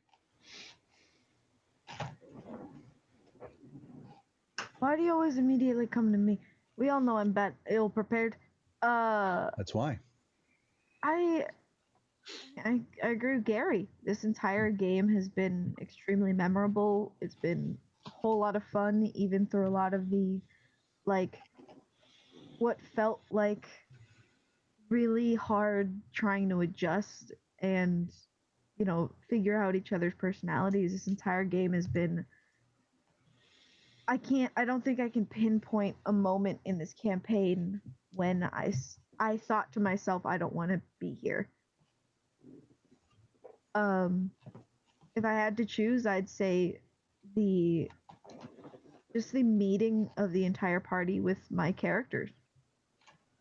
Why do you always immediately come to me? We all know I'm ill prepared. That's why. I agree with Gary. This entire game has been extremely memorable. It's been a whole lot of fun, even through a lot of the, what felt like really hard trying to adjust and, figure out each other's personalities. This entire game has been. I don't think I can pinpoint a moment in this campaign when I thought to myself, I don't want to be here. If I had to choose, I'd say the meeting of the entire party with my characters,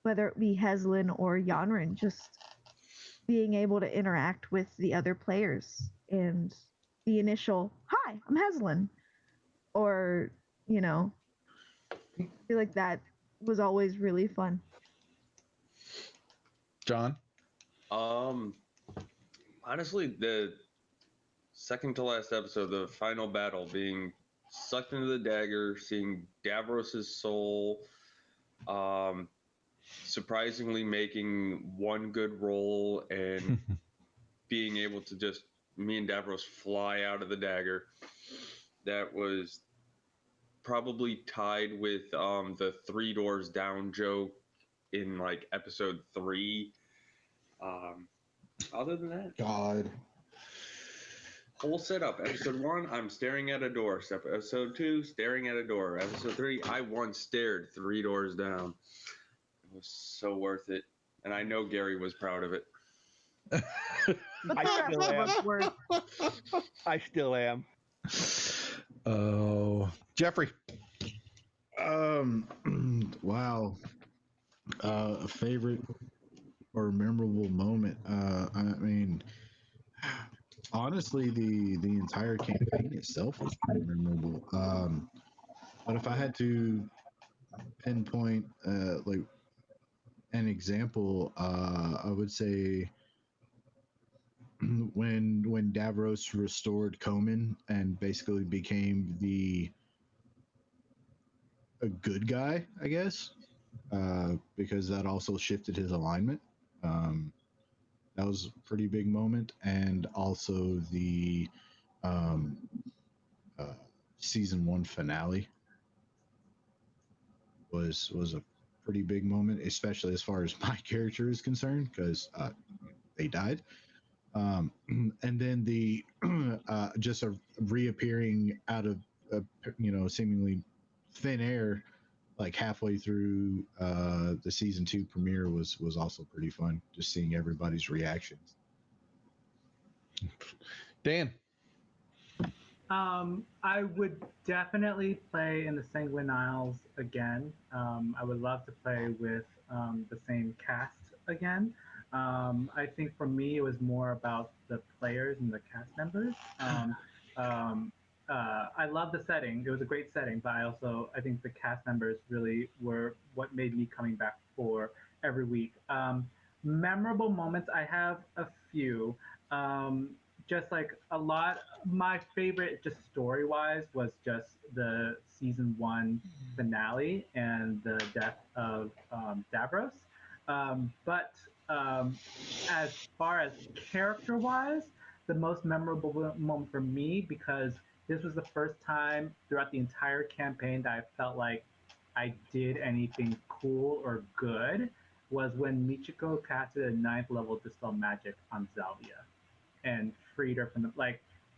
whether it be Heslin or Yanrin, just being able to interact with the other players and the initial, hi, I'm Heslin, or, I feel like that was always really fun. John? Honestly, the second to last episode, the final battle, being sucked into the dagger, seeing Davros' soul, surprisingly making one good roll and being able to just, me and Davros fly out of the dagger. That was probably tied with the 3 doors down joke in like episode 3. Other than that, God. Whole setup. Episode 1, I'm staring at a door. Episode 2, staring at a door. Episode 3, I once stared 3 doors down. It was so worth it, and I know Gary was proud of it. I still am. Oh, Jeffrey. Wow. A favorite or memorable moment. I mean, honestly, the entire campaign itself was pretty memorable. But if I had to pinpoint like an example, I would say when Davros restored Komen and basically became a good guy, I guess, because that also shifted his alignment. That was a pretty big moment, and also the season 1 finale was a pretty big moment, especially as far as my character is concerned, because they died. And then the just a reappearing out of seemingly thin air, like halfway through the season 2 premiere was also pretty fun. Just seeing everybody's reactions. Dan. I would definitely play in the Sanguine Isles again. I would love to play with the same cast again. I think for me, it was more about the players and the cast members. I love the setting; it was a great setting. But I think the cast members really were what made me coming back for every week. Memorable moments, I have a few. Um, just like a lot, my favorite, just story wise, was just the season 1 finale and the death of Davros. But as far as character wise, the most memorable moment for me, because this was the first time throughout the entire campaign that I felt like I did anything cool or good, was when Michiko casted a 9th level Dispel Magic on Zalvia and freed her from the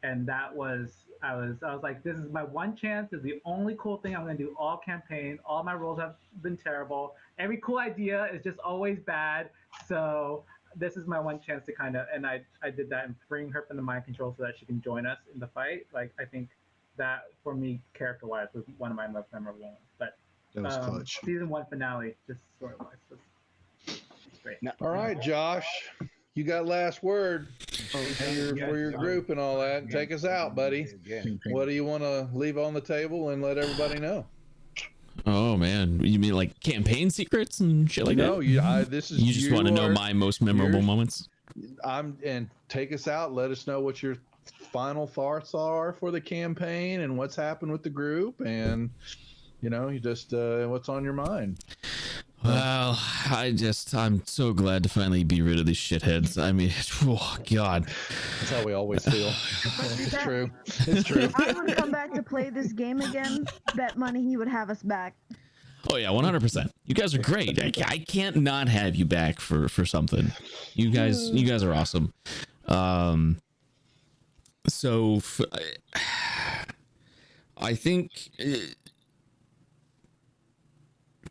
and that was I was like, this is my one chance. This is the only cool thing I'm gonna do all campaign. All my roles have been terrible. Every cool idea is just always bad. So this is my one chance to and I did that and freeing her from the mind control so that she can join us in the fight. Like, I think that for me, character wise, was one of my most memorable moments. But that was clutch. season 1 finale, just story wise, was great. All right, Josh, you got last word for your group and all that. Take us out, buddy. What do you want to leave on the table and let everybody know? Oh man, you mean like campaign secrets and shit like that? No, you just want to know my most memorable moments. And take us out. Let us know what your final thoughts are for the campaign and what's happened with the group, and you just what's on your mind. Well, I'm so glad to finally be rid of these shitheads. I mean, oh God. That's how we always feel. It's true. It's true. If I would come back to play this game again, bet money he would have us back. Oh yeah, 100%. You guys are great. I can't not have you back for something. You guys are awesome. So I think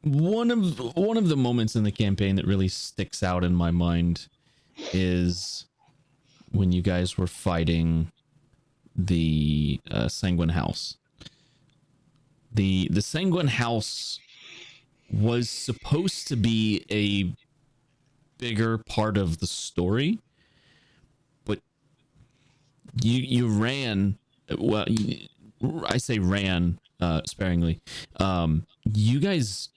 one of the moments in the campaign that really sticks out in my mind is when you guys were fighting the Sanguine House. The Sanguine House was supposed to be a bigger part of the story, but you ran. Well, I say ran sparingly. You guys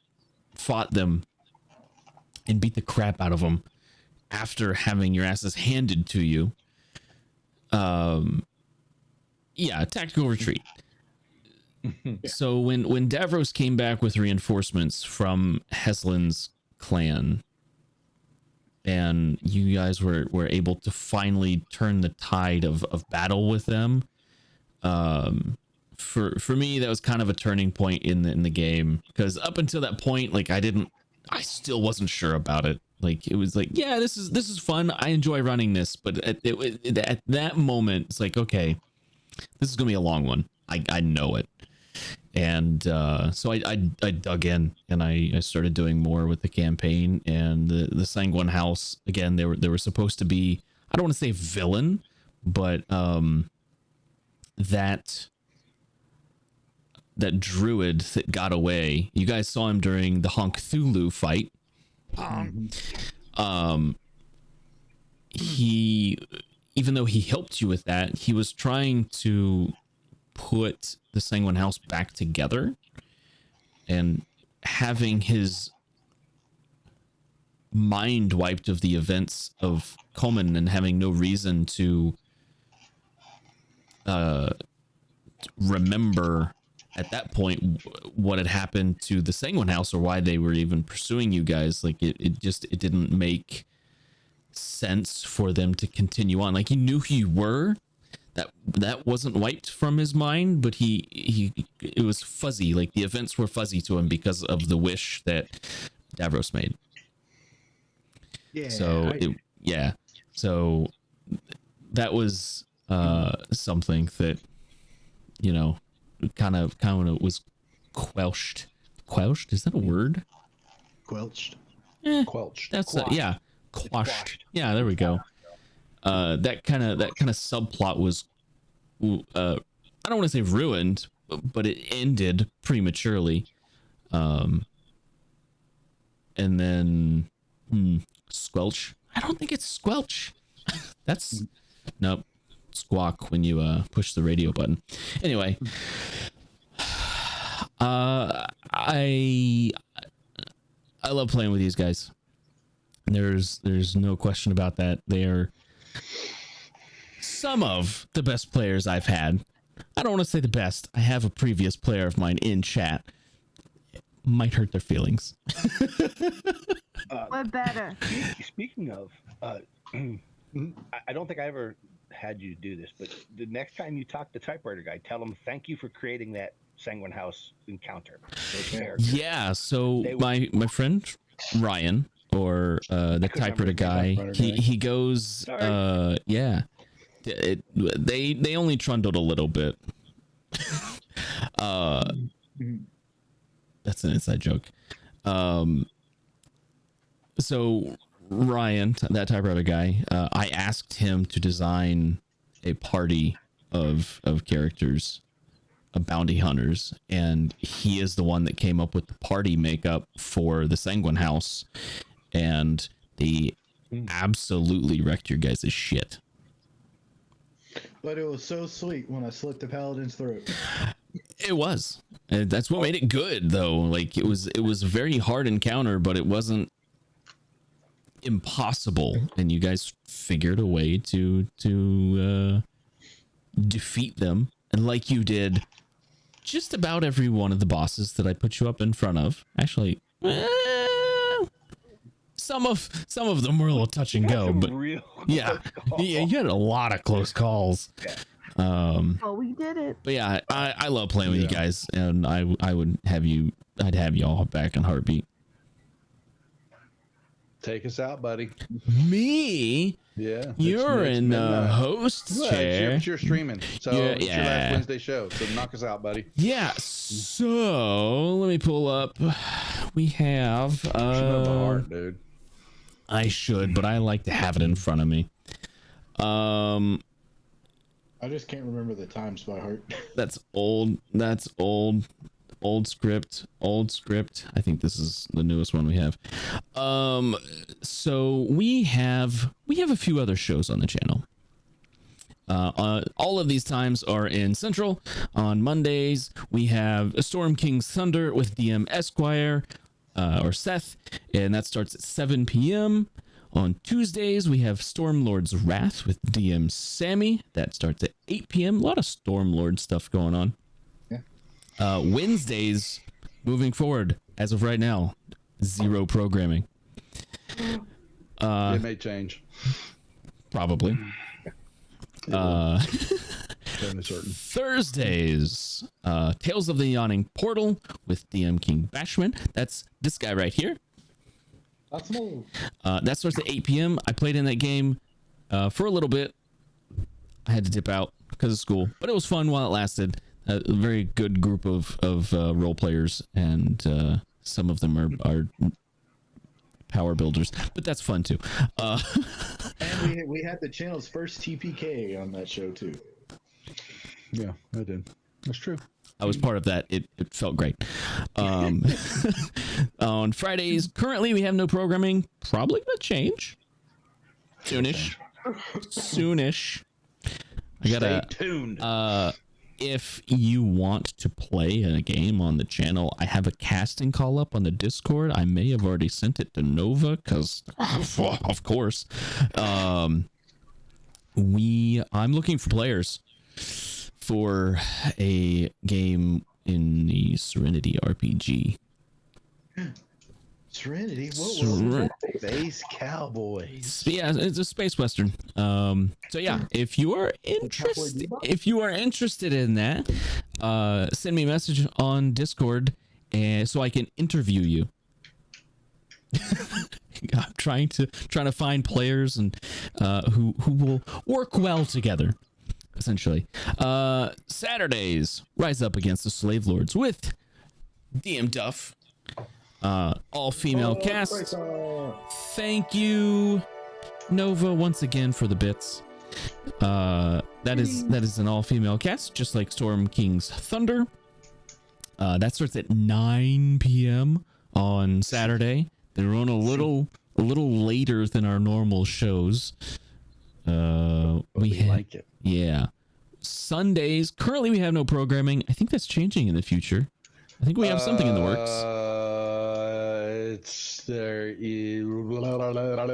fought them and beat the crap out of them after having your asses handed to you. Yeah, tactical retreat. So when Davros came back with reinforcements from Heslin's clan, and you guys were able to finally turn the tide of battle with them, for me that was kind of a turning point in the game, because up until that point, like, I still wasn't sure about it. Like, it was like, yeah, this is fun, I enjoy running this, but at that moment it's like, okay, this is gonna be a long one. I know it. And so I dug in and I started doing more with the campaign. And the Sanguine House, again, they were supposed to be, I don't want to say villain, but that druid that got away, you guys saw him during the Honk Thulu fight. He, even though he helped you with that, he was trying to put the Sanguine House back together, and having his mind wiped of the events of Coleman and having no reason to remember at that point what had happened to the Sanguine House or why they were even pursuing you guys. Like, it didn't make sense for them to continue on. Like, he knew who you were. That wasn't wiped from his mind, but it was fuzzy. Like, the events were fuzzy to him because of the wish that Davros made. Yeah. So so that was something that, kind of was quelched. Quelched? Is that a word? Quelched. Quelched. That's yeah. Quashed. Yeah, there we go. That kind of subplot was, I I don't want to say ruined, but it ended prematurely. And then Squelch. I don't think it's Squelch. That's nope. Squawk when you push the radio button. Anyway, I love playing with these guys. There's no question about that. They are some of the best players I've had. I don't want to say the best. I have a previous player of mine in chat. Might hurt their feelings. We're better. Speaking of, I don't think I ever had you do this, but the next time you talk to typewriter guy, tell him thank you for creating that Sanguine House encounter. Yeah, so my friend Ryan, or the typewriter guy, he goes yeah. They only trundled a little bit. That's an inside joke. So Ryan, that typewriter guy, I asked him to design a party of characters, bounty hunters, and he is the one that came up with the party makeup for the Sanguine House, and they absolutely wrecked your guys' shit. But it was so sweet when I slit the paladin's throat. It was. And that's what made it good, though. Like it was a very hard encounter, but it wasn't impossible, and you guys figured a way to defeat them, and like you did just about every one of the bosses that I put you up in front of. Actually, some of them were a little touch and go, but yeah, you had a lot of close calls. Oh, we did it. But yeah, I love playing with you guys, and I'd have you all back in heartbeat. Take us out, buddy. Me? Yeah. You're in the host's chair. You're streaming. So it's your last Wednesday show. So knock us out, buddy. Yeah. So let me pull up. We have. You should know the heart, dude. I should, but I like to have it in front of me. I just can't remember the times by heart. That's old. That's old. Old script. I think this is the newest one we have. So we have a few other shows on the channel. All of these times are in Central. On Mondays, we have Storm King's Thunder with DM Esquire, or Seth, and that starts at 7 p.m. On Tuesdays, we have Stormlord's Wrath with DM Sammy. That starts at 8 p.m. A lot of Stormlord stuff going on. Wednesdays, moving forward, as of right now, 0 programming. It may change. Probably. Thursdays, Tales of the Yawning Portal with DM King Bashman. That's this guy right here. That's me. That starts at 8 p.m. I played in that game for a little bit. I had to dip out because of school, but it was fun while it lasted. A very good group of role players, and some of them are power builders, but that's fun too. And we had the channel's first TPK on that show too. Yeah, I did. That's true. I was part of that. It felt great. On Fridays, currently we have no programming. Probably gonna change soonish. I gotta stay tuned. If you want to play a game on the channel, I have a casting call up on the Discord. I may have already sent it to Nova because, of course, I'm looking for players for a game in the Serenity RPG. Serenity? Space Cowboys. Yeah, it's a space western. So yeah, if you are interested in that, send me a message on Discord, and so I can interview you. I'm trying to find players and who will work well together. Essentially, Saturdays, Rise Up Against the Slave Lords with DM Duff. All female cast. Thank you, Nova, once again for the bits. That is an all-female cast, just like Storm King's Thunder. That starts at 9 p.m. on Saturday. They're on a little later than our normal shows. We like it. Yeah. Sundays. Currently, we have no programming. I think that's changing in the future. I think we have something in the works. It's there.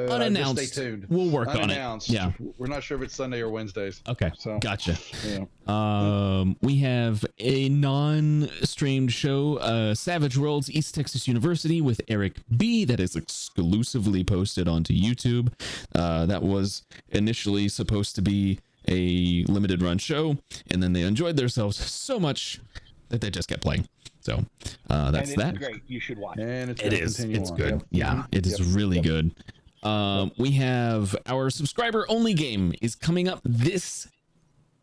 Unannounced. Just stay tuned. We'll work on it. Unannounced. Yeah. We're not sure if it's Sunday or Wednesdays. Okay. So Gotcha. Yeah. We have a non-streamed show, Savage Worlds East Texas University with Eric B. That is exclusively posted onto YouTube. That was initially supposed to be a limited run show, and then they enjoyed themselves so much that they just kept playing. So that's and it's that. Great, you should watch. And It is. It's on. good. Yep. Yeah, it is really good. We have our subscriber only game is coming up this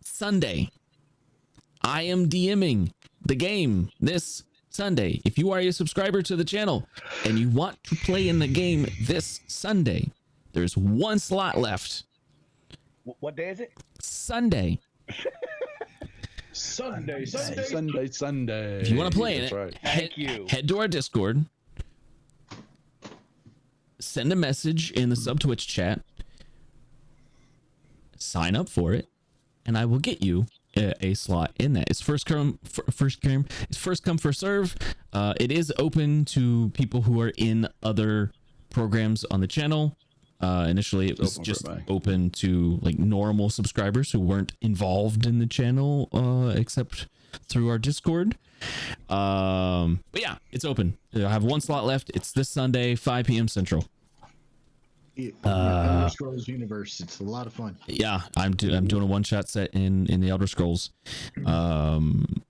Sunday. I am DMing the game this Sunday. If you are a subscriber to the channel and you want to play in the game this Sunday, there's one slot left. What day is it? Sunday. Sunday. If you want to play in That's it, right. head to our Discord. Send a message in the sub Twitch chat. Sign up for it, and I will get you a slot in that. It's first come, first serve. It is open to people who are in other programs on the channel. Initially, it was just open to like normal subscribers who weren't involved in the channel, except through our Discord. But yeah, it's open. I have one slot left. It's this Sunday, 5 p.m. Central. Elder Scrolls universe. It's a lot of fun. Yeah, I'm doing a one-shot set in the Elder Scrolls.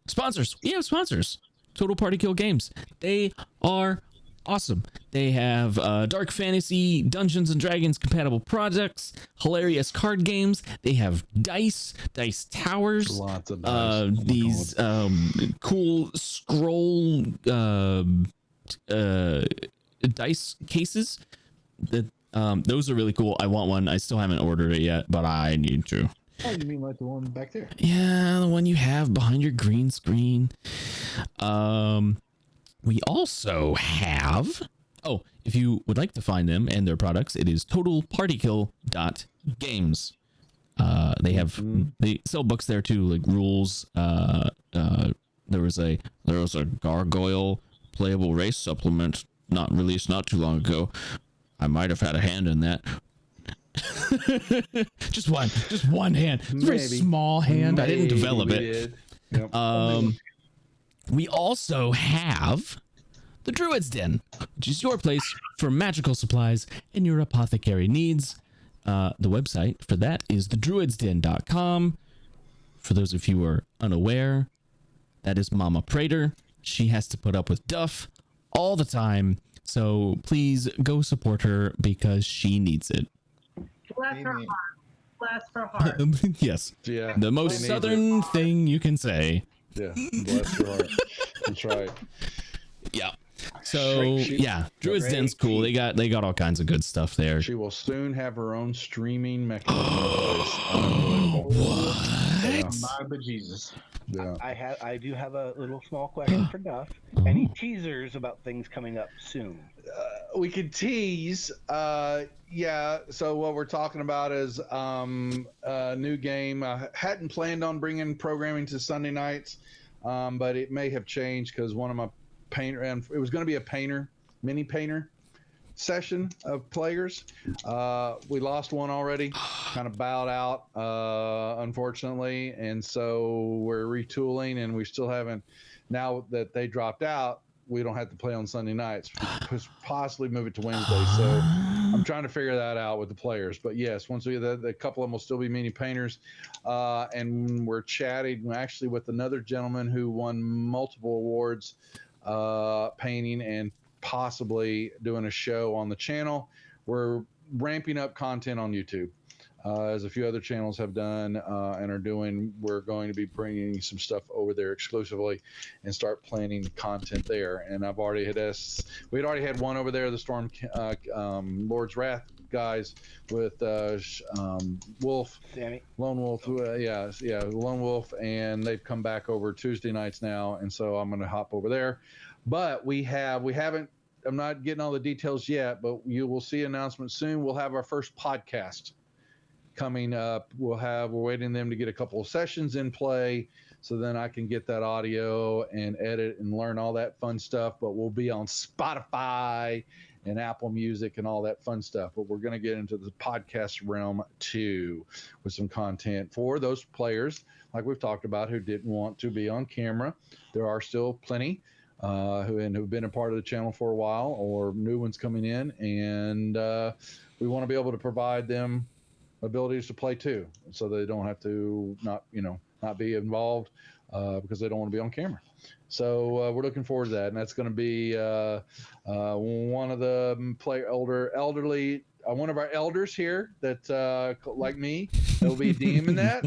Sponsors. We have sponsors. Total Party Kill Games. They are awesome. They have dark fantasy, Dungeons and Dragons compatible products, hilarious card games. They have dice towers, lots of dice. These cool scroll dice cases. Those are really cool. I want one. I still haven't ordered it yet, but I need to. Oh, you mean like the one back there? Yeah, the one you have behind your green screen. We also have, if you would like to find them and their products, it is totalpartykill.games. They sell books there too, like rules. There was a gargoyle playable race supplement not released not too long ago. I might have had a hand in that. just one hand. It's a very small hand. I didn't develop it. Yep. We also have the Druid's Den, which is your place for magical supplies and your apothecary needs. The website for that is thedruidsden.com. For those of you who are unaware, that is Mama Prater. She has to put up with Duff all the time. So please go support her because she needs it. Bless her heart. Bless her heart. Yes. Yeah. The most southern thing you can say. Yeah. Bless your heart. That's right. Yeah. So yeah, Druid's Den's cool. They got all kinds of good stuff there. She will soon have her own streaming mechanism in place. Unbelievable. What? My bejesus. Yeah. I do have a little small question for Duff. Any teasers about things coming up soon? We could tease. Yeah. So what we're talking about is a new game. I hadn't planned on bringing programming to Sunday nights, but it may have changed because one of my painter, and it was going to be a mini painter session of players. We lost one already, kind of bowed out, unfortunately, and so we're retooling, and we still haven't. Now that they dropped out, we don't have to play on Sunday nights. Possibly move it to Wednesday. So I'm trying to figure that out with the players. But yes, once we the couple of them will still be mini painters, and we're chatting actually with another gentleman who won multiple awards, painting and possibly doing a show on the channel. We're ramping up content on YouTube, as a few other channels have done and are doing. We're going to be bringing some stuff over there exclusively and start planning content there. And I've already we'd already had one over there, the Storm Lord's Wrath guys with Wolf, Sammy, Lone Wolf, Lone Wolf, and they've come back over Tuesday nights now, and so I'm going to hop over there. But we haven't. I'm not getting all the details yet, but you will see announcements soon. We'll have our first podcast coming up. We're waiting them to get a couple of sessions in play, so then I can get that audio and edit and learn all that fun stuff. But we'll be on Spotify and Apple Music and all that fun stuff. But we're going to get into the podcast realm too, with some content for those players, like we've talked about, who didn't want to be on camera. There are still plenty who've been a part of the channel for a while, or new ones coming in, and we want to be able to provide them abilities to play too, so they don't have to not be involved because they don't want to be on camera. So we're looking forward to that, and that's going to be one of the elderly. One of our elders here that like me, that will be DMing that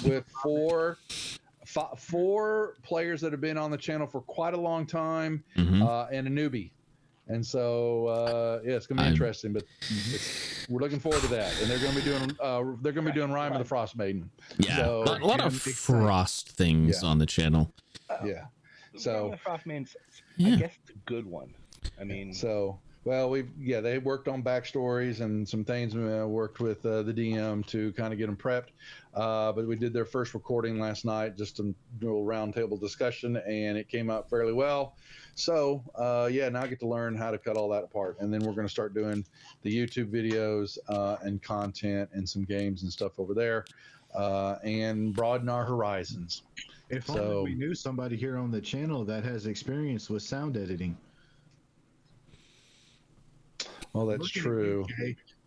with four players that have been on the channel for quite a long time, and a newbie. And so it's gonna be interesting, but we're looking forward to that. And they're gonna be doing Rime of the Frost Maiden. Yeah, so, a lot of Frost things on the channel. Yeah. So Frost Maiden's, Yeah. I guess it's a good one. I mean, so well, they worked on backstories and some things. Worked with the DM to kind of get them prepped. But we did their first recording last night, just a little roundtable discussion, and it came out fairly well. So now I get to learn how to cut all that apart, and then we're going to start doing the YouTube videos and content and some games and stuff over there, and broaden our horizons. If only we knew somebody here on the channel that has experience with sound editing. Well, that's true.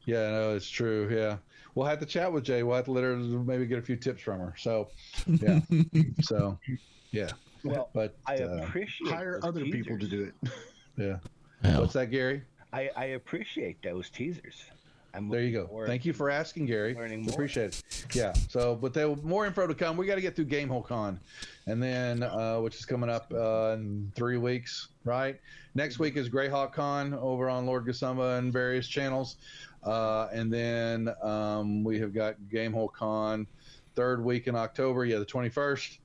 Yeah, no, it's true. Yeah. We'll have to chat with Jay. We'll have to let her maybe get a few tips from her. So, yeah. Well, but I appreciate hire other people to do it. Yeah. What's that, Gary? I appreciate those teasers. There you go. Thank you for asking, Gary. Learning more. Appreciate it. Yeah. So, but there more info to come. We got to get through Gamehole Con, and then which is coming up in 3 weeks, right? Next week is Greyhawk Con over on Lord Gasumba and various channels, and then we have got Gamehole Con 3rd week in October. Yeah, the 21st.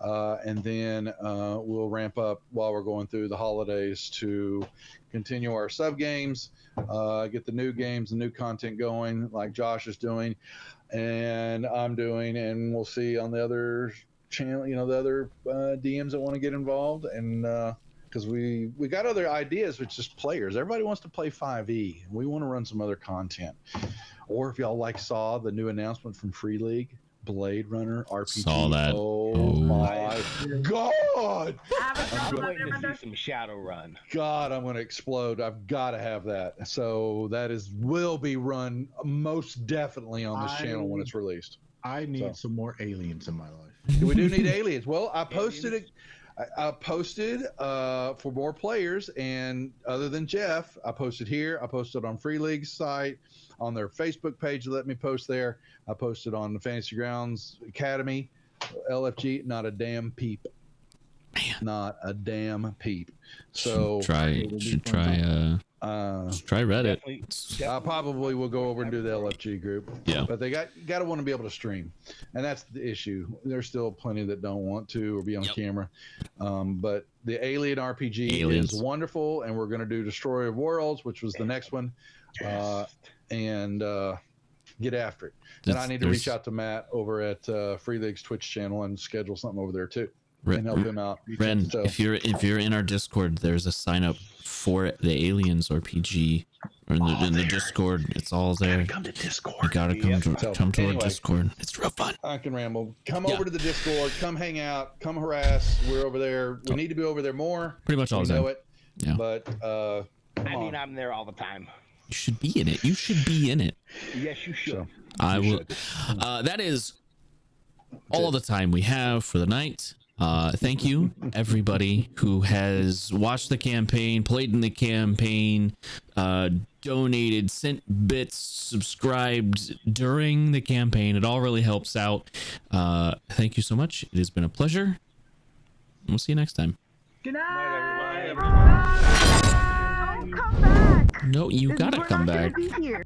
And then we'll ramp up while we're going through the holidays to continue our sub games, get the new games, the new content going, like Josh is doing, and I'm doing, and we'll see on the other channel, the other DMs that want to get involved, and because we got other ideas with just players. Everybody wants to play 5e. We want to run some other content, or if y'all saw the new announcement from Free League. Blade Runner RPG. Saw that. Oh my God! I'm waiting to see some Shadowrun. God, I'm going to explode. I've got to have that. So that will be run most definitely on this channel when it's released. I need some more aliens in my life. We do need aliens. Well, I posted it. I posted for more players, and other than Jeff, I posted here. I posted on Free League's site, on their Facebook page. Let me post there. I posted on the Fantasy Grounds Academy, LFG. Not a damn peep. Not a damn peep. So try Reddit. I probably will go over and do the LFG group. Yeah. But they got to want to be able to stream, and that's the issue. There's still plenty that don't want to or be on camera. But the Alien RPG is wonderful, and we're going to do Destroyer of Worlds, which was the next one, and get after it. And I need to reach out to Matt over at Free League's Twitch channel and schedule something over there too. And help him out. Ren, if you're in our Discord, there's a sign up for the Aliens RPG, or in the Discord. It's all there. Come to Discord. You gotta come to our Discord. It's real fun. I can ramble. Come over to the Discord. Come hang out. Come harass. We're over there. We need to be over there more. Pretty much all the time. Know it. Yeah. But I mean, I'm there all the time. You should be in it. You should be in it. Yes, you should. So, I will. That is all the time we have for the night. Thank you, everybody who has watched the campaign, played in the campaign, donated, sent bits, subscribed during the campaign. It all really helps out. Thank you so much. It has been a pleasure. We'll see you next time. Good night, Don't come back. No, you gotta come back. Be here.